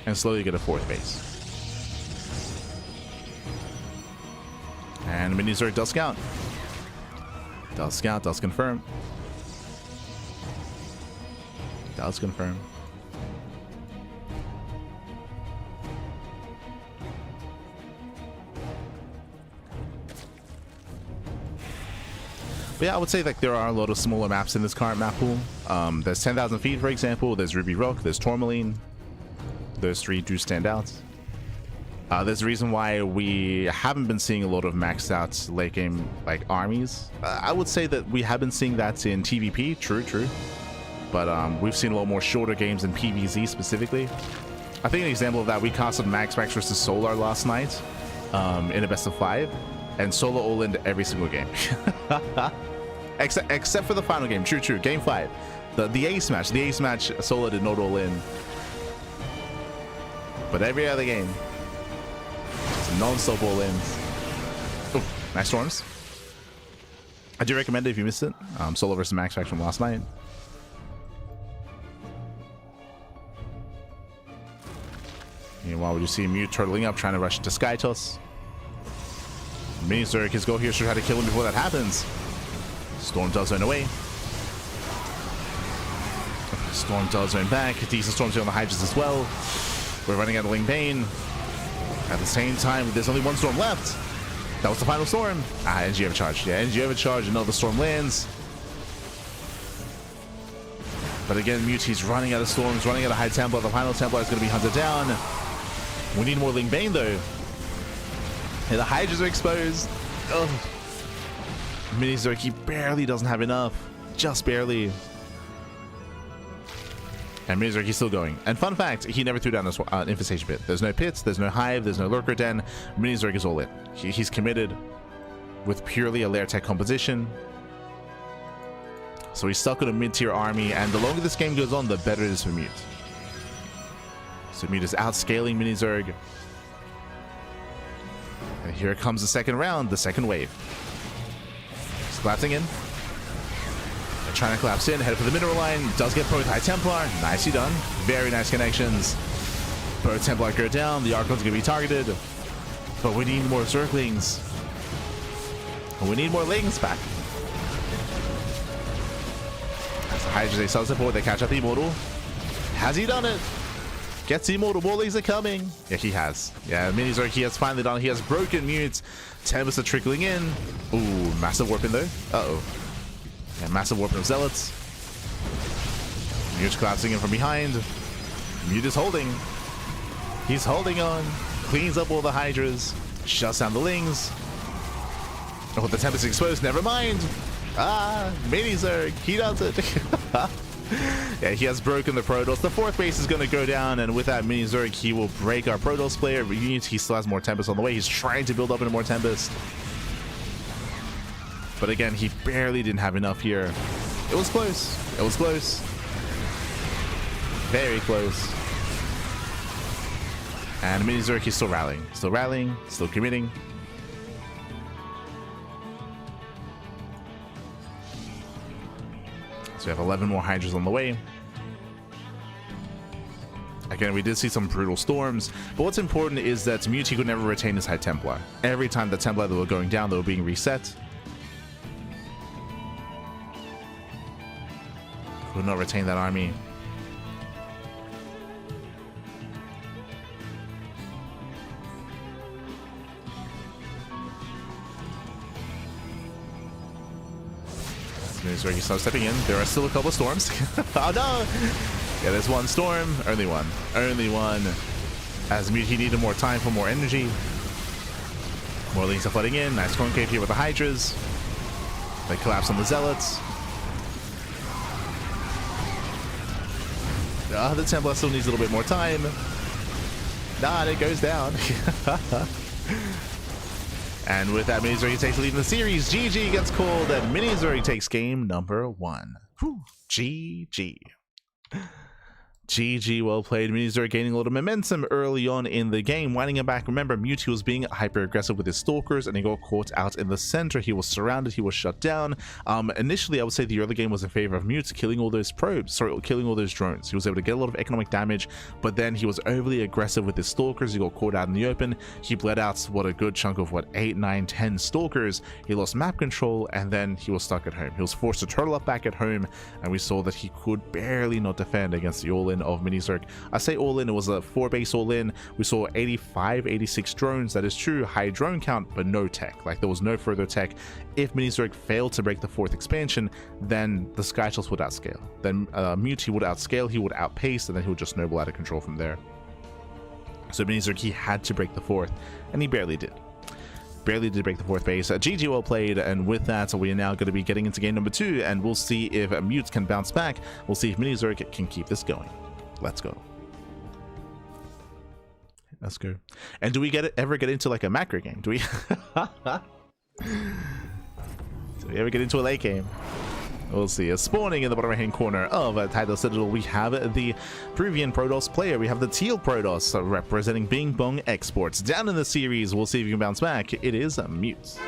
A: And slowly get a 4th base. And Mini Zerg does scout. Does scout, does confirm. Does confirm. But yeah, I would say like there are a lot of smaller maps in this current map pool. There's 10,000 feet, for example. There's Ruby Rock. There's Tourmaline. Those three do stand out. There's a reason why we haven't been seeing a lot of maxed out late game like armies. I would say that we have been seeing that in TVP. True. But we've seen a lot more shorter games in PvZ specifically. I think an example of that, we casted Max versus Solar last night in a best of 5, and Solar all-in every single game. except for the final game. True. Game 5. The ace match, Solar did not all in. But every other game, it's non-stop all-ins. Oh, nice storms. I do recommend it if you missed it. Solar versus Max from last night. Meanwhile, we just see Mute turtling up, trying to rush into Sky Toss. Mini Zerg, his goal here is to try to kill him before that happens. Storm does zone away. Storm does zone back. Decent storms here on the Hydras as well. We're running out of Ling Bane. At the same time, there's only one storm left. That was the final storm. NG overcharged. Yeah, NG overcharged. Another storm lands. But again, Mute, he's running out of storms, running out of High Templar. The final Templar is going to be hunted down. We need more Ling Bane though. Yeah, the Hydras are exposed. Ugh. Mini Zerg, he barely doesn't have enough. Just barely. And Mini Zerg, he's still going. And fun fact, he never threw down an infestation pit. There's no pits, there's no hive, there's no lurker den. Mini Zerg is all in. He's committed with purely a lair tech composition. So he's stuck with a mid-tier army, and the longer this game goes on, the better it is for Mute. So Mute is outscaling Mini Zerg. And here comes the second round, the second wave. He's collapsing in. They're trying to collapse in, head for the mineral line. Does get both High Templar. Nicely done. Very nice connections. Both Templar go down. The Archon's going to be targeted. But we need more Zerglings. We need more Lings back. As the Hydras, they self-support, they catch up the Immortal. Has he done it? Gets Immortal. More Lings are coming. Yeah, he has. Yeah, Mini Zerg, he has finally done it. He has broken Mute. Tempest are trickling in. Ooh, massive warping though. Uh-oh. Yeah, massive warping of Zealots. Mute's collapsing in from behind. Mute is holding. He's holding on. Cleans up all the Hydras. Shuts down the Lings. Oh, the Tempest is exposed. Never mind. Mini Zerg. He does it. Yeah, he has broken the Protoss. The fourth base is going to go down, and with that Mini Zerg, he will break our Protoss player. He still has more Tempest on the way. He's trying to build up into more Tempest. But again, he barely didn't have enough here. It was close. It was close. Very close. And Mini Zerg, he's still rallying. Still rallying. Still committing. So we have 11 more Hydras on the way. Again, we did see some brutal storms, but what's important is that Mute could never retain his High Templar. Every time the Templar that were going down, they were being reset. Could not retain that army. Mini Zerg, he starts stepping in. There are still a couple of storms. Oh no! Yeah, there's one storm. Only one. Only one. As Mute, he needed more time for more energy. More Lings are flooding in. Nice concave here with the Hydras. They collapse on the Zealots. The Templar still needs a little bit more time. Nah, it goes down. And with that, Mini Zerg takes the lead in the series. GG gets called, and Mini Zerg takes game number 1. Whew. GG. GG, well played. Minizer gaining a lot of momentum early on in the game, winding him back. Remember, Mute was being hyper aggressive with his stalkers, and he got caught out in the center. He was surrounded, he was shut down. Initially, I would say the early game was in favor of Mute, killing all those killing all those drones. He was able to get a lot of economic damage, but then he was overly aggressive with his stalkers. He got caught out in the open. He bled out a good chunk of 8, 9, 10 stalkers. He lost map control, and then he was stuck at home. He was forced to turtle up back at home, and we saw that he could barely not defend against the all-in of Minizerg. I say all-in, it was a 4-base all-in. We saw 85, 86 drones. That is true, high drone count, but no tech. Like, there was no further tech. If Minizerg failed to break the 4th expansion, then the Skytoss would outscale. Then Mute, he would outscale, he would outpace, and then he would just snowball out of control from there. So Minizerg, he had to break the 4th, and he barely did. Barely did break the 4th base. GG, well played, and with that, we are now going to be getting into game number 2, and we'll see if Mute can bounce back. We'll see if Minizerg can keep this going. Let's go. Let's go. And do we ever get into like a macro game? Do we? Do we ever get into a late game? We'll see. Spawning in the bottom right hand corner of Title Citadel, we have the Peruvian Protoss player. We have the Teal Protoss representing Bing Bong Exports. Down in the series, we'll see if you can bounce back. It is Mute.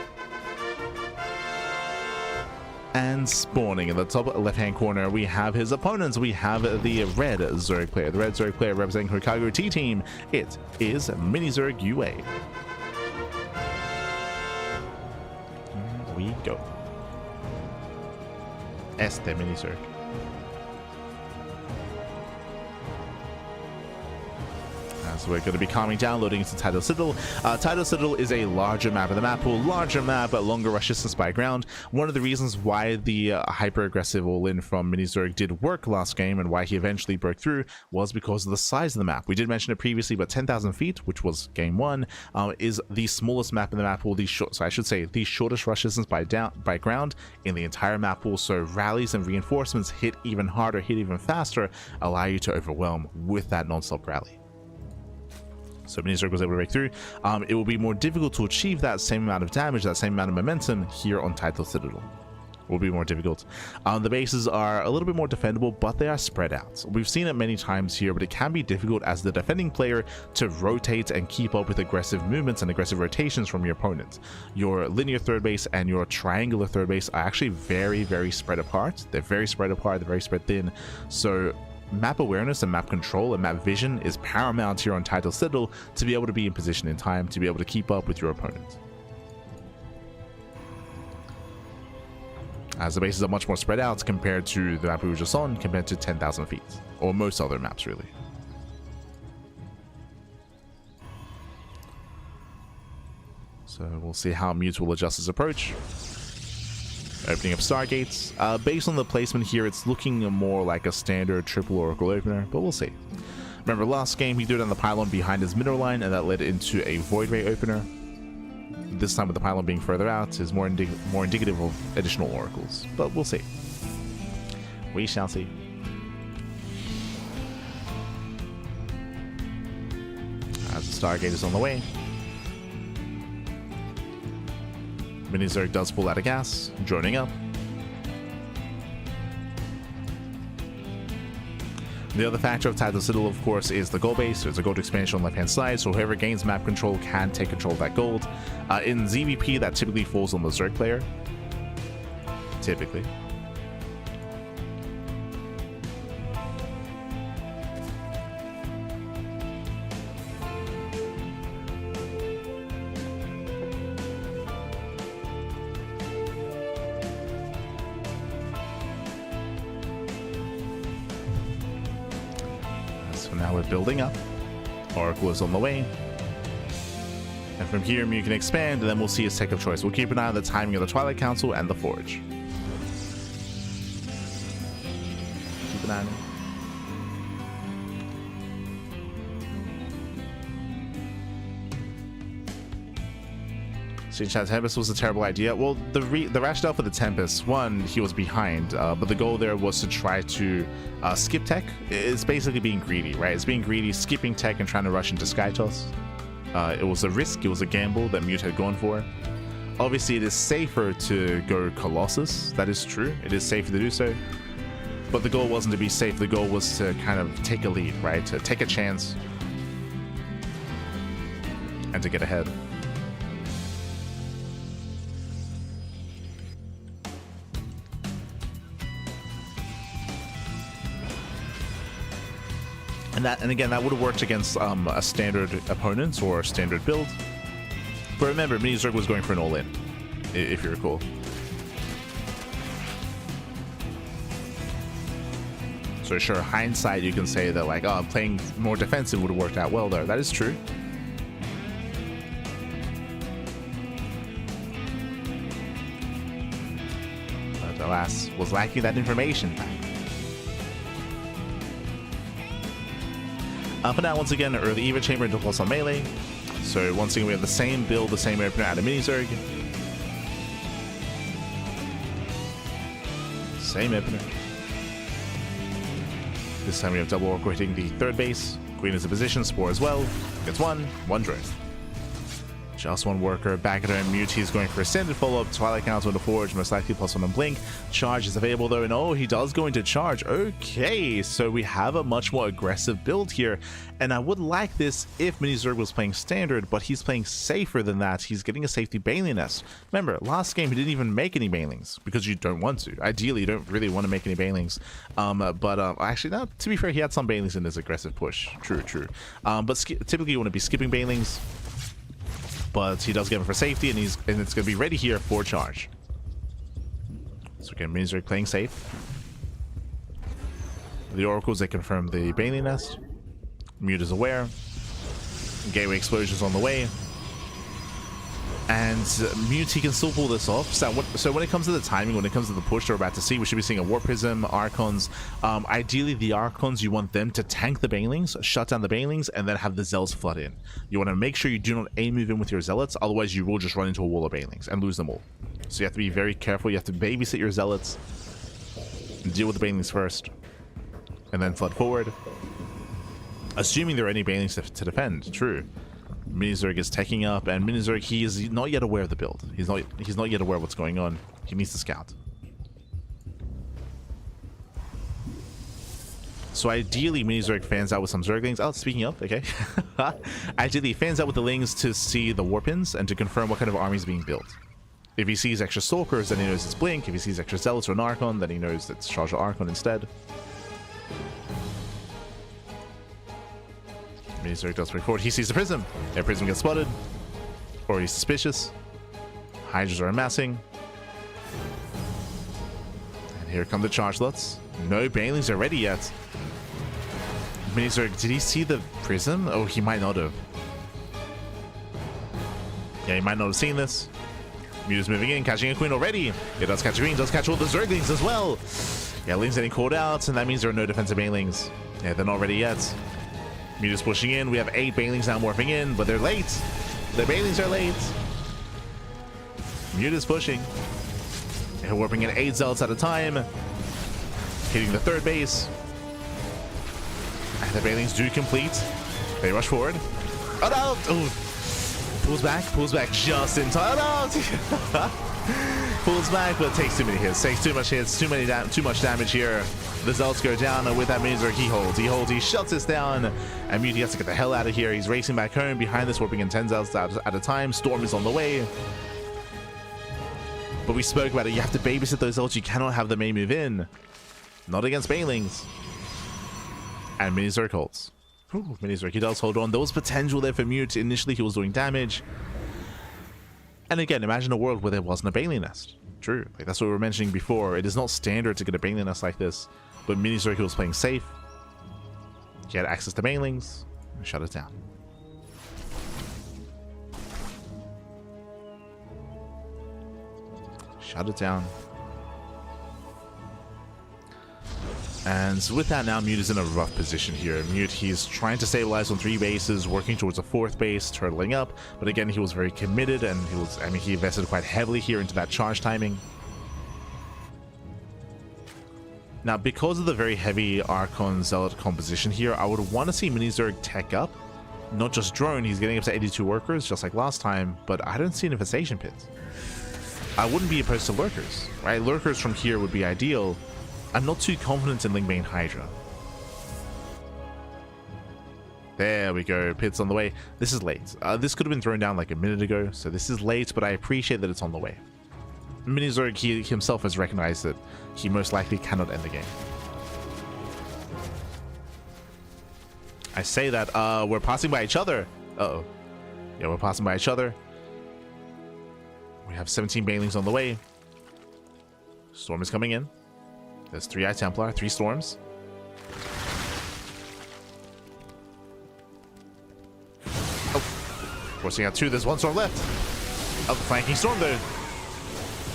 A: And spawning in the top left hand corner, we have his opponents. We have the red Zerg player. The red Zerg player representing Hokago T Team. It is Minizerg UA. Here we go. Este Minizerg. So we're going to be calming down, loading into Title Citadel. Title Citadel is a larger map of the map pool, larger map, longer rush distance by ground. One of the reasons why the hyper-aggressive all-in from Minizerg did work last game and why he eventually broke through was because of the size of the map. We did mention it previously, but 10,000 feet, which was game 1, is the smallest map in the map pool. So I should say the shortest rush distance by ground in the entire map pool. So rallies and reinforcements hit even harder, hit even faster, allow you to overwhelm with that non-stop rally. So Minizerg was able to break through. It will be more difficult to achieve that same amount of damage, that same amount of momentum here on Title Citadel. Will be more difficult. The bases are a little bit more defendable, but they are spread out. We've seen it many times here, but it can be difficult as the defending player to rotate and keep up with aggressive movements and aggressive rotations from your opponent. Your linear third base and your triangular third base are actually very, very spread apart. They're very spread apart, they're very spread thin. So map awareness and map control and map vision is paramount here on Title Citadel to be able to be in position in time, to be able to keep up with your opponent. As the bases are much more spread out compared to the map we were just on, compared to 10,000 feet, or most other maps really. So we'll see how Mute will adjust his approach. Opening up Stargates. Based on the placement here, it's looking more like a standard triple Oracle opener, but we'll see. Remember last game, he threw down the pylon behind his middle line, and that led into a Void Ray opener. This time with the pylon being further out is more indicative of additional Oracles, but we'll see. We shall see. As the Stargate is on the way, Minizerg does pull out of gas, droning up. The other factor of Title Citadel, of course, is the gold base. There's a gold expansion on the left-hand side, so whoever gains map control can take control of that gold. In ZVP, that typically falls on the Zerg player. Typically. So now we're building up. Oracle is on the way. And from here, you can expand, and then we'll see his tech of choice. We'll keep an eye on the timing of the Twilight Council and the Forge. Keep an eye on it. Tempest was a terrible idea. Well, the rationale for the Tempest, one, he was behind, but the goal there was to try to skip tech. It's basically being greedy, right? It's being greedy, skipping tech and trying to rush into Skytoss. It was a risk, it was a gamble that Mute had gone for. Obviously, it is safer to go Colossus. That is true. It is safer to do so. But the goal wasn't to be safe, the goal was to kind of take a lead, right? To take a chance and to get ahead. And again, that would have worked against a standard opponent or a standard build. But remember, Mini Zerg was going for an all-in, if you recall. So sure, hindsight, you can say that like, oh, playing more defensive would have worked out well there. That is true. But alas, was lacking that information. For now, once again, early Eva Chamber into plus on melee. So once again, we have the same build, the same opener at a Mini Zerg. Same opener. This time we have double orc hitting the third base. Queen is a position, Spore as well. Gets one drone. Just one worker. Back at home, Mute, he's going for a standard follow-up. Twilight Council into Forge, most likely plus one on Blink. Charge is available though, and oh, he does go into Charge. Okay, so we have a much more aggressive build here. And I would like this if Mini Zerg was playing standard, but he's playing safer than that. He's getting a safety Baneling Nest. Remember, last game he didn't even make any Banelings because you don't want to. Ideally, you don't really want to make any Banelings. Actually, no, to be fair, he had some Banelings in his aggressive push. True. But typically you want to be skipping Banelings. But he does get him for safety, and it's going to be ready here for Charge. So again, Mini Zerg playing safe. The Oracles, they confirm the Baneling Nest. Mute is aware. Gateway Explosion's on the way. And Mute, he can still pull this off. So when it comes to the timing, when it comes to the push we're about to see, we should be seeing a War Prism, Archons. Ideally, the Archons, you want them to tank the Banelings, shut down the Banelings, and then have the Zealots flood in. You want to make sure you do not A-move in with your Zealots, otherwise you will just run into a wall of Banelings and lose them all. So you have to be very careful. You have to babysit your Zealots, and deal with the Banelings first, and then flood forward. Assuming there are any Banelings to defend, true. Mini Zerg is taking up, and Mini Zerg, he is not yet aware of the build. He's not yet aware of what's going on. He needs to scout. So ideally, Mini Zerg fans out with some Zerglings. Oh, speaking of, okay. Ideally, he fans out with the Lings to see the Warpins and to confirm what kind of army is being built. If he sees extra Stalkers, then he knows it's Blink. If he sees extra Zealots or an Archon, then he knows it's Charge or Archon instead. Mini Zerg does break forward. He sees the Prism. Their Prism gets spotted. Or he's suspicious. Hydras are amassing. And here come the Charge Lots. No Banelings are ready yet. Mini Zerg, did he see the Prism? Oh, he might not have. Yeah, he might not have seen this. Mute is moving in, catching a Queen already. It does catch a Queen, does catch all the Zerglings as well. Yeah, Ling's getting called out, and that means there are no defensive Banelings. Yeah, they're not ready yet. Mute is pushing in. We have 8 Banelings now morphing in, but they're late. The Banelings are late. Mute is pushing. They're warping in 8 Zealots at a time. Hitting the third base. And the Banelings do complete. They rush forward. Oh no! Ooh. Pulls back just in time. Oh no! Pulls back, but takes too many hits. Takes too much hits, too much damage here. The Zealots go down, and with that Mini Zerg, he holds, he shuts this down, and Mute has to get the hell out of here. He's racing back home. Behind this, warping in 10 Zealots at a time. Storm is on the way. But we spoke about it. You have to babysit those Zealots. You cannot have them move in. Not against Banelings. And Mini Zerg holds. Ooh, Mini Zerg, he does hold on. There was potential there for Mute. Initially, he was doing damage. And again, imagine a world where there wasn't a Baneling Nest. True. Like, that's what we were mentioning before. It is not standard to get a Baneling Nest like this. But Mini Zerg was playing safe. He had access to Banelings. And shut it down. Shut it down. And with that, now Mute is in a rough position here. Mute, he's trying to stabilize on 3 bases, working towards a 4th base, turtling up. But again, he was very committed, and he invested quite heavily here into that charge timing. Now, because of the very heavy Archon Zealot composition here, I would want to see Mini Zerg tech up. Not just drone, he's getting up to 82 workers, just like last time, but I don't see an infestation pit. I wouldn't be opposed to lurkers, right? Lurkers from here would be ideal. I'm not too confident in Lingbane Hydra. There we go. Pit's on the way. This is late. This could have been thrown down like a minute ago, so this is late, but I appreciate that it's on the way. Mini-Zerg himself has recognized that he most likely cannot end the game. I say that, we're passing by each other. Uh-oh. Yeah, we're passing by each other. We have 17 Banelings on the way. Storm is coming in. There's 3 Eye Templar, 3 Storms. Forcing out 2, there's 1 Storm left. Oh, flanking Storm though.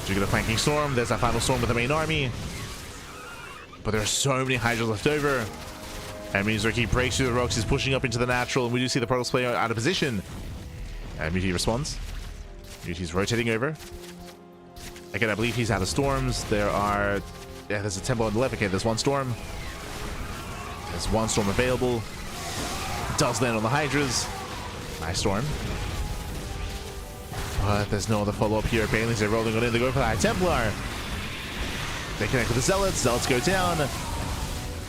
A: Do you get a flanking Storm? There's that final Storm with the main army. But there are so many Hydras left over. And Mini-Zerg breaks through the rocks, he's pushing up into the natural, and we do see the Protoss player out of position. And Muti responds. Muti's rotating over. Again, I believe he's out of Storms. There are... yeah, there's a Temple on the left. Okay, there's 1 Storm. There's 1 Storm available. Does land on the Hydras. Nice Storm. But there's no other follow-up here. Banelings are rolling on in. They go for the High Templar. They connect with the Zealots. Zealots go down.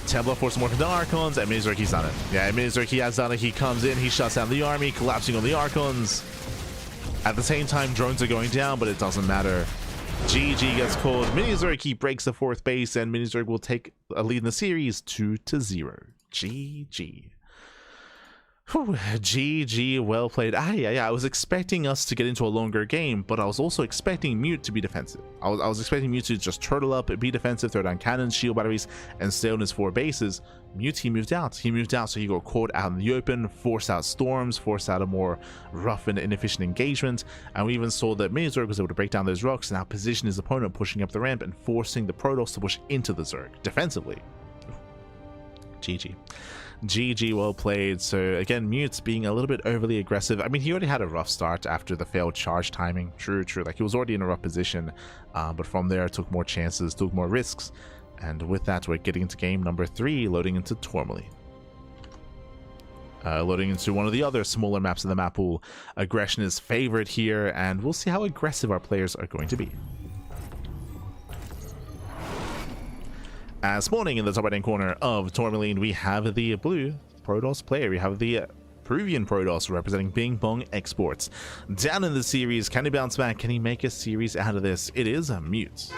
A: Templar forces more from the Archons, and Mini-Zerg, he's done it. Yeah, Mini-Zerg, he has done it. He comes in, he shuts down the army, collapsing on the Archons. At the same time, drones are going down, but it doesn't matter. GG gets called. Mini-Zerg, he breaks the 4th base, and Mini-Zerg will take a lead in the series 2-0. GG. Whew, GG, well played. Yeah, I was expecting us to get into a longer game, but I was also expecting Mute to be defensive. I was expecting Mute to just turtle up, be defensive, throw down cannons, shield batteries, and stay on his 4 bases. Mute, he moved out. So he got caught out in the open, forced out storms, forced out a more rough and inefficient engagement, and we even saw that Mini-Zerg was able to break down those rocks and now position his opponent, pushing up the ramp and forcing the Protoss to push into the Zerg defensively. GG, well played. So again, Mute being a little bit overly aggressive. I mean, he already had a rough start after the failed charge timing. True. Like, he was already in a rough position, but from there took more chances, took more risks, and with that we're getting into game number 3, loading into Tourmaline. Loading into one of the other smaller maps in the map pool. Aggression is favored here, and we'll see how aggressive our players are going to be. Spawning in the top right hand corner of Tourmaline, we have the blue Protoss player. We have the Peruvian Protoss representing Bing Bong Exports. Down in the series, can he bounce back? Can he make a series out of this? It is a Mute.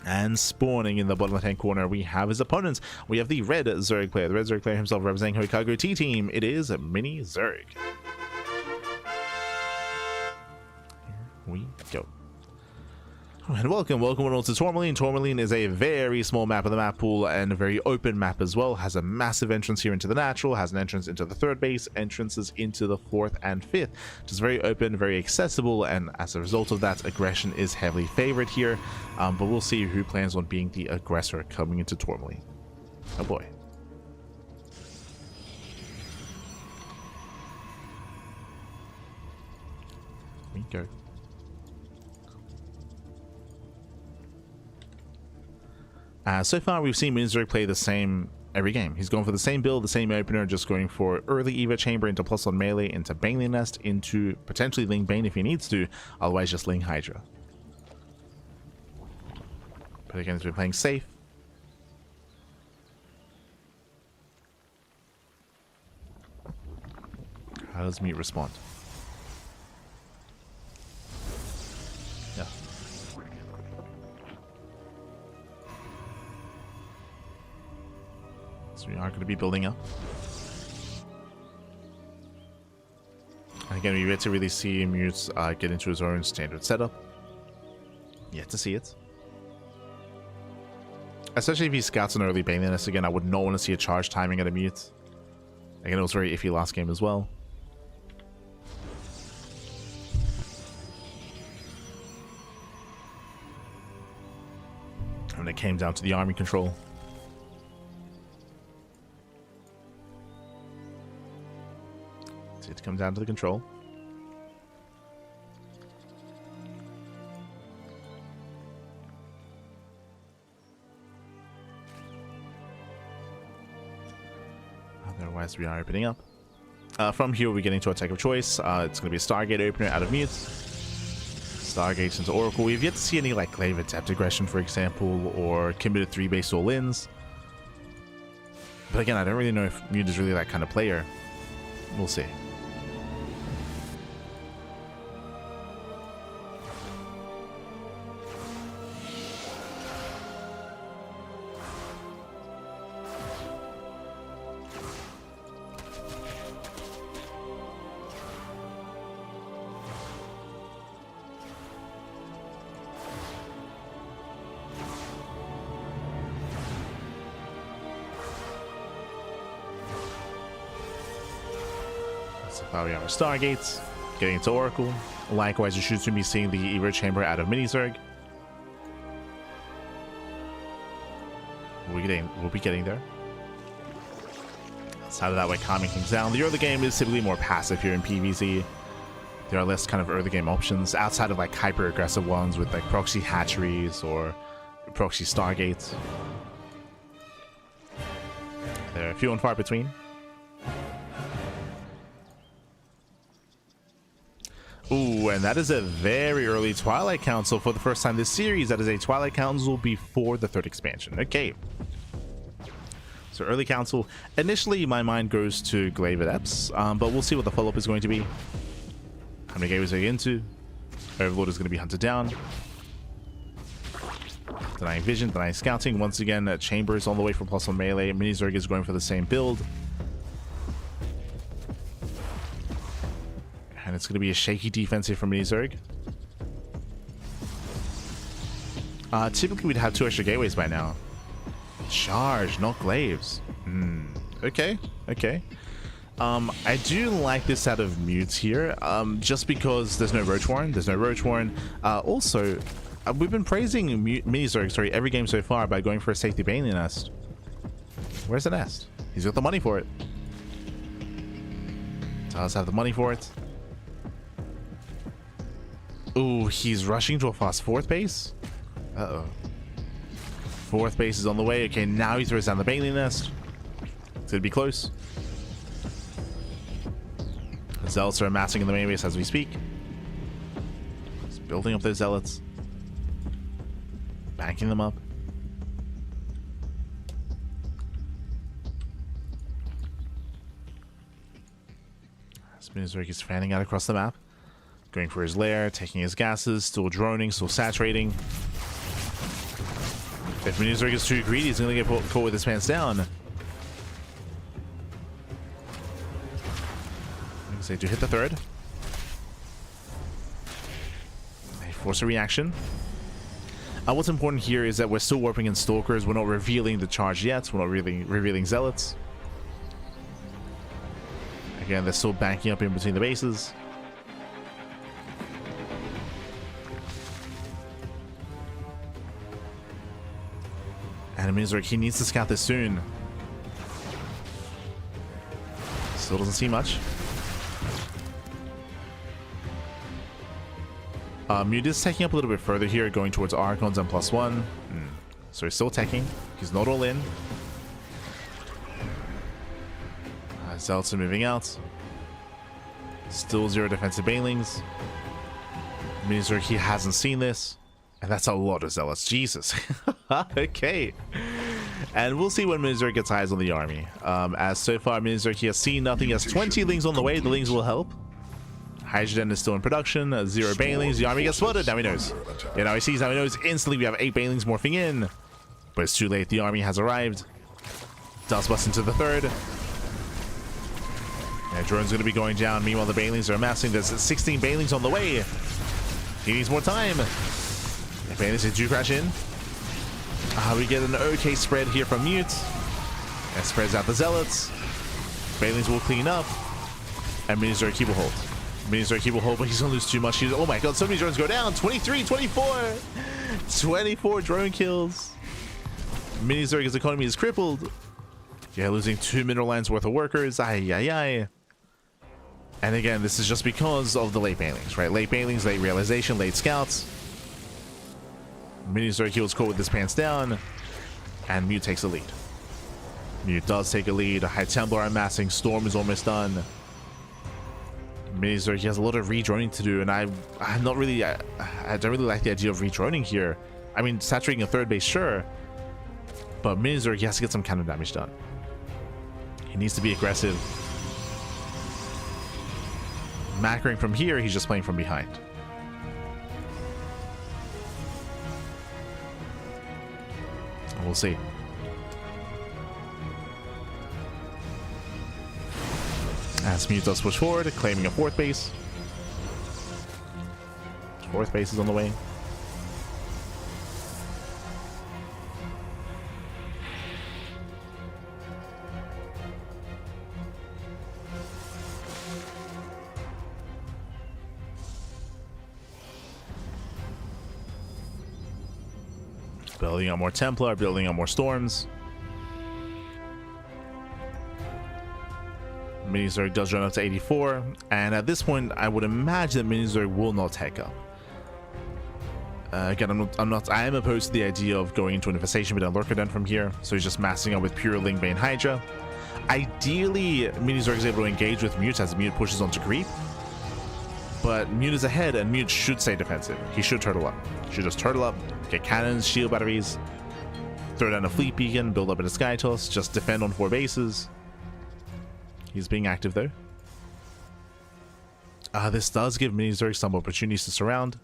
A: And spawning in the bottom left hand corner, we have his opponents. We have the red Zerg player. The red Zerg player himself representing Hokago T-Team. It is Mini-Zerg. Here we go. And welcome all to Tourmaline. Tourmaline is a very small map of the map pool and a very open map as well. Has a massive entrance here into the natural, has an entrance into the 3rd base, entrances into the 4th and 5th. Just very open, very accessible, and as a result of that, aggression is heavily favored here. But we'll see who plans on being the aggressor coming into Tourmaline. Oh boy. Here we go. So far, we've seen Mini-Zerg play the same every game. He's going for the same build, the same opener, just going for early Eva Chamber into plus on melee, into Baneling Nest, into potentially Ling Bane if he needs to, otherwise just Ling Hydra. But again, he's been playing safe. How does Mute respond? Yeah. So we are going to be building up. And again, we get to really see Mute get into his own standard setup. Yet to see it. Especially if he scouts an early Baneling Nest again, I would not want to see a charge timing at a Mute. Again, it was very iffy last game as well. And it came down to the army control. It comes down to the control. Otherwise, we are opening up. From here, we're getting to our tech of choice. It's going to be a Stargate opener out of Mute. Stargates into Oracle. We've yet to see any like Glaive Adept Aggression, for example, or committed 3-base all-ins. But again, I don't really know if Mute is really that kind of player. We'll see. We have our Stargates, getting into Oracle. Likewise, you should soon be seeing the Evo Chamber out of Mini-Zerg. We'll be getting there. Outside of that, we're calming things down. The early game is typically more passive here in PvZ. There are less kind of early game options outside of like hyper aggressive ones with like proxy hatcheries or proxy Stargates. They're few and far between. Ooh, and that is a very early Twilight Council for the first time this series. That is a Twilight Council before the 3rd expansion. Okay. So early council. Initially, my mind goes to Glaive Adepts, but we'll see what the follow-up is going to be. How many games are they into? Overlord is going to be hunted down. Denying Vision, denying Scouting. Once again, Chambers on the way for +1 melee. Mini-Zerg is going for the same build. And it's going to be a shaky defense here from Mini-Zerg. Typically, we'd have 2 extra gateways by now. Charge, not glaives. Okay, okay. I do like this out of Mutes here, just because there's no Roach Warren. There's no Roach Warren. Also, we've been praising Mini-Zerg, every game so far by going for a safety Baneling Nest. Where's the nest? He's got the money for it. Does have the money for it. Ooh, he's rushing to a fast 4th base. Uh-oh. 4th base is on the way. Okay, now he throws down the Baneling Nest. It's gonna be close. The Zealots are amassing in the main base as we speak. He's building up those Zealots. Banking them up. Mini-Zerg is fanning out across the map. Going for his lair, taking his gases, still droning, still saturating. If Mini-Zerg is too greedy, he's going to get caught with his pants down. Say to hit the 3rd. They force a reaction. What's important here is that we're still warping in Stalkers. We're not revealing the charge yet. We're not really revealing Zealots. Again, they're still banking up in between the bases. And Mini-Zerg, he needs to scout this soon. Still doesn't see much. Mute is taking up a little bit further here, going towards Archons and +1. So he's still teching. He's not all in. Zealots are moving out. Still 0 defensive Banelings. Mini-Zerg, he hasn't seen this. And that's a lot of Zealots. Jesus. Okay. And we'll see when Mini-Zerg gets eyes on the army. As so far, Mini-Zerg, he has seen nothing. He has 20 Lings on the way. The Lings will help. Hydrogen is still in production. 0 Banelings. The army gets spotted. Now he knows. Yeah, now he sees. Now he knows. Instantly, we have 8 Banelings morphing in. But it's too late. The army has arrived. Dust bust into the 3rd. Yeah, drone's going to be going down. Meanwhile, the Banelings are amassing. There's 16 Banelings on the way. He needs more time. If Banelings do crash in. We get an okay spread here from Mute. That spreads out the Zealots. Banelings will clean up. And Mini-Zerg, he will hold. Mini-Zerg, he will hold, but he's going to lose too much. Oh my god, so many drones go down. 23, 24. 24 drone kills. Mini-Zerg's economy is crippled. Yeah, losing 2 mineral lines worth of workers. Ay, ay, ay. And again, this is just because of the late Banelings, right? Late Banelings, late realization, late scouts. Mini-Zerg, he was caught with his pants down. And Mute takes a lead. Mute does take a lead. High Templar amassing. Storm is almost done. Mizor, he has a lot of redroning to do, and I'm not really, I don't really like the idea of redroning here. I mean, saturating a third base, sure, but Mizor, he has to get some counter damage done. He needs to be aggressive. Macroing from here, he's just playing from behind. We'll see. As Mute does push forward, claiming a fourth base. Fourth base is on the way. Building on more Templar, building on more Storms. Mini Zerg does run up to 84, and at this point, I would imagine that Mini Zerg will not take up. Again, I am opposed to the idea of going into an infestation with a Lurker Den from here, so he's just massing up with pure Lingbane Hydra. Ideally, Mini Zerg is able to engage with Mute as Mute pushes onto Creep, but Mute is ahead, and Mute should stay defensive. He should turtle up. Should just turtle up, get cannons, shield batteries, throw down a fleet beacon, build up in a Sky Toss, just defend on 4 bases. He's being active though. This does give Mini Zerg some opportunities to surround.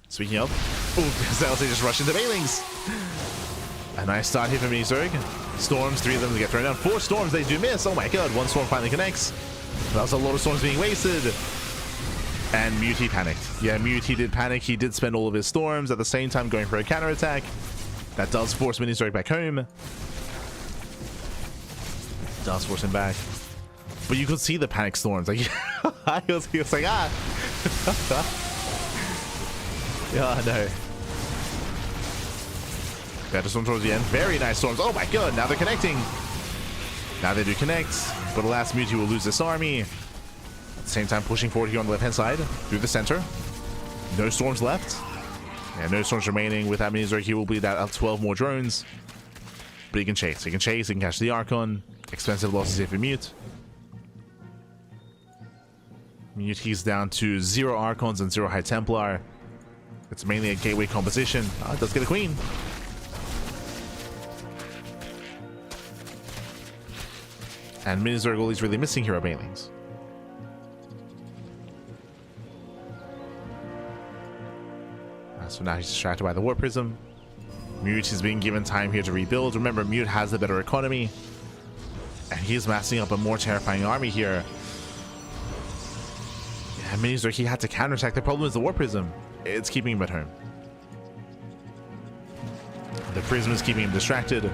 A: Speaking of, Zelda just rushed into Bailings. A nice start here for Mini Zerg. Storms, 3 of them to get thrown down. 4 storms, they do miss. Oh my god, 1 storm finally connects. That was a lot of storms being wasted. And Mute, he panicked. Yeah, Mute, he did panic. He did spend all of his storms at the same time going for a counterattack. That does force Mini Zerg back home. Does force him back. But you could see the panic storms. Like, he was like, ah. Yeah, no. Better storm towards the end. Very nice storms. Oh my god, now they're connecting. Now they do connect. But alas, Mewtwo will lose this army. At the same time, pushing forward here on the left-hand side. Through the center. No storms left. Yeah, no storms remaining. With that Mini Zerg, he will bleed out 12 more drones. But he can chase. He can chase. He can catch the Archon. Expensive losses here for Mute. Mute, he's down to 0 Archons and 0 High Templar. It's mainly a gateway composition. It does get a Queen. And Mini Zerg, all he's really missing here are Bailings. So now he's distracted by the Warp Prism. Mute is being given time here to rebuild. Remember, Mute has the better economy. And he's massing up a more terrifying army here. Yeah, Mini Zerg, he had to counterattack. The problem is the Warp Prism. It's keeping him at home. The Prism is keeping him distracted.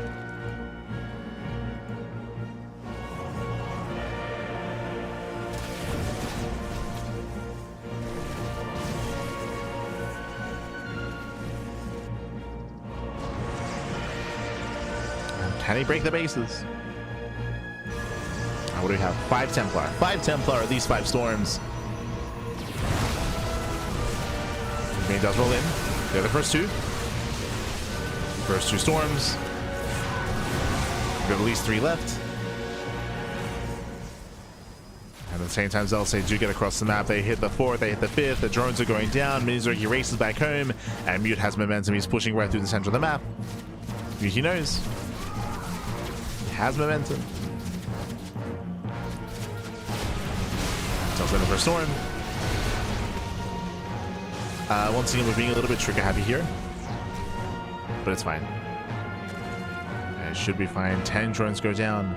A: Can he break the bases? What do we have? 5 Templar. 5 Templar, at least 5 Storms. Main does roll in. They're the first 2. First 2 Storms. We've got at least 3 left. And at the same time, Zelda do get across the map. They hit the 4th, they hit the 5th. The drones are going down. Mini Zerg, he races back home. And Mute has momentum. He's pushing right through the center of the map. He knows. Has momentum. Tells in for a storm. Once again, we're being a little bit trigger happy here, but it's fine. It should be fine. 10 drones go down.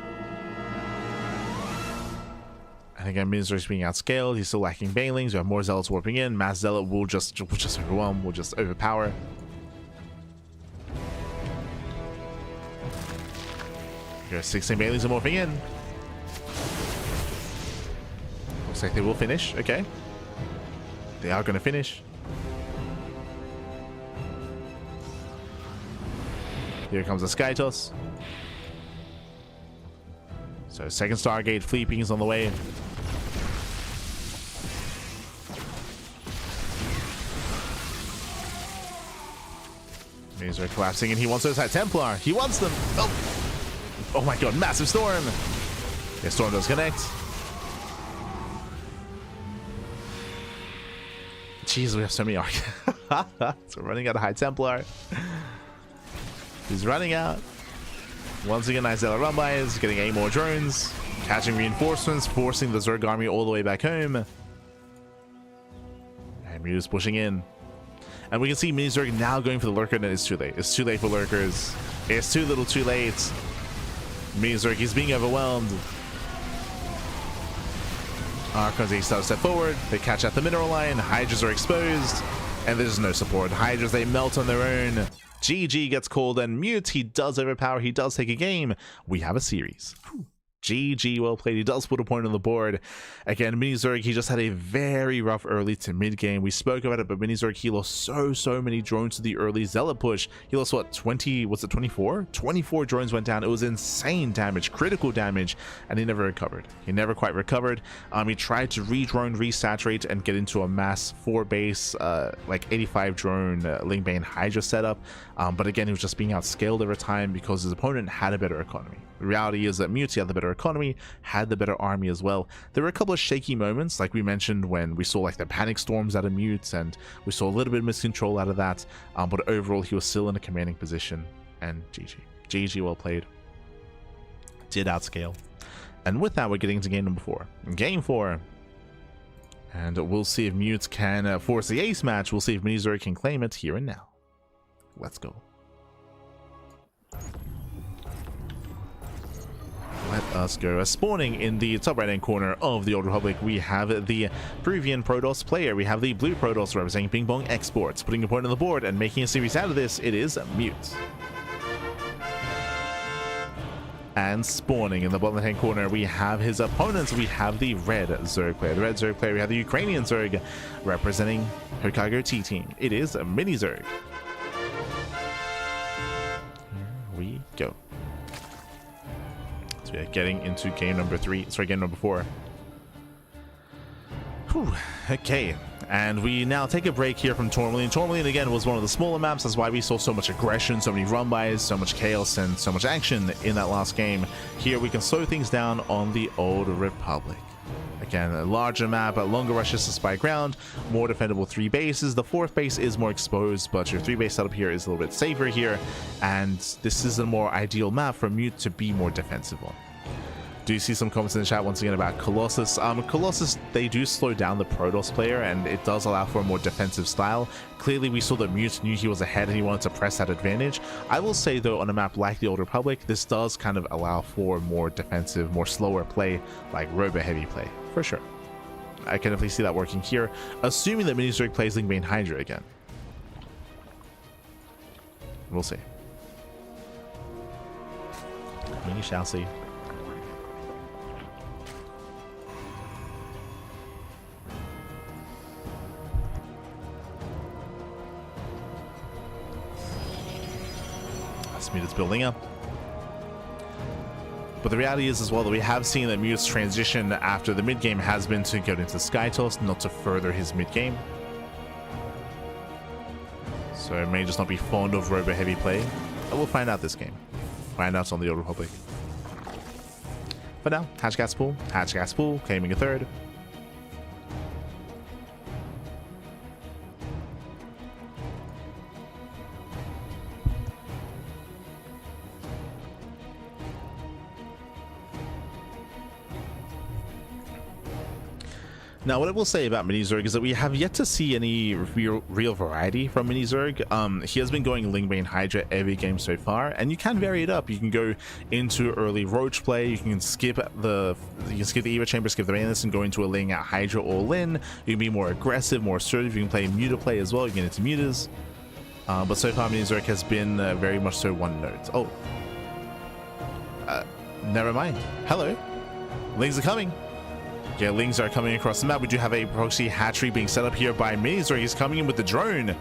A: And again, Mini Zerg is being outscaled. He's still lacking Bailings. We have more Zealots warping in. Mass Zealot will just overwhelm. Will just overpower. Here's 16 Bailings are morphing in. Looks like they will finish. Okay. They are going to finish. Here comes the Sky Toss. So second Stargate, Fleet Beacons on the way. These are collapsing and he wants those High Templar. He wants them. Oh my god, massive storm. Yeah, Storm does connect. Jeez, we have so many arc. So we're running out of High Templar. He's running out. Once again, Isella run by is getting 8 more drones, catching reinforcements, forcing the Zerg army all the way back home. And Mew's pushing in. And we can see Mini Zerg now going for the lurker, and it's too late. It's too late for lurkers. It's too little too late. Mini Zerg, he's being overwhelmed. Archons, they start to step forward. They catch at the mineral line. Hydras are exposed. And there's no support. Hydras, they melt on their own. GG gets called, and Mute, he does overpower. He does take a game. We have a series. Whew. GG, well played. He does put a point on the board. Again, Mini Zerg, he just had a very rough early to mid game. We spoke about it, but Mini Zerg, he lost so many drones to the early Zealot push. He lost, what, 20, was it 24? 24 drones went down. It was insane damage, critical damage, and he never recovered. He never quite recovered. He tried to re-drone, resaturate, and get into a mass 4-base, like 85 drone Lingbane Hydra setup. But again, he was just being outscaled over time because his opponent had a better economy. The reality is that Mute had the better economy, had the better army as well. There were a couple of shaky moments, like we mentioned, when we saw like the panic storms out of Mute, and we saw a little bit of miscontrol out of that. But overall, he was still in a commanding position. And GG. GG, well played. Did outscale. And with that, we're getting into game number 4. Game 4. And we'll see if Mute can force the ace match. We'll see if Mini Zerg can claim it here and now. Let's go. Let us go. Spawning in the top right hand corner of the Old Republic, we have the Peruvian Protoss player. We have the blue Protoss representing Ping Pong Exports. Putting a point on the board and making a series out of this, it is Mute. And spawning in the bottom hand corner, we have his opponents. We have the red Zerg player. The red Zerg player, we have the Ukrainian Zerg representing Hokkaido T Team. It is Mini Zerg. Here we go. So we're getting into game number 4. Whew. Okay, and we now take a break here from Tourmaline. Tourmaline again was one of the smaller maps. That's why we saw so much aggression, so many run-bys, so much chaos, and so much action in that last game. Here we can slow things down on the Old Republic. Again, a larger map, longer rushes to spy ground, more defendable 3 bases. The 4th base is more exposed, but your 3-base setup here is a little bit safer here, and this is a more ideal map for Mute to be more defensive on. Do you see some comments in the chat once again about Colossus? Colossus, they do slow down the Protoss player, and it does allow for a more defensive style. Clearly, we saw that Mute knew he was ahead and he wanted to press that advantage. I will say, though, on a map like the Old Republic, this does kind of allow for more defensive, more slower play, like robo-heavy play, for sure. I can definitely see that working here, assuming that Mini Zerg plays Lingbane Hydra again. We'll see. We shall see. Mute is building up. But the reality is as well that we have seen that Mute's transition after the mid game has been to go into Sky Toss, not to further his mid game. So it may just not be fond of robo heavy play. But we'll find out this game. Find out on the Old Republic. For now, Hatch Gas Pool, claiming a 3rd. Now, what I will say about Mini Zerg is that we have yet to see any real variety from Mini Zerg. He has been going Lingbane Hydra every game so far, and you can vary it up. You can go into early Roach play. You can skip the Eva Chamber, skip the Manus, and go into a laying out Hydra all in. You can be more aggressive, more assertive. You can play Muta play as well. You can get into Mutas. But so far, Mini Zerg has been very much so one note. Oh. Never mind. Hello. Lings are coming. Yeah, Lings are coming across the map. We do have a proxy hatchery being set up here by Mini Zerg. He's coming in with the drone.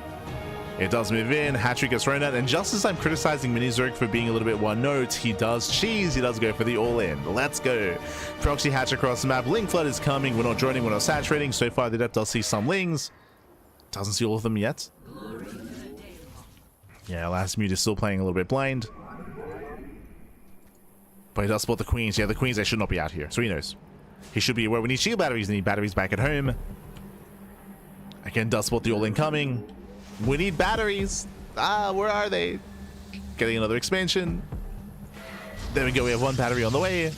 A: It does move in. Hatchery gets thrown out. And just as I'm criticizing Mini Zerg for being a little bit one note, he does cheese. He does go for the all-in. Let's go. Proxy hatch across the map. Ling Flood is coming. We're not droning. We're not saturating. So far, the Adept does see some Lings. Doesn't see all of them yet. Yeah, last Mute is still playing a little bit blind. But he does spot the queens. Yeah, the queens, they should not be out here. So he knows. He should be aware we need shield batteries. We need batteries back at home. Again, does spot the all-in coming. We need batteries. Ah, where are they? Getting another expansion. There we go. We have one battery on the way.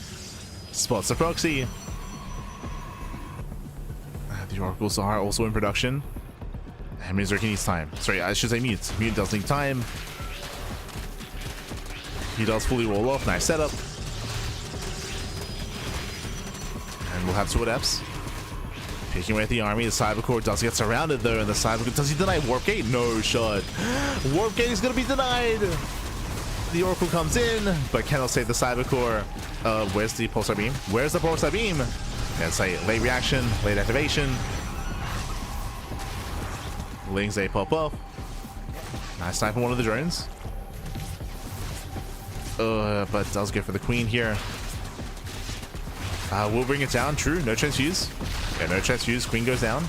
A: Spots the proxy. The oracles are also in production. And Mizurki needs time. Sorry, I should say Mute. Mute does need time. He does fully roll off. Nice setup. And we'll have Sword Eps. Picking away at the army. The Cybercore does get surrounded though. And the Cybercore, does he deny Warp Gate? No shot. Warp Gate is going to be denied. The Oracle comes in, but cannot save the Cybercore. Where's the Pulsar Beam? Where's the Pulsar Beam? That's a late reaction, late activation. Lings, they pop off. Nice snipe on one of the drones. But does go for the queen here. We'll bring it down. True, no transfuse. Yeah, no transfuse. Queen goes down.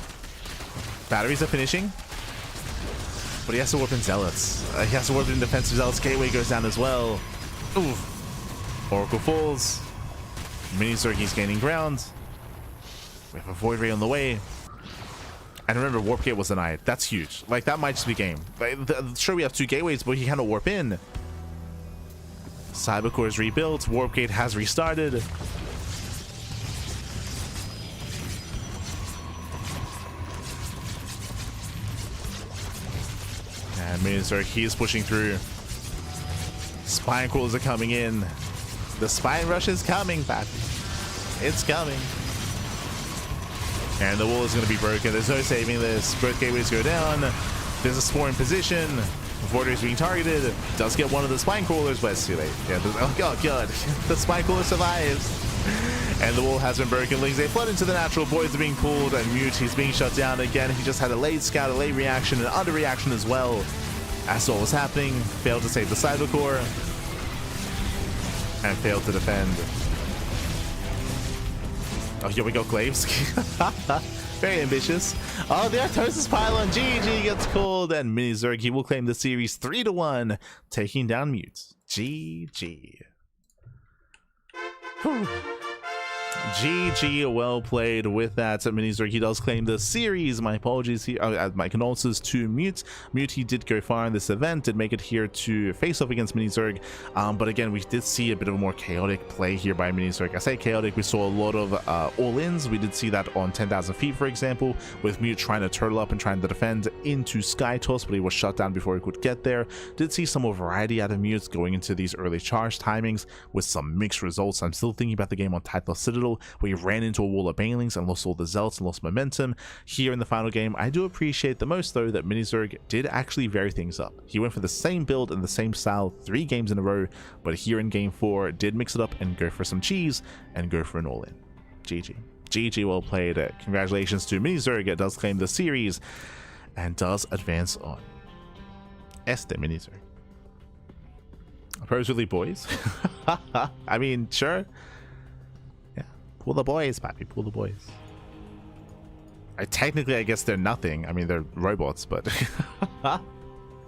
A: Batteries are finishing. But he has to warp in Zealots. He has to warp in defensive Zealots. Gateway goes down as well. Oof. Oracle falls. Mini-Zergie's gaining ground. We have a Void Ray on the way. And remember, Warp Gate was denied. That's huge. Like, that might just be game. Like, sure, we have 2 gateways, but he cannot warp in. Cybercore is rebuilt. Warp Gate has restarted. And Mini-Zergie is pushing through. Spine Crawlers are coming in. The Spine Rush is coming, Pat. It's coming. And the wall is going to be broken. There's no saving this. Both gateways go down. There's a Spore in position. Void Ray is being targeted. Does get one of the Spine Crawlers, but it's too late. Yeah, oh god. The Spine Crawler survives. And the wall has been broken. Lings, they flood into the natural. Boys are being pulled. And Mute, he's being shut down again. He just had a late scout, a late reaction, an under reaction as well. As all was happening, failed to save the Cybercore. And failed to defend. Oh, here we go, Glaives. Very ambitious. Oh, the Artosis pylon. GG gets called, and Mini-Zergie will claim the series 3-1, taking down Mute. GG. Whew. GG, well played with that. Mini-Zergie does claim the series. My apologies here. My condolences to Mute. Mute, he did go far in this event, did make it here to face off against Mini-Zerg. But again, we did see a bit of a more chaotic play here by Mini-Zerg. I say chaotic, we saw a lot of all-ins. We did see that on 10,000 feet, for example, with Mute trying to turtle up and trying to defend into Sky Toss, but he was shut down before he could get there. Did see some more variety out of Mute going into these early charge timings with some mixed results. I'm still thinking about the game on Title Citadel, where he ran into a wall of banelings and lost all the Zealots and lost momentum. Here in the final game, I do appreciate the most though that Mini-Zerg did actually vary things up. He went for the same build and the same style 3 games in a row, but here in game 4 did mix it up and go for some cheese and go for an all-in. GG. GG, well played. Congratulations to Mini-Zerg. It does claim the series and does advance on. Este Mini-Zerg. Pros really boys? I mean, sure. Pull the boys, papi, pull the boys. Technically, I guess they're nothing. I mean, they're robots, but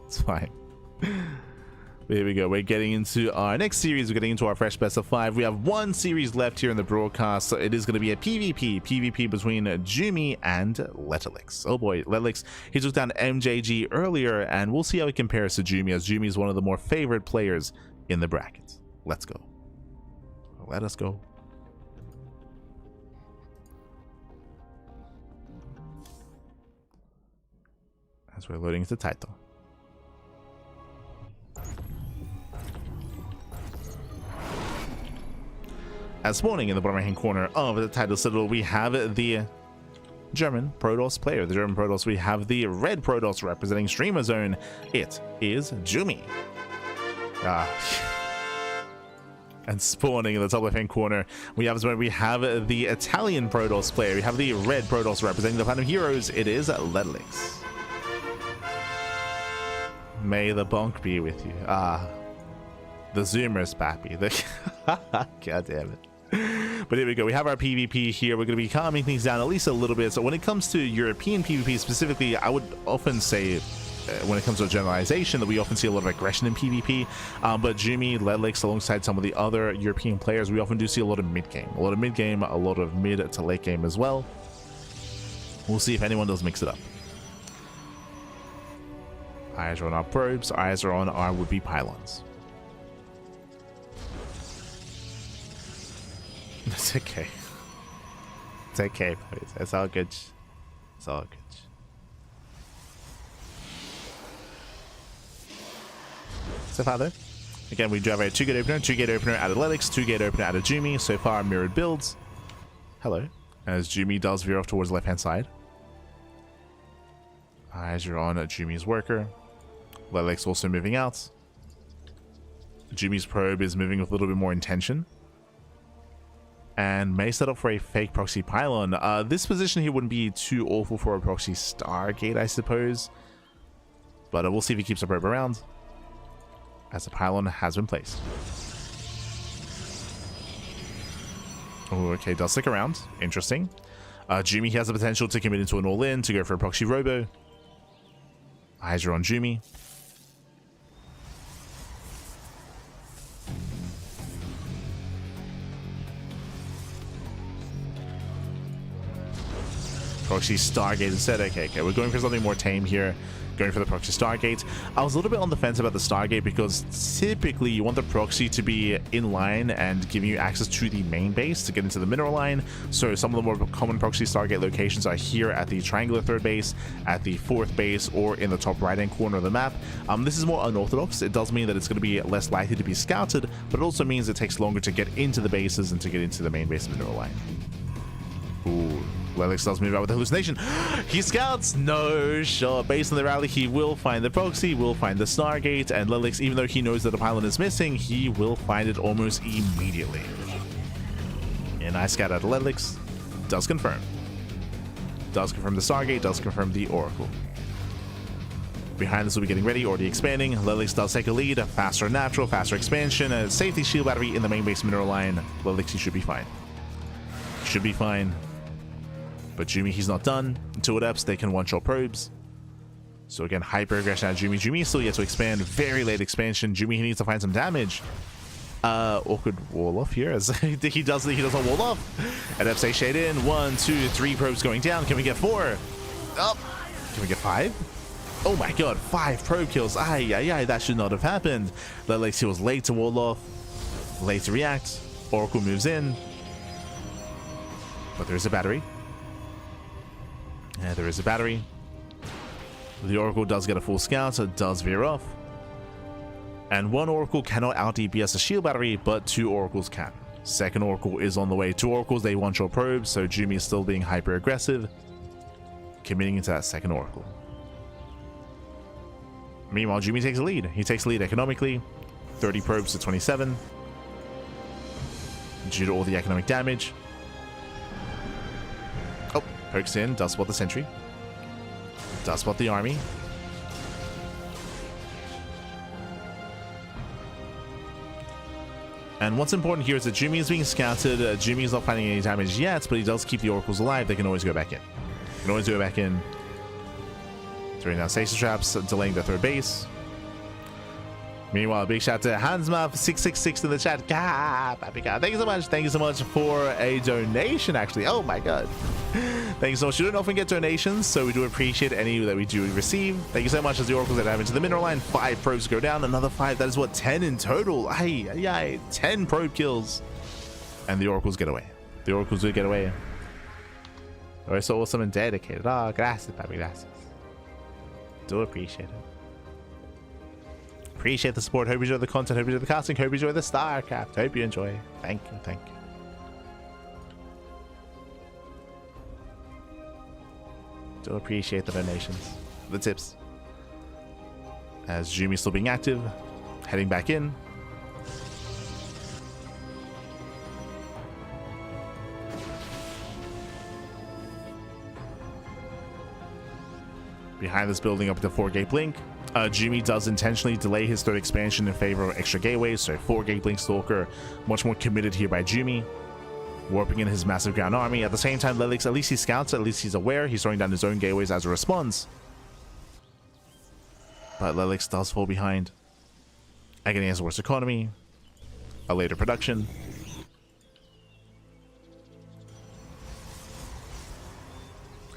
A: it's fine. Here we go. We're getting into our next series. We're getting into our fresh best of 5. We have 1 series left here in the broadcast. So it is going to be a PvP between Jumi and Letalix. Oh boy, Letalix, he took down MJG earlier, and we'll see how he compares to Jumi, as Jumi is one of the more favorite players in the bracket. Let's go. Let us go. As we're loading into title. As spawning in the bottom right hand corner of the title citadel, we have the German Protoss player. The German Protoss, we have the red Protoss representing Streamer Zone. It is Jumi. And spawning in the top left hand corner, we have the Italian Protoss player. We have the red Protoss representing the Platinum Heroes. It is Letalix. May the bonk be with you. The zoomers, pappy. God damn it. But here we go. We have our PvP here. We're going to be calming things down at least a little bit. So when it comes to European PvP specifically, I would often say when it comes to generalization, that we often see a lot of aggression in PvP. But Jimmy, Ledlix, alongside some of the other European players, we often do see a lot of mid game, a lot of mid to late game as well. We'll see if anyone does mix it up. Eyes are on our probes. Eyes are on our would-be pylons. It's okay. It's okay, boys. It's all good. It's all good. So far, though, again, we do have a 2-gate opener, 2-gate opener out of Ledlix, 2-gate opener out of Jimmy. So far, mirrored builds. Hello. As Jimmy does veer off towards the left-hand side. Eyes are on Jimmy's worker. Ledlix also moving out. Jimmy's probe is moving with a little bit more intention. And may set up for a fake proxy pylon. This position here wouldn't be too awful for a proxy Stargate, I suppose. But we'll see if he keeps the probe around, as the pylon has been placed. Oh, okay, does stick around. Interesting. Jimmy has the potential to commit into an all-in, to go for a proxy robo. Eyes are on Jimmy. Proxy Stargate instead. Okay, we're going for something more tame here. Going for the proxy Stargate. I was a little bit on the fence about the Stargate because typically you want the proxy to be in line and giving you access to the main base to get into the mineral line. So some of the more common proxy Stargate locations are here at the triangular third base, at the fourth base, or in the top right hand corner of the map. This is more unorthodox. It does mean that it's going to be less likely to be scouted, but it also means it takes longer to get into the bases and to get into the main base mineral line. Ooh. Ledlix does move out with the hallucination. He scouts. No shot. Based on the rally, he will find the proxy, will find the Stargate, and Ledlix, even though he knows that the pylon is missing, he will find it almost immediately. A nice scout out of Ledlix. Does confirm. Does confirm the Stargate, does confirm the Oracle. Behind this will be getting ready, already expanding. Ledlix does take a lead. Faster natural, faster expansion, a safety shield battery in the main base mineral line. Ledlix, he should be fine. Should be fine. But Jimmy, he's not done. Until it ups, they can one-shot probes. So again, hyper aggression out of Jimmy. Jimmy is still yet to expand. Very late expansion. Jimmy, he needs to find some damage. Awkward wall off here as he does not wall off. And FSA shade in. 1, 2, 3 probes going down. Can we get 4? Up. Can we get 5? Oh my god, 5 probe kills. Ay, that should not have happened. Ledlix, he was late to wall off. Late to react. Oracle moves in. But there's a battery. Yeah, there is a battery. The Oracle does get a full scout, so it does veer off. And one Oracle cannot out-DPS a shield battery, but 2 Oracles can. Second Oracle is on the way. 2 Oracles, they one-shot probes, so Jimmy is still being hyper-aggressive, committing into that second Oracle. Meanwhile, Jimmy takes a lead. He takes the lead economically. 30 probes to 27. Due to all the economic damage. Pokes in, does spot the sentry. Does spot the army. And what's important here is that Jimmy is being scouted. Jimmy is not finding any damage yet, but he does keep the Oracles alive. They can always go back in. Can always go back in. Throwing down stasis traps, delaying their third base. Meanwhile, big shout to Hansmouth666 in the chat. God, thank you so much. Thank you so much for a donation, actually. Oh my god. Thank you so much. You don't often get donations, so we do appreciate any that we do receive. Thank you so much as the Oracles that have into the mineral line. 5 probes go down, another 5. That is what, 10 in total. 10 probe kills. And the Oracles get away. The Oracles do get away. Oh, so awesome and dedicated. Oh, gracias, papi, gracias. Do appreciate it. Appreciate the support. Hope you enjoy the content. Hope you enjoy the casting. Hope you enjoy the StarCraft. Hope you enjoy. Thank you. Thank you. Do appreciate the donations. The tips. As Jimmy's still being active. Heading back in. Behind this building up to 4-gate blink. Jimmy does intentionally delay his third expansion in favor of extra gateways, so 4-gate blink stalker, much more committed here by Jimmy, warping in his massive ground army. At the same time, Ledlix, at least he scouts, at least he's aware, he's throwing down his own gateways as a response. But Lelix does fall behind. Agony has a worse economy. A later production.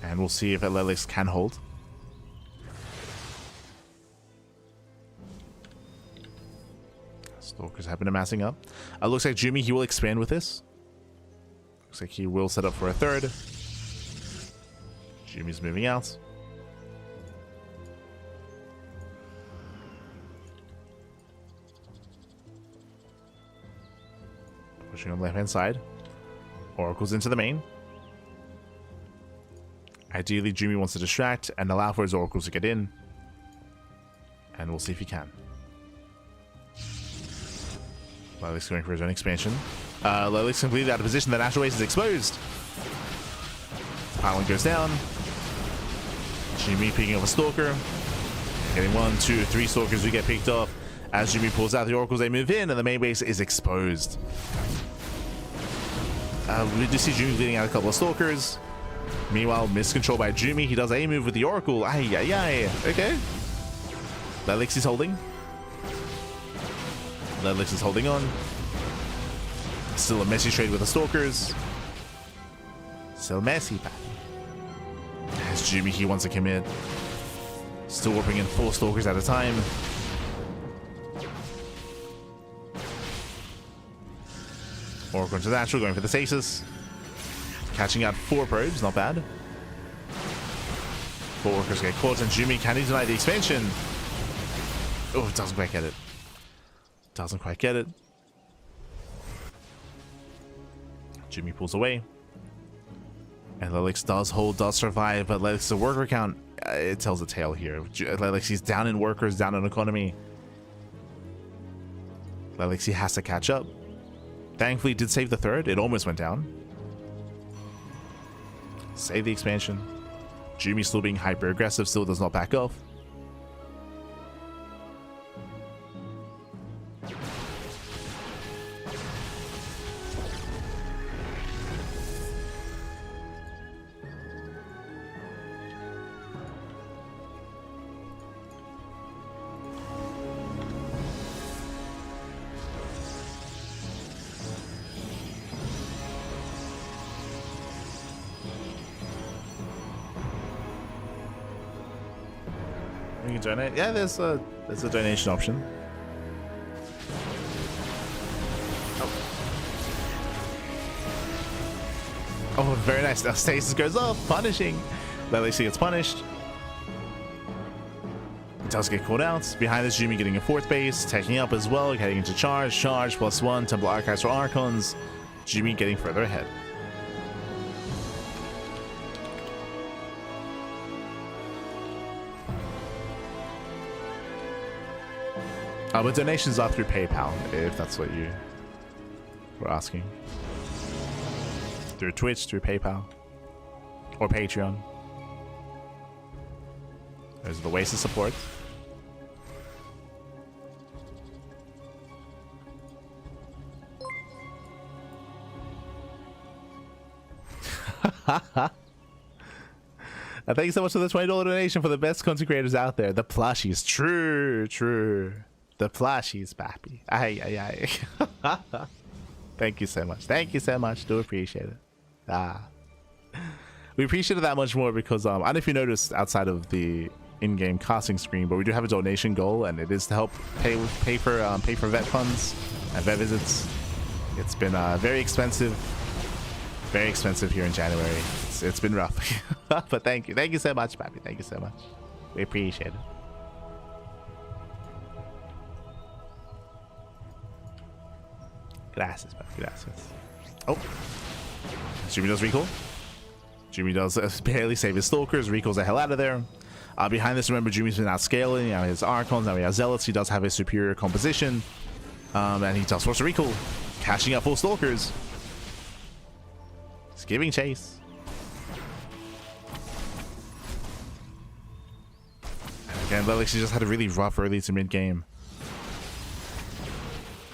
A: And we'll see if Lelix can hold. Stalkers have been amassing up. Looks like Jimmy, he will expand with this. Looks like he will set up for a third. Jimmy's moving out. Pushing on the left-hand side. Oracle's into the main. Ideally, Jimmy wants to distract and allow for his oracles to get in. And we'll see if he can. Lelix going for his own expansion. Lelix completely out of position. The natural waste is exposed. Pylon goes down. Jimmy picking up a stalker. Getting 1, 2, 3 stalkers who get picked off. As Jimmy pulls out the oracles, they move in, and the main base is exposed. We do see Jimmy leading out a couple of stalkers. Meanwhile, miscontrol by Jimmy. He does a move with the oracle. Ay, ay, ay. Okay. Lelix is holding. Lelix is holding on. Still a messy trade with the stalkers. Still messy, Pat. As Jimmy, he wants to commit. Still warping in 4 stalkers at a time. Oracle into natural, going for the stasis. Catching out 4 probes, not bad. 4 workers get caught, and Jimmy, can he deny the expansion? Oh, doesn't quite get it. Doesn't quite get it. Jimmy pulls away. And Lelix does hold, does survive, but Lelix's worker count, it tells a tale here. Lelix, he's down in workers, down in economy. Lelix, he has to catch up. Thankfully, did save the third. It almost went down. Save the expansion. Jimmy still being hyper aggressive, still does not back off. You can donate. Yeah, there's a donation option. Oh, very nice. Now stasis goes off, punishing. Lelix gets punished. It does get called out. Behind this, Jimmy getting a 4th base, taking up as well, heading into charge. Charge +1, Temple Archives for Archons. Jimmy getting further ahead. But donations are through PayPal, if that's what you were asking. Through Twitch, through PayPal, or Patreon. Those are the ways to support. Thank you so much for the $20 donation for the best content creators out there. The plushies, true, true. The plushies, papi. Ay, ay, ay. Thank you so much. Thank you so much. Do appreciate it. We appreciate it that much more because I don't know if you noticed outside of the in-game casting screen, but we do have a donation goal, and it is to help pay for vet funds and vet visits. It's been very expensive here in January. It's been rough. But thank you so much, papi. Thank you so much. We appreciate it. Gracias, gracias. Oh, Jimmy does recall. Jimmy does barely save his stalkers. Recalls the hell out of there. Behind this, remember, Jimmy's been out scaling. Now he has Archons. Now he has Zealots. He does have a superior composition. And he does force a recall. Catching up 4 stalkers. He's giving chase. And again, Lelix just had a really rough early to mid game.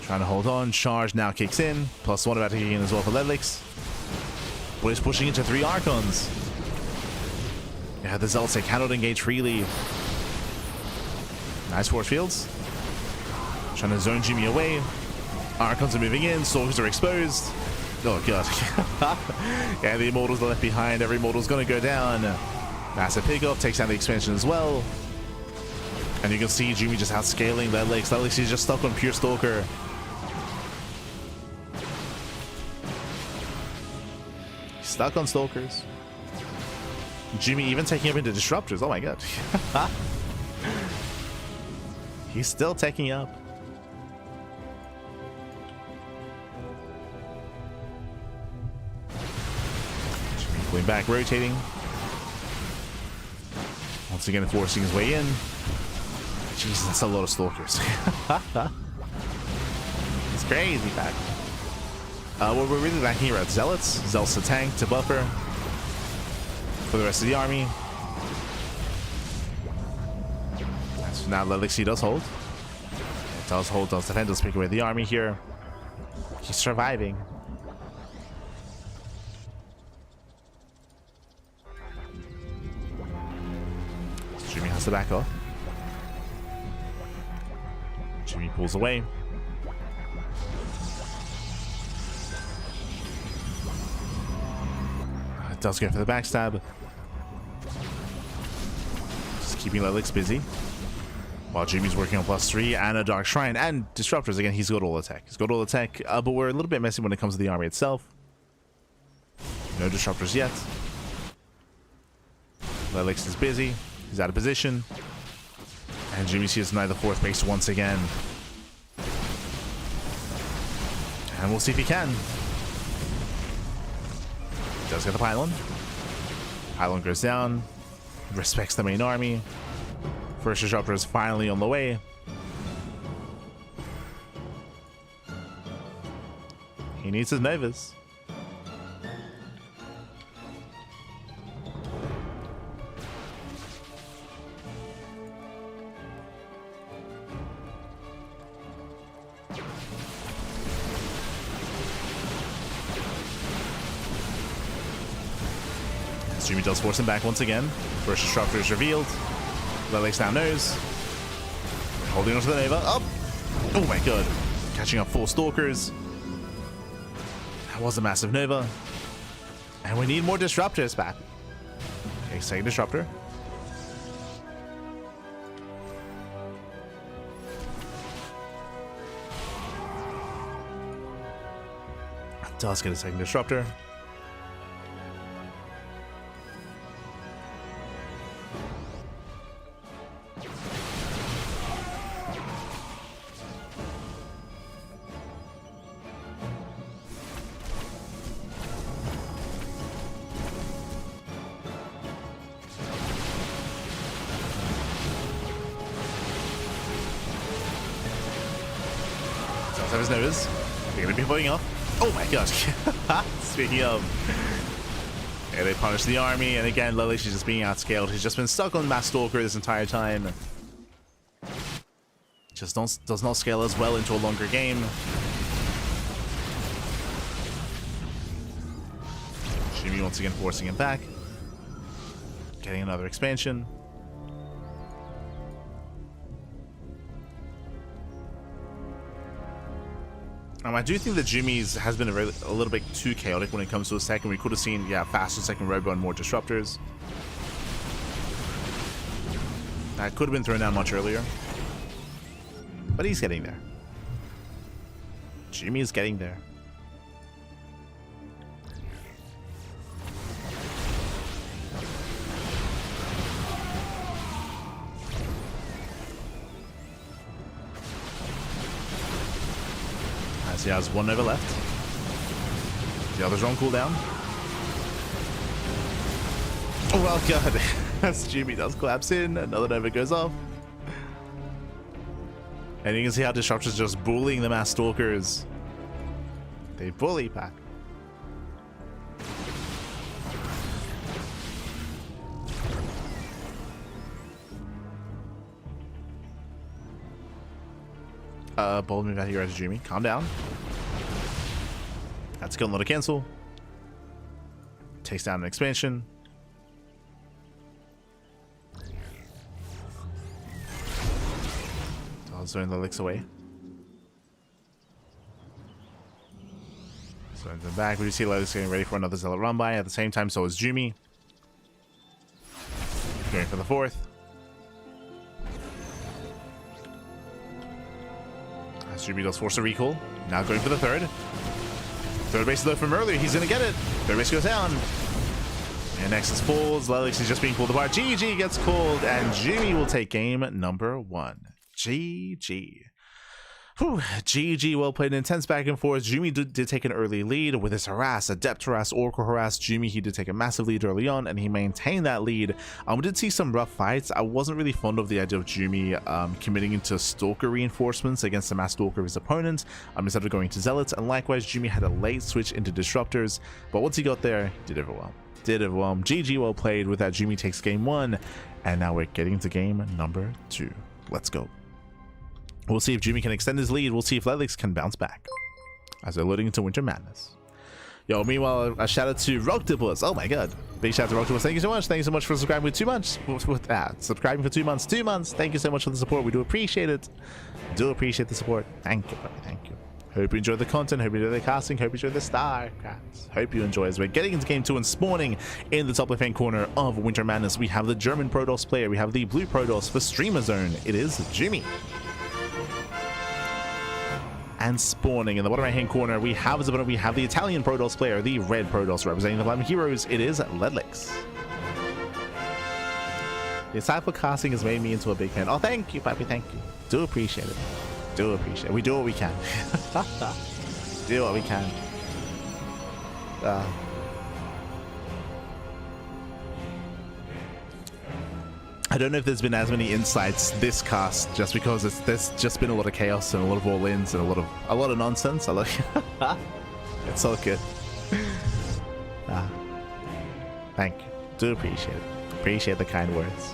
A: Trying to hold on. Charge now kicks in. +1 about to kick in as well for Lelix. But he's pushing into 3 Archons. Yeah, the Zealots, they cannot engage freely. Nice force fields. Trying to zone Jimmy away. Archons are moving in. Stalkers are exposed. Oh, God. Yeah, the Immortals are left behind. Every Immortal's going to go down. Massive pickoff. Takes down the expansion as well. And you can see Jimmy just outscaling Letlix. Letlix is just stuck on pure Stalker. He's stuck on Stalkers. Jimmy even taking up into Disruptors. Oh, my God. He's still taking up. Going back, rotating. Once again, forcing his way in. Jesus, that's a lot of Stalkers. It's crazy, Pat. What we're really lacking here at Zealots. Zealots to tank, to buffer. For the rest of the army. So now Lelixi does hold. It does hold, does defend, does pick away the army here. He's surviving. Jimmy has to back off. Jimmy pulls away. It does go for the backstab. Just keeping Lelix busy. While Jimmy's working on +3 and a Dark Shrine and Disruptors. Again, he's got all attack. He's got all attack, but we're a little bit messy when it comes to the army itself. No Disruptors yet. Lelix is busy. He's out of position. And Jimmy sees neither fourth base once again. And we'll see if he can. He does get the pylon. Pylon goes down. Respects the main army. First Disruptor is finally on the way. He needs his Novas. Jimmy does force him back once again. First Disruptor is revealed. Lelix now knows. Holding onto the Nova. Up! Oh my God. Catching up 4 Stalkers. That was a massive Nova. And we need more Disruptors back. Okay, second Disruptor. Does get a second Disruptor. His Novas. They're going to be blowing up. Oh my gosh. Speaking of. Yeah, they punish the army, and again, Lelix is just being outscaled. He's just been stuck on Mass Stalker this entire time. Just does not scale as well into a longer game. Jimmy once again forcing him back. Getting another expansion. I do think that Jimmy's has been a little bit too chaotic when it comes to a second. We could have seen, yeah, faster second Robo and more Disruptors. That could have been thrown down much earlier. But he's getting there. Jimmy is getting there. He has 1 Nova left. The others are on cooldown. Oh, well, God. As Jimmy does collapse in, another Nova goes off. And you can see how Disruptor's just bullying the Mass Stalkers. They bully back. Bold move out here as Jimmy. Calm down. That's a good, not a cancel. Takes down an expansion. I'll zone the licks away. Zones them back. We see Lotus getting ready for another Zealot run by. At the same time, so is Jumi. Going for the 4th. As Jumi does force a recall. Now going for the 3rd. 3rd base though from earlier. He's going to get it. 3rd base goes down. And Nexus falls. Lelix is just being pulled apart. GG gets called. And Jumi will take game number 1. GG. Whew, GG, well played. An intense back and forth. Jumi did take an early lead with his harass, adept harass, oracle harass. Jumi, he did take a massive lead early on, and he maintained that lead. We did see some rough fights. I wasn't really fond of the idea of Jumi committing into stalker reinforcements against the mass stalker of his opponent instead of going to zealots. And likewise, Jumi had a late switch into disruptors, but once he got there, he did overwhelm. GG, well played. With that, Jumi takes game 1, and now we're getting to game number 2. Let's go. We'll see if Jumi can extend his lead. We'll see if Lelix can bounce back as they're loading into Winter Madness. Yo, meanwhile, a shout out to Roctopus. Oh my god. Big shout out to Roctopus. Thank you so much. Thank you so much for subscribing for 2 months. Subscribing for 2 months. 2 months. Thank you so much for the support. We do appreciate it. Do appreciate the support. Thank you, buddy. Thank you. Hope you enjoy the content. Hope you enjoy the casting. Hope you enjoy the StarCraft. Hope you enjoy as we're getting into game 2 and spawning in the top left hand corner of Winter Madness. We have the German Protoss player. We have the blue Protoss for Streamer Zone. It is Jumi. And spawning in the bottom right hand corner, we have the Italian Protoss player, the red Protoss representing the Platinum Heroes. It is Ledlix. The cycle casting has made me into a big fan. Oh, thank you, Pappy. Thank you. Do appreciate it. Do appreciate it. We do what we can. Do what we can. I don't know if there's been as many insights this cast, just because there's just been a lot of chaos and a lot of all-ins and a lot of nonsense. It's all good. Thank you. Do appreciate it. Appreciate the kind words.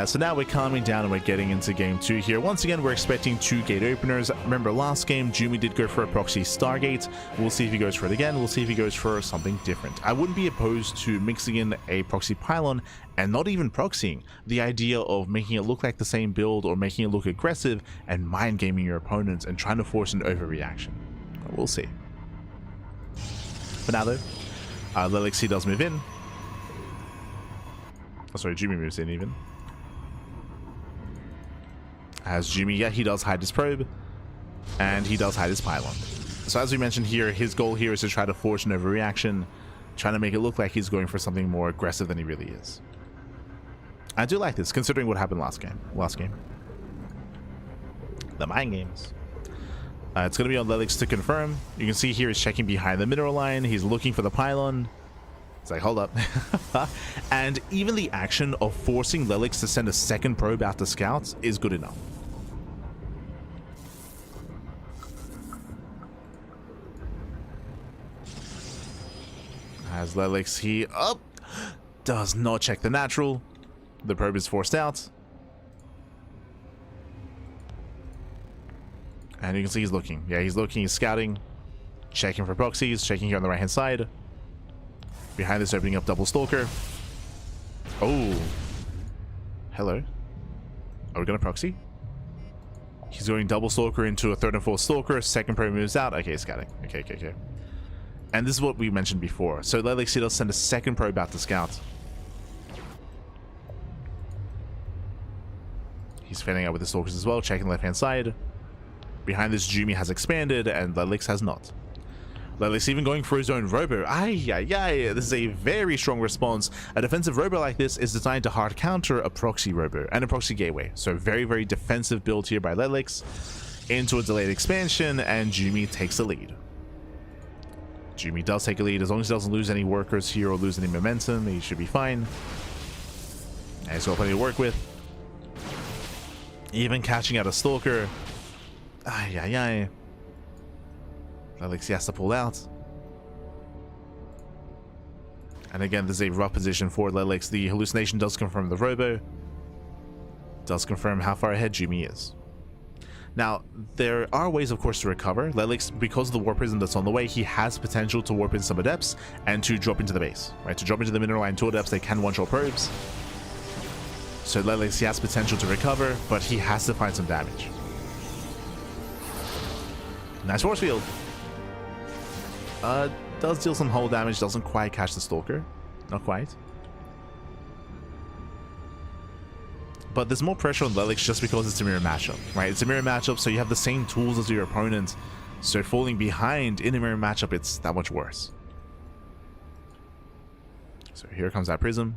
A: So now we're calming down and we're getting into game 2 here. Once again, we're expecting 2 gate openers. Remember, last game, Jumi did go for a proxy Stargate. We'll see if he goes for it again. We'll see if he goes for something different. I wouldn't be opposed to mixing in a proxy pylon and not even proxying. The idea of making it look like the same build or making it look aggressive and mind gaming your opponents and trying to force an overreaction. We'll see. For now, though, Lelixi does move in. Oh, sorry, Jumi moves in even. As Jumi, yeah, he does hide his probe, and he does hide his pylon. So as we mentioned here, his goal here is to try to force an overreaction, trying to make it look like he's going for something more aggressive than he really is. I do like this, considering what happened last game. The mind games. It's going to be on Lelix to confirm. You can see here he's checking behind the mineral line. He's looking for the pylon. It's like, hold up. And even the action of forcing Lelix to send a second probe out to scouts is good enough. As Lelix, he does not check the natural. The probe is forced out. And you can see he's looking. Yeah, he's looking, he's scouting, checking for proxies, checking here on the right hand side. Behind this, opening up double stalker. Oh. Hello. Are we gonna proxy? He's going double stalker into a third and fourth stalker. Second probe moves out. Okay, scouting. Okay. And this is what we mentioned before. So Lelix does send a second probe out to scout. He's fanning out with the stalkers as well, checking the left hand side. Behind this, Jumi has expanded and Lelix has not. Lelix even going for his own robo. This is a very strong response. A defensive robo like this is designed to hard counter a proxy robo and a proxy gateway. So very, very defensive build here by Lelix. Into a delayed expansion, and Jumi takes the lead. Jumi does take a lead. As long as he doesn't lose any workers here or lose any momentum, he should be fine. And he's got plenty to work with. Even catching out a stalker. Lelix has to pull out. And again, there's a rough position for Lelix. The hallucination does confirm the robo. Does confirm how far ahead Jumi is. Now, there are ways, of course, to recover. Lelix, because of the warp prism that's on the way, he has potential to warp in some adepts and to drop into the base. Right, to drop into the mineral line 2 adepts, they can one-shot probes. So Lelix, he has potential to recover, but he has to find some damage. Nice force field. Does deal some hull damage, doesn't quite catch the Stalker. Not quite. But there's more pressure on Lelix just because it's a mirror matchup, right? It's a mirror matchup, so you have the same tools as your opponent. So falling behind in a mirror matchup, it's that much worse. So here comes that Prism.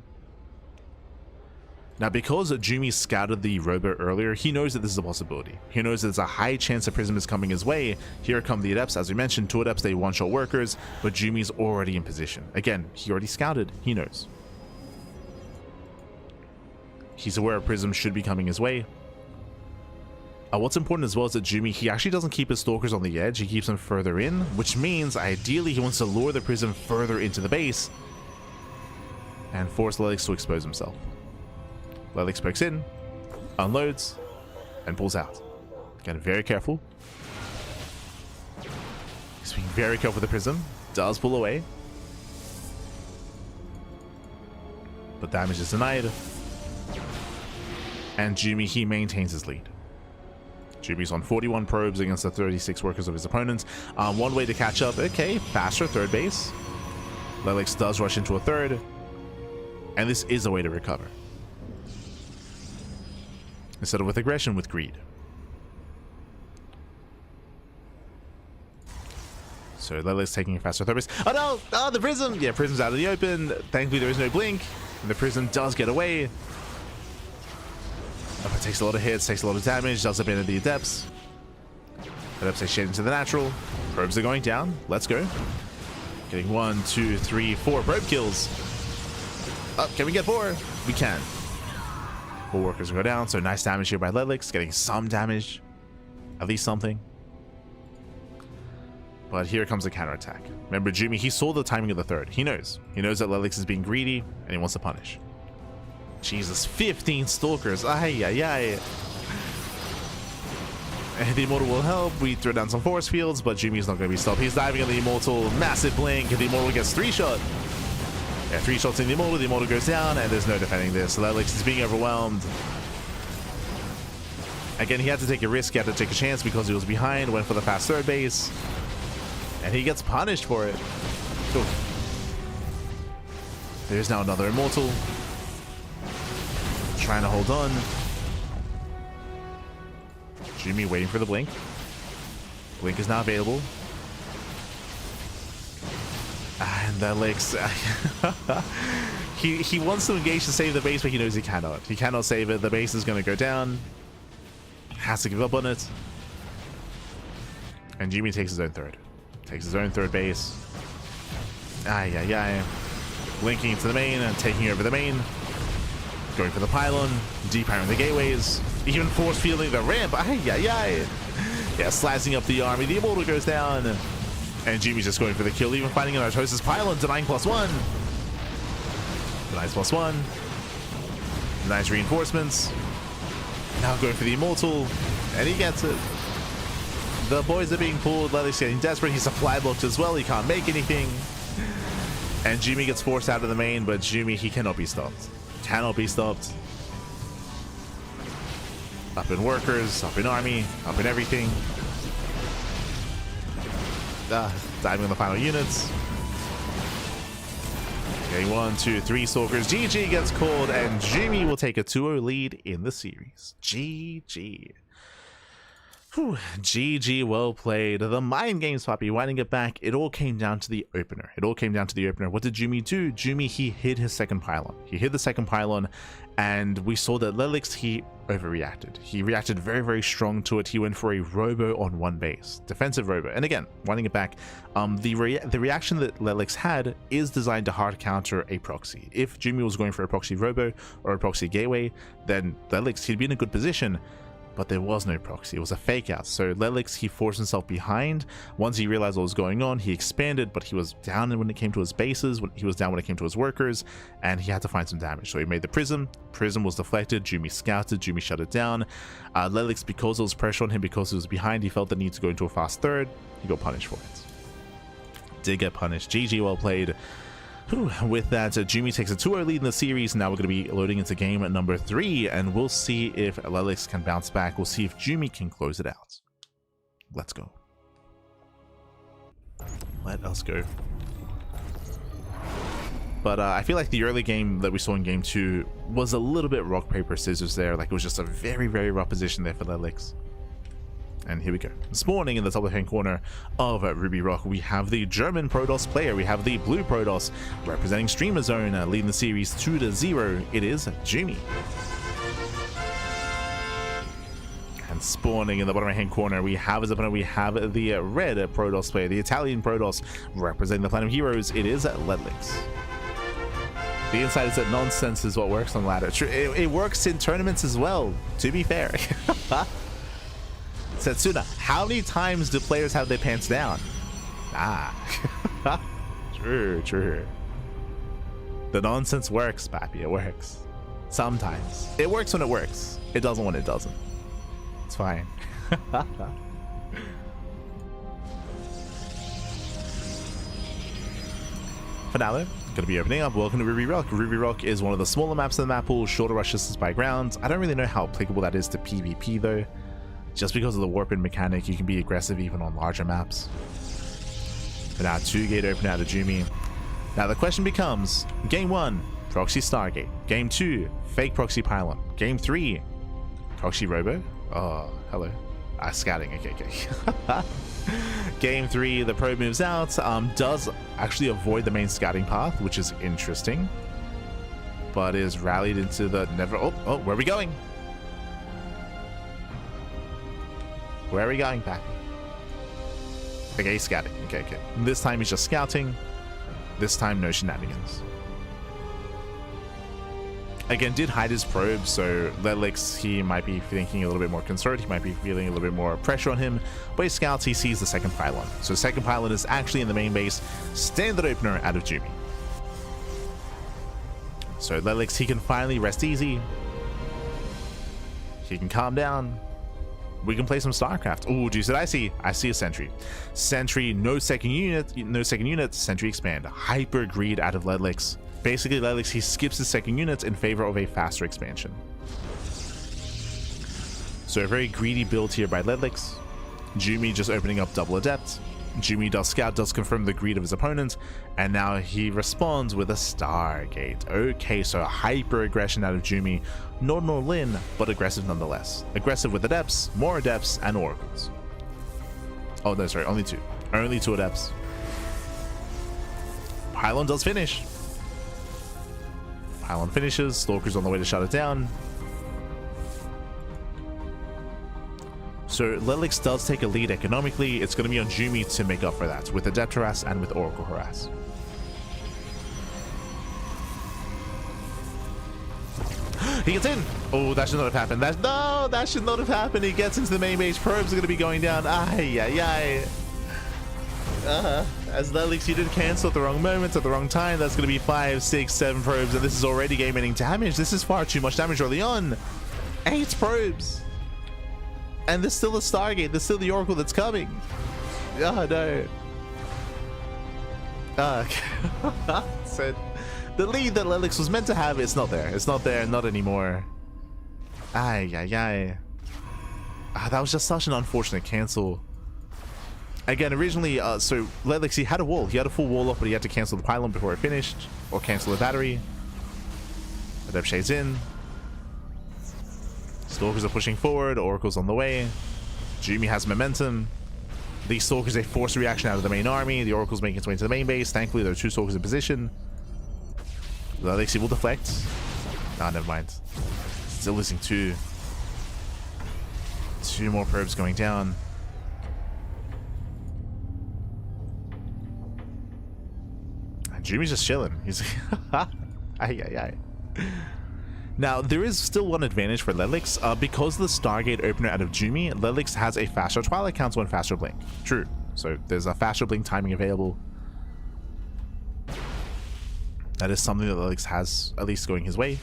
A: Now, because Jumi scouted the Robo earlier, he knows that this is a possibility. He knows that there's a high chance a Prism is coming his way. Here come the Adepts. As we mentioned, 2 Adepts, they one-shot workers, but Jumi's already in position. Again, he already scouted. He knows. He's aware a Prism should be coming his way. What's important as well is that Jumi, he actually doesn't keep his Stalkers on the edge. He keeps them further in, which means ideally he wants to lure the Prism further into the base and force Lelix to expose himself. Lelix pokes in, unloads, and pulls out. Again, very careful. He's being very careful with the Prism. Does pull away. But damage is denied. And Jumi, he maintains his lead. Jumi's on 41 probes against the 36 workers of his opponents. One way to catch up. Okay, faster, third base. Lelix does rush into a third. And this is a way to recover. Instead of with aggression, with greed. So Lelix taking a faster third base. Oh no! Oh, the Prism! Yeah, Prism's out of the open. Thankfully there is no blink. And the Prism does get away. Oh, it takes a lot of hits, takes a lot of damage, does abandon the Adepts. Adepts take shade into the natural. Probes are going down. Let's go. Getting 1, 2, 3, 4 probe kills. Oh, can we get 4? We can. 4 workers go down, so nice damage here by Lelix, getting some damage. At least something. But here comes the counterattack. Remember, Jumi, he saw the timing of the third. He knows. He knows that Lelix is being greedy, and he wants to punish. Jesus, 15 Stalkers. Ay, ay, ay. And the Immortal will help. We throw down some force fields, but Jumi's not going to be stopped. He's diving on the Immortal. Massive blink, and the Immortal gets 3-shot. Yeah, 3 shots in the Immortal goes down, and there's no defending this. Lelix is being overwhelmed. Again, he had to take a risk, he had to take a chance because he was behind, went for the fast third base. And he gets punished for it. Ooh. There's now another Immortal. Trying to hold on. Jumi waiting for the blink. Blink is now available. And Lelix, he wants to engage to save the base, but he knows he cannot. He cannot save it. The base is going to go down. Has to give up on it. And Jumi takes his own third. Takes his own third base. Ay, ay, ay. Linking into the main and taking over the main. Going for the pylon. Depowering the gateways. Even force fielding the ramp. Ay, ay, ay. Yeah, slicing up the army. The Immortal goes down. And Jumi's just going for the kill, even finding an Artosis pylon. Denying +1. Denies +1. Nice reinforcements. Now going for the Immortal. And he gets it. The boys are being pulled. Lelix getting desperate. He's supply blocked as well. He can't make anything. And Jumi gets forced out of the main, but Jumi, he cannot be stopped. Cannot be stopped. Up in workers, up in army, up in everything. Diving on the final units. Okay, 1, 2, 3 Stalkers. GG gets called, and Jumi will take a 2-0 lead in the series. GG. Whew, GG, well played. The mind games, Puppy, winding it back. It all came down to the opener. What did Jumi do? Jumi, he hid his second pylon. He hid the second pylon, and we saw that Lelix, he overreacted. He reacted very, very strong to it. He went for a robo on one base. Defensive robo. And again, winding it back, the reaction that Lelix had is designed to hard counter a proxy. If Jumi was going for a proxy robo or a proxy gateway, then Lelix, he'd be in a good position. But there was no proxy. It was a fake out. So Lelix, he forced himself behind. Once he realized what was going on, he expanded, but he was down when it came to his bases. He was down when it came to his workers, and he had to find some damage. So he made the Prism. Prism was deflected. Jumi scouted. Jumi shut it down. Lelix, because there was pressure on him, because he was behind, he felt the need to go into a fast third. He got punished for it. Did get punished. GG, well played. Whew, with that, Jumi takes a 2-0 lead in the series. Now we're going to be loading into game number 3, and we'll see if Lelix can bounce back. We'll see if Jumi can close it out. Let's go. Let us go. But I feel like the early game that we saw in game 2 was a little bit rock, paper, scissors there. Like, it was just a very, very rough position there for Lelix. And here we go. Spawning in the top left-hand corner of Ruby Rock, we have the German Protoss player. We have the blue Protoss representing Streamer Zone, leading the series 2-0. It is Jumi. And spawning in the bottom right-hand corner, we have as opponent, we have the red Protoss player, the Italian Protoss representing the Platinum Heroes. It is Lelix. The insight is that nonsense is what works on ladder. It works in tournaments as well, to be fair. Setsuna, how many times do players have their pants down? True. The nonsense works, Pappy. It works. Sometimes. It works when it works. It doesn't when it doesn't. It's fine. Finale. Going to be opening up. Welcome to Ruby Rock. Ruby Rock is one of the smaller maps in the map pool, shorter rush distance by ground. I don't really know how applicable that is to PvP though. Just because of the warp-in mechanic, you can be aggressive even on larger maps. But now 2-gate open out of Jumi. Now the question becomes, game 1, Proxy Stargate. Game 2, Fake Proxy Pylon. Game 3, Proxy Robo. Oh, hello. Scouting, okay. Game 3, the probe moves out, does actually avoid the main scouting path, which is interesting. But is rallied into the never... Oh, where are we going? Where are we going, Pappy? Okay, he's scouting. Okay. This time he's just scouting. This time, no shenanigans. Again, did hide his probe, so Lelix, he might be thinking a little bit more concerned. He might be feeling a little bit more pressure on him. But he scouts, he sees the second pylon. So the second pylon is actually in the main base. Standard opener out of Jumi. So Lelix, he can finally rest easy. He can calm down. We can play some StarCraft. Oh, geez, did I see a sentry. Sentry, no second unit, sentry expand. Hyper greed out of Lelix. Basically, Lelix, he skips his second unit in favor of a faster expansion. So a very greedy build here by Lelix. Jumi just opening up double adept. Jumi does scout, does confirm the greed of his opponent, and now he responds with a Stargate. Okay, so hyper aggression out of Jumi. Not an all-in, but aggressive nonetheless. Aggressive with adepts, more adepts, and oracles. Oh no, sorry, only 2. Only 2 adepts. Pylon does finish. Pylon finishes, Stalker's on the way to shut it down. So Lelix does take a lead economically. It's going to be on Jumi to make up for that with Adept Harass and with Oracle Harass. He gets in. Oh, that should not have happened. That should not have happened. He gets into the main base. Probes are going to be going down. As Lelix, you did cancel at the wrong moment, at the wrong time. That's going to be 5, 6, 7 probes, and this is already game-ending damage. This is far too much damage early on. 8 probes. And there's still a Stargate. There's still the Oracle that's coming. Oh, no. So, the lead that Lelix was meant to have, it's not there. It's not there, not anymore. That was just such an unfortunate cancel. Again, originally, so Lelix, he had a wall. He had a full wall up, but he had to cancel the pylon before it finished. Or cancel the battery. Adept shades in. Stalkers are pushing forward, Oracle's on the way. Jumi has momentum. These Stalkers, they force a reaction out of the main army. The Oracle's making its way into the main base. Thankfully, there are 2 Stalkers in position. Lelix will deflect. Ah, never mind. Still losing 2. 2 more probes going down. And Jumi's just chilling. He's Now, there is still one advantage for Lelix. Because of the Stargate opener out of Jumi, Lelix has a faster Twilight Council and faster Blink. True. So there's a faster Blink timing available. That is something that Lelix has at least going his way.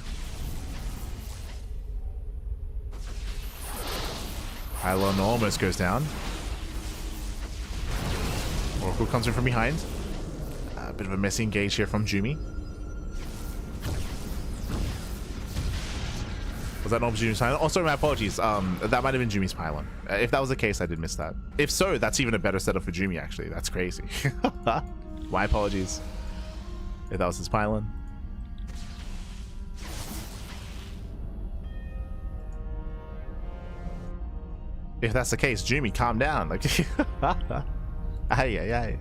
A: Pylon almost goes down. Oracle comes in from behind. bit of a missing engage here from Jumi. Was that not Jumi's pylon? Oh, sorry, my apologies. That might have been Jumi's pylon. If that was the case, I did miss that. If so, that's even a better setup for Jumi, actually. That's crazy. My apologies. If that was his pylon. If that's the case, Jumi, calm down. Like, ay, ay, ay.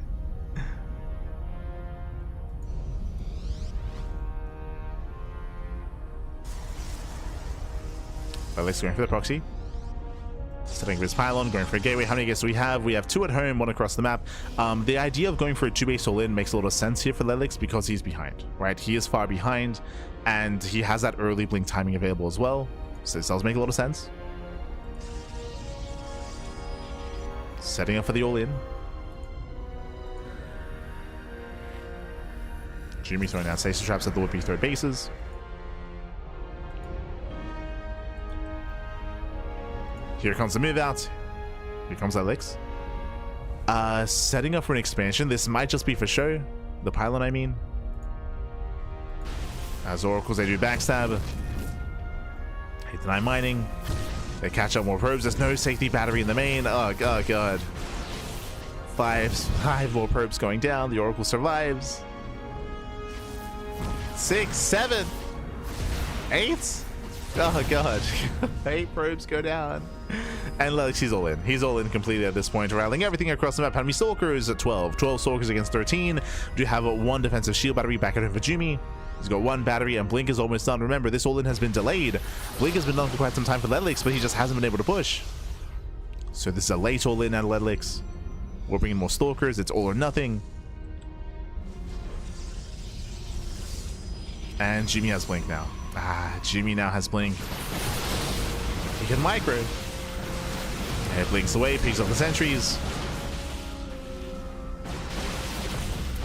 A: Let's go for the proxy. Setting for his pylon, going for a gateway. How many gates do we have? We have 2 at home, 1 across the map. The idea of going for a 2-base all-in makes a lot of sense here for Lelix because he's behind, right? He is far behind, and he has that early blink timing available as well. So this does make a lot of sense. Setting up for the all-in. Jumi throwing out stasis traps at the would-be third bases. Here comes the move out. Here comes Lelix. Setting up for an expansion. This might just be for show. The pylon, I mean. As Oracles, they do backstab. They deny mining. They catch up more probes. There's no safety battery in the main. Oh, God, God. 5 more probes going down. The Oracle survives. 6, 7, 8. Oh, God. 8 probes go down. And Lelix, he's all in. He's all in completely at this point, rallying everything across the map. How many Stalkers? 12. 12 Stalkers against 13. Do have 1 defensive shield battery back at him for Jumi. He's got 1 battery, and Blink is almost done. Remember, this all-in has been delayed. Blink has been done for quite some time for Lelix, but he just hasn't been able to push. So this is a late all-in at Lelix. We're bringing more Stalkers. It's all or nothing. And Jumi has Blink now. Jumi now has Blink. He can micro. It blinks away, picks up the sentries.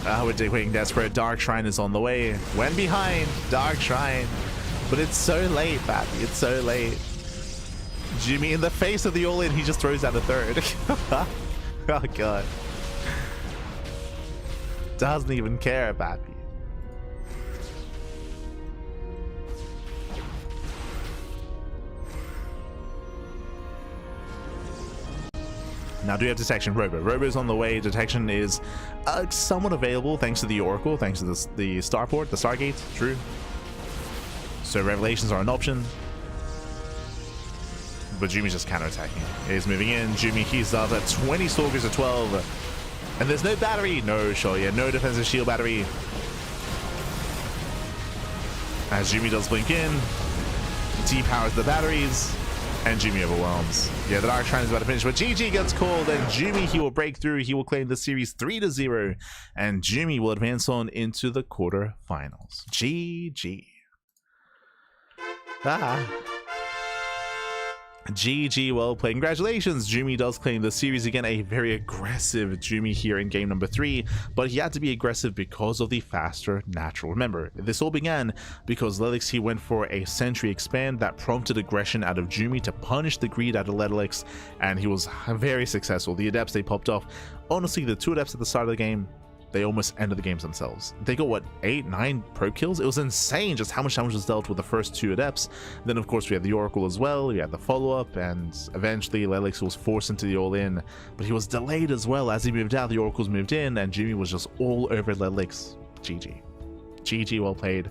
A: We're waiting desperate. Dark Shrine is on the way. When behind, Dark Shrine. But it's so late, Pappy. It's so late. Jumi in the face of the all-in, he just throws out a third. Oh, God. Doesn't even care, Pappy. Now, do we have detection? Robo's on the way. Detection is somewhat available thanks to the Oracle, thanks to the starport, the Stargate. True. So revelations are an option. But Jumi's just counterattacking. He's moving in. Jumi keys up at 20 Stalkers to 12. And there's no battery. No, sure, yeah, no defensive shield battery. As Jumi does blink in. Depowers the batteries. And Jumi overwhelms. Yeah, the Dark Shrine is about to finish, but GG gets called, and Jumi, he will break through. He will claim the series 3-0, and Jumi will advance on into the quarterfinals. GG. GG, well played. Congratulations, Jumi does claim the series again. A very aggressive Jumi here in game number 3, but he had to be aggressive because of the faster natural. Remember, this all began because Lelix, he went for a sentry expand that prompted aggression out of Jumi to punish the greed out of Lelix, and he was very successful. The adepts, they popped off. Honestly, the 2 adepts at the start of the game, they almost ended the games themselves. They got, what, 8, 9 probe kills? It was insane just how much damage was dealt with the first 2 adepts. Then, of course, we had the Oracle as well. We had the follow-up, and eventually Lelix was forced into the all-in. But he was delayed as well. As he moved out, the Oracles moved in, and Jumi was just all over Lelix. GG. GG, well played.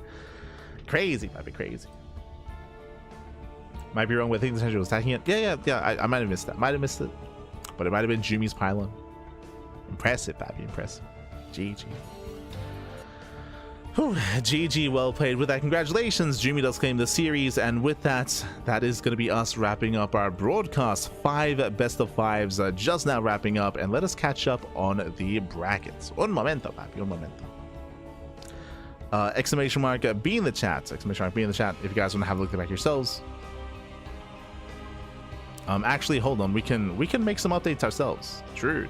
A: Crazy, might be crazy. Might be wrong, but I think the Sentry was attacking it. Yeah, I might have missed that. Might have missed it. But it might have been Jumi's pylon. Impressive, Babby, impressive. GG. Whew, GG, well played. With that, congratulations, Jumi does claim the series, and with that, that is going to be us wrapping up our broadcast. 5 best of 5s just now wrapping up, and let us catch up on the brackets. Un momento, papi, un momento. Exclamation mark, be in the chat. Exclamation mark, be in the chat if you guys want to have a look back yourselves. Actually, hold on, we can make some updates ourselves. True.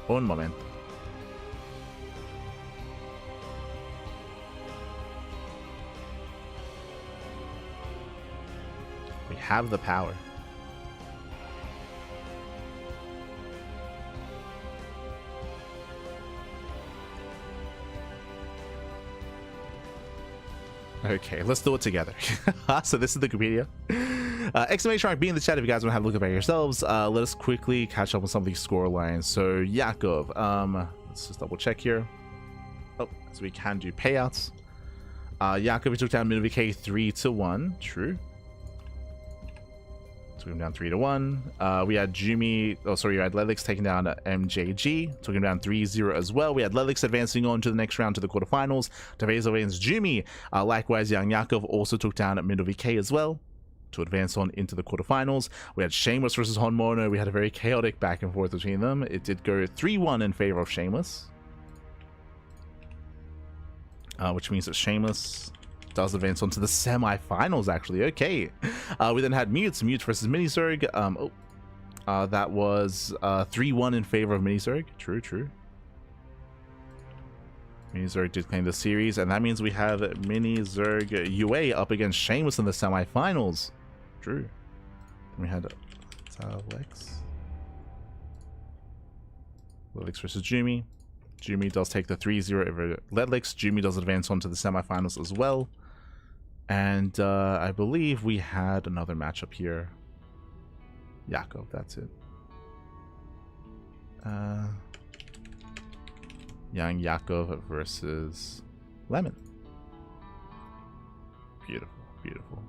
A: Un momento. We have the power. Okay, let's do it together. So this is the Wikipedia. Exclamation mark, be in the chat if you guys want to have a look at it yourselves. Let us quickly catch up on some of these score lines. So Yakov, let's just double check here. Oh, so we can do payouts. Yakov, we took down MinoVK 3-1. True. Took him down 3-1. We had Jumi, we had Lelix taking down MJG, took him down 3-0 as well. We had Lelix advancing on to the next round to the quarterfinals. Tevezo against Jumi. Likewise, Young Yakov also took down MinoVK as well to advance on into the quarterfinals. We had Shameless versus Honmono. We had a very chaotic back and forth between them. It did go 3-1 in favor of Shameless, which means that Shameless does advance on to the semi-finals, actually. Okay. We then had Mute versus Minizerg. That was 3-1 in favor of Minizerg. True. Minizerg did claim the series, and that means we have Minizerg UA up against Shameless in the semi-finals. True. We had Lelix versus Jumi. Jumi does take the 3-0 over Lelix. Jumi does advance on to the semifinals as well. And I believe we had another matchup here. Yakov, that's it. Young Yakov versus Lemon. Beautiful.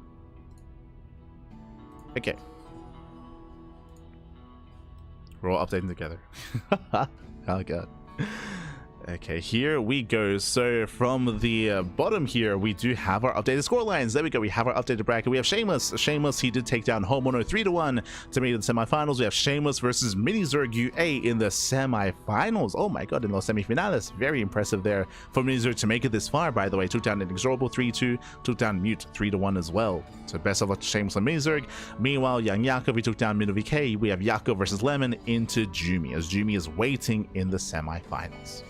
A: Okay. We're all updating together. Oh god. Okay, here we go. So from the bottom here, we do have our updated score lines. There we go. We have our updated bracket. We have Shameless, he did take down Homeowner 3-1 to make it the semifinals. We have Shameless versus Minizerg UA in the semifinals. Oh my god, in los semifinales. Very impressive there for Minizerg to make it this far, by the way. Took down Inexorable 3-2, took down Mute 3-1 as well. So best of luck to Shameless and Minizerg. Meanwhile, Young Yakov, we took down MinoVK. We have Yakov versus Lemon into Jumi, as Jumi is waiting in the semifinals.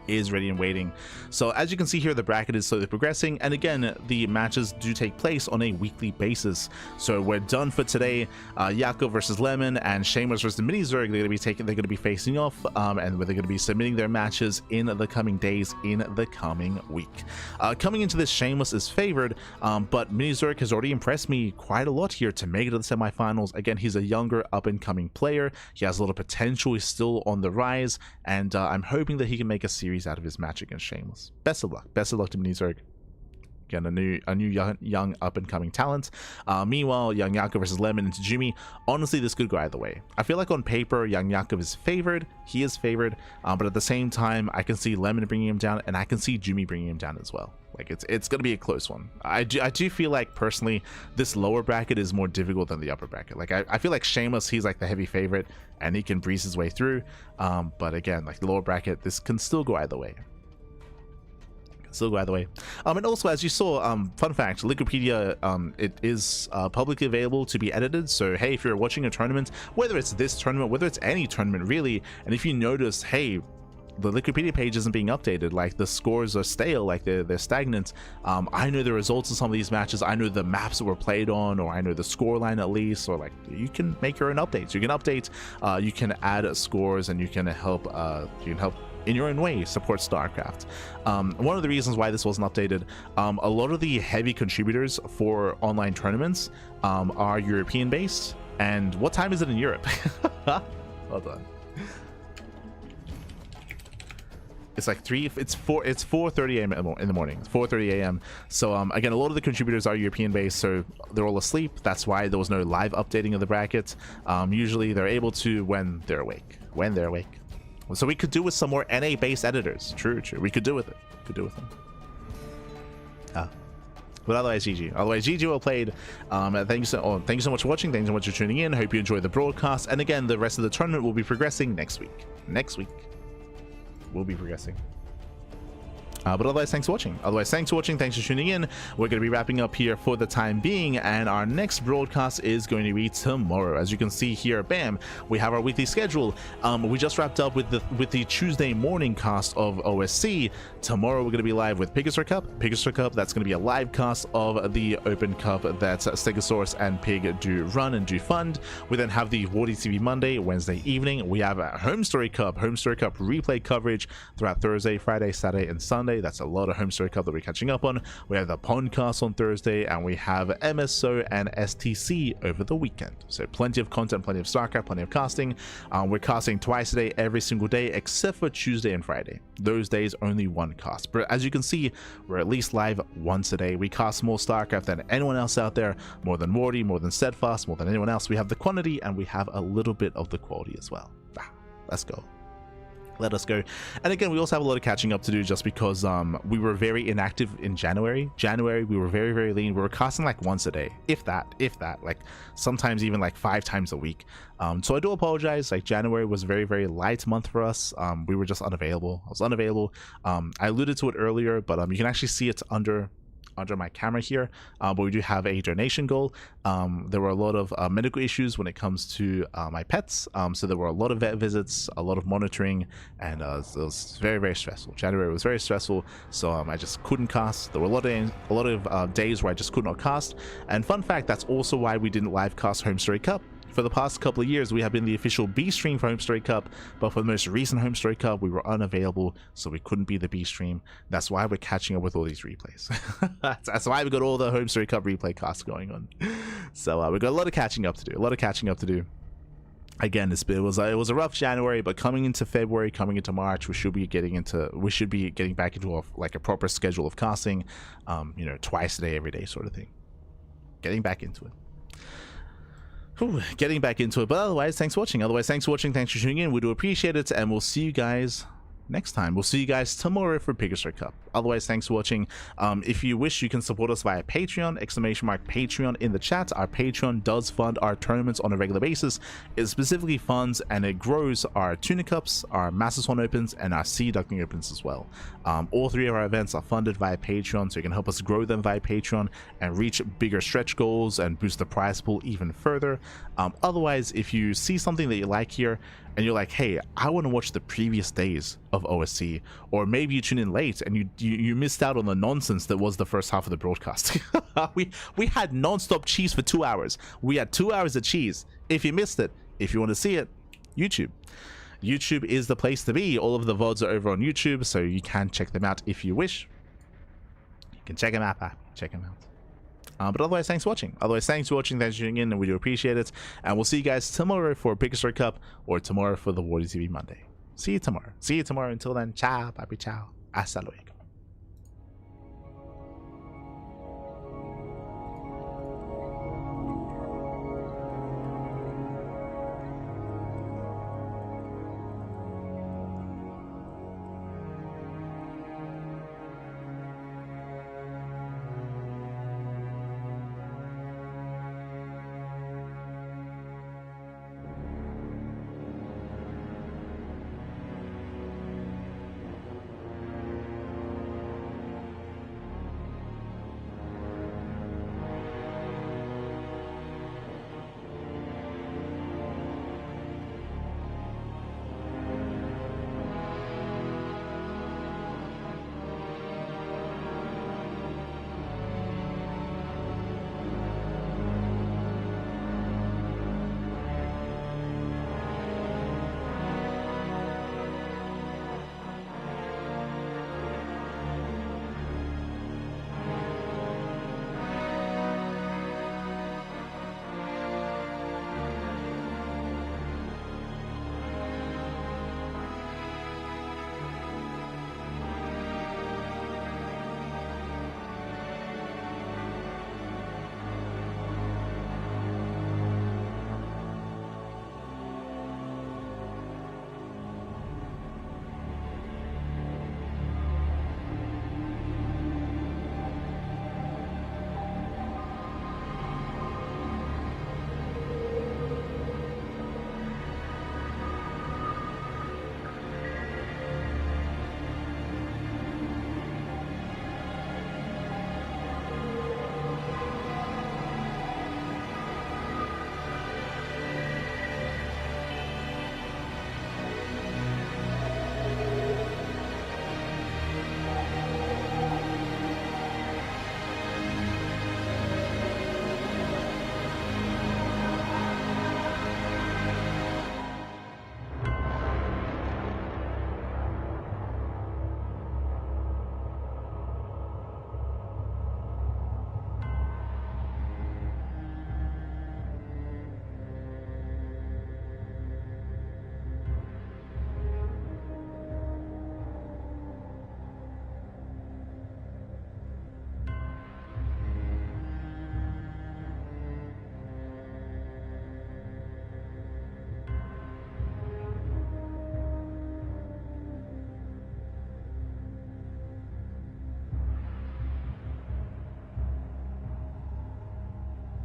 A: Is ready and waiting. So as you can see here, the bracket is slowly progressing, and again, the matches do take place on a weekly basis. So we're done for today. Yakov versus Lemon and Shameless versus Minizerg, they're going to be facing off, and they're going to be submitting their matches in the coming days, in the coming week. Coming into this, Shameless is favored, but Minizerg has already impressed me quite a lot here to make it to the semifinals. Again, he's a younger up-and-coming player. He has a lot of potential. He's still on the rise, and I'm hoping that he can make a series out of his match against Shameless. Best of luck to Minizerg. Again, a new young up-and-coming talent. Meanwhile, Young Yakov versus Lemon into Jumi. Honestly, this could go either way. I feel like on paper, Young Yakov is favored. He is favored, but at the same time, I can see Lemon bringing him down, and I can see Jumi bringing him down as well. Like, it's going to be a close one. I do feel like, personally, this lower bracket is more difficult than the upper bracket. Like, I feel like Shameless, he's like the heavy favorite, and he can breeze his way through. But again, like the lower bracket, this can still go either way. And also, as you saw, fun fact, Wikipedia, it is publicly available to be edited. So hey, if you're watching a tournament, whether it's this tournament, whether it's any tournament really, and if you notice, hey, the Wikipedia page isn't being updated, like the scores are stale, like they're stagnant, I know the results of some of these matches, I know the maps that were played on, or I know the score line at least, or like you can make your own updates. You can update, you can add scores, and you can help in your own way support StarCraft. One of the reasons why this wasn't updated, a lot of the heavy contributors for online tournaments are European based. And what time is it in Europe? Hold on. It's like 4:30 a.m. in the morning. It's 4:30 a.m. So again, a lot of the contributors are European based, so they're all asleep. That's why there was no live updating of the brackets. Usually they're able to when they're awake. So we could do with some more NA based editors. True. We could do with it. Them. But otherwise, GG. GG, well played. Thank you so much for watching. Thanks so much for tuning in. Hope you enjoyed the broadcast. And again, the rest of the tournament will be progressing next week. We'll be progressing. But otherwise, thanks for watching. Thanks for tuning in. We're going to be wrapping up here for the time being, and our next broadcast is going to be tomorrow. As you can see here, bam, we have our weekly schedule. We just wrapped up with the Tuesday morning cast of OSC. Tomorrow we're going to be live with Pegasus Cup. That's going to be a live cast of the Open Cup that Stegosaurus and Pig do run and do fund. We then have the Wardy TV Monday, Wednesday evening. We have a Home Story Cup replay coverage throughout Thursday, Friday, Saturday, and Sunday. Sunday. That's a lot of Home Story Cup that we're catching up on. We have the podcast on Thursday, and we have MSO and STC over the weekend. So plenty of content, plenty of StarCraft, plenty of casting. We're casting twice a day, every single day, except for Tuesday and Friday. Those days, only one cast. But as you can see, we're at least live once a day. We cast more StarCraft than anyone else out there, more than Morty, more than Steadfast, more than anyone else. We have the quantity, and we have a little bit of the quality as well. Let's go. Let us go. And again, we also have a lot of catching up to do, just because we were very inactive in January. We were very lean. We were casting like once a day, if that, like sometimes even like 5 times a week. So I do apologize. Like, January was a very light month for us. We were just unavailable. I was unavailable. I alluded to it earlier, but you can actually see it's under my camera here, but we do have a donation goal. There were a lot of medical issues when it comes to my pets, so there were a lot of vet visits, a lot of monitoring, and it was very stressful. January was very stressful, so I just couldn't cast. There were a lot of days where I just could not cast. And fun fact, that's also why we didn't live cast Home Story Cup. For the past couple of years, we have been the official B stream for Home Story Cup, but for the most recent Home Story Cup, we were unavailable, so we couldn't be the B stream. That's why we're catching up with all these replays. That's why we got all the Home Story Cup replay casts going on. So we got a lot of catching up to do. Again, it was a rough January, but coming into February, coming into March, we should be getting back into a proper schedule of casting, twice a day, every day sort of thing. Getting back into it. But otherwise, thanks for watching. Thanks for tuning in. We do appreciate it, and we'll see you guys next time. We'll see you guys tomorrow for Pegasus Cup. Otherwise, thanks for watching. If you wish, you can support us via Patreon, !Patreon in the chat. Our Patreon does fund our tournaments on a regular basis. It specifically funds and it grows our Tuna Cups, our Master Swan Opens, and our Sea Duckling Opens as well. All 3 of our events are funded via Patreon, so you can help us grow them via Patreon and reach bigger stretch goals and boost the prize pool even further. Otherwise, if you see something that you like here and you're like, hey, I want to watch the previous days of OSC, or maybe you tune in late and you missed out on the nonsense that was the first half of the broadcast. we had non-stop cheese for 2 hours. We had 2 hours of cheese. If you missed it, if you want to see it, YouTube is the place to be. All of the VODs are over on YouTube, so you can check them out if you wish. You can check them out. But otherwise, thanks for watching. Thanks for tuning in, and we do appreciate it. And we'll see you guys tomorrow for Pegasus Cup, or tomorrow for the Warrior TV Monday. See you tomorrow. Until then, ciao, papi, ciao. Hasta luego.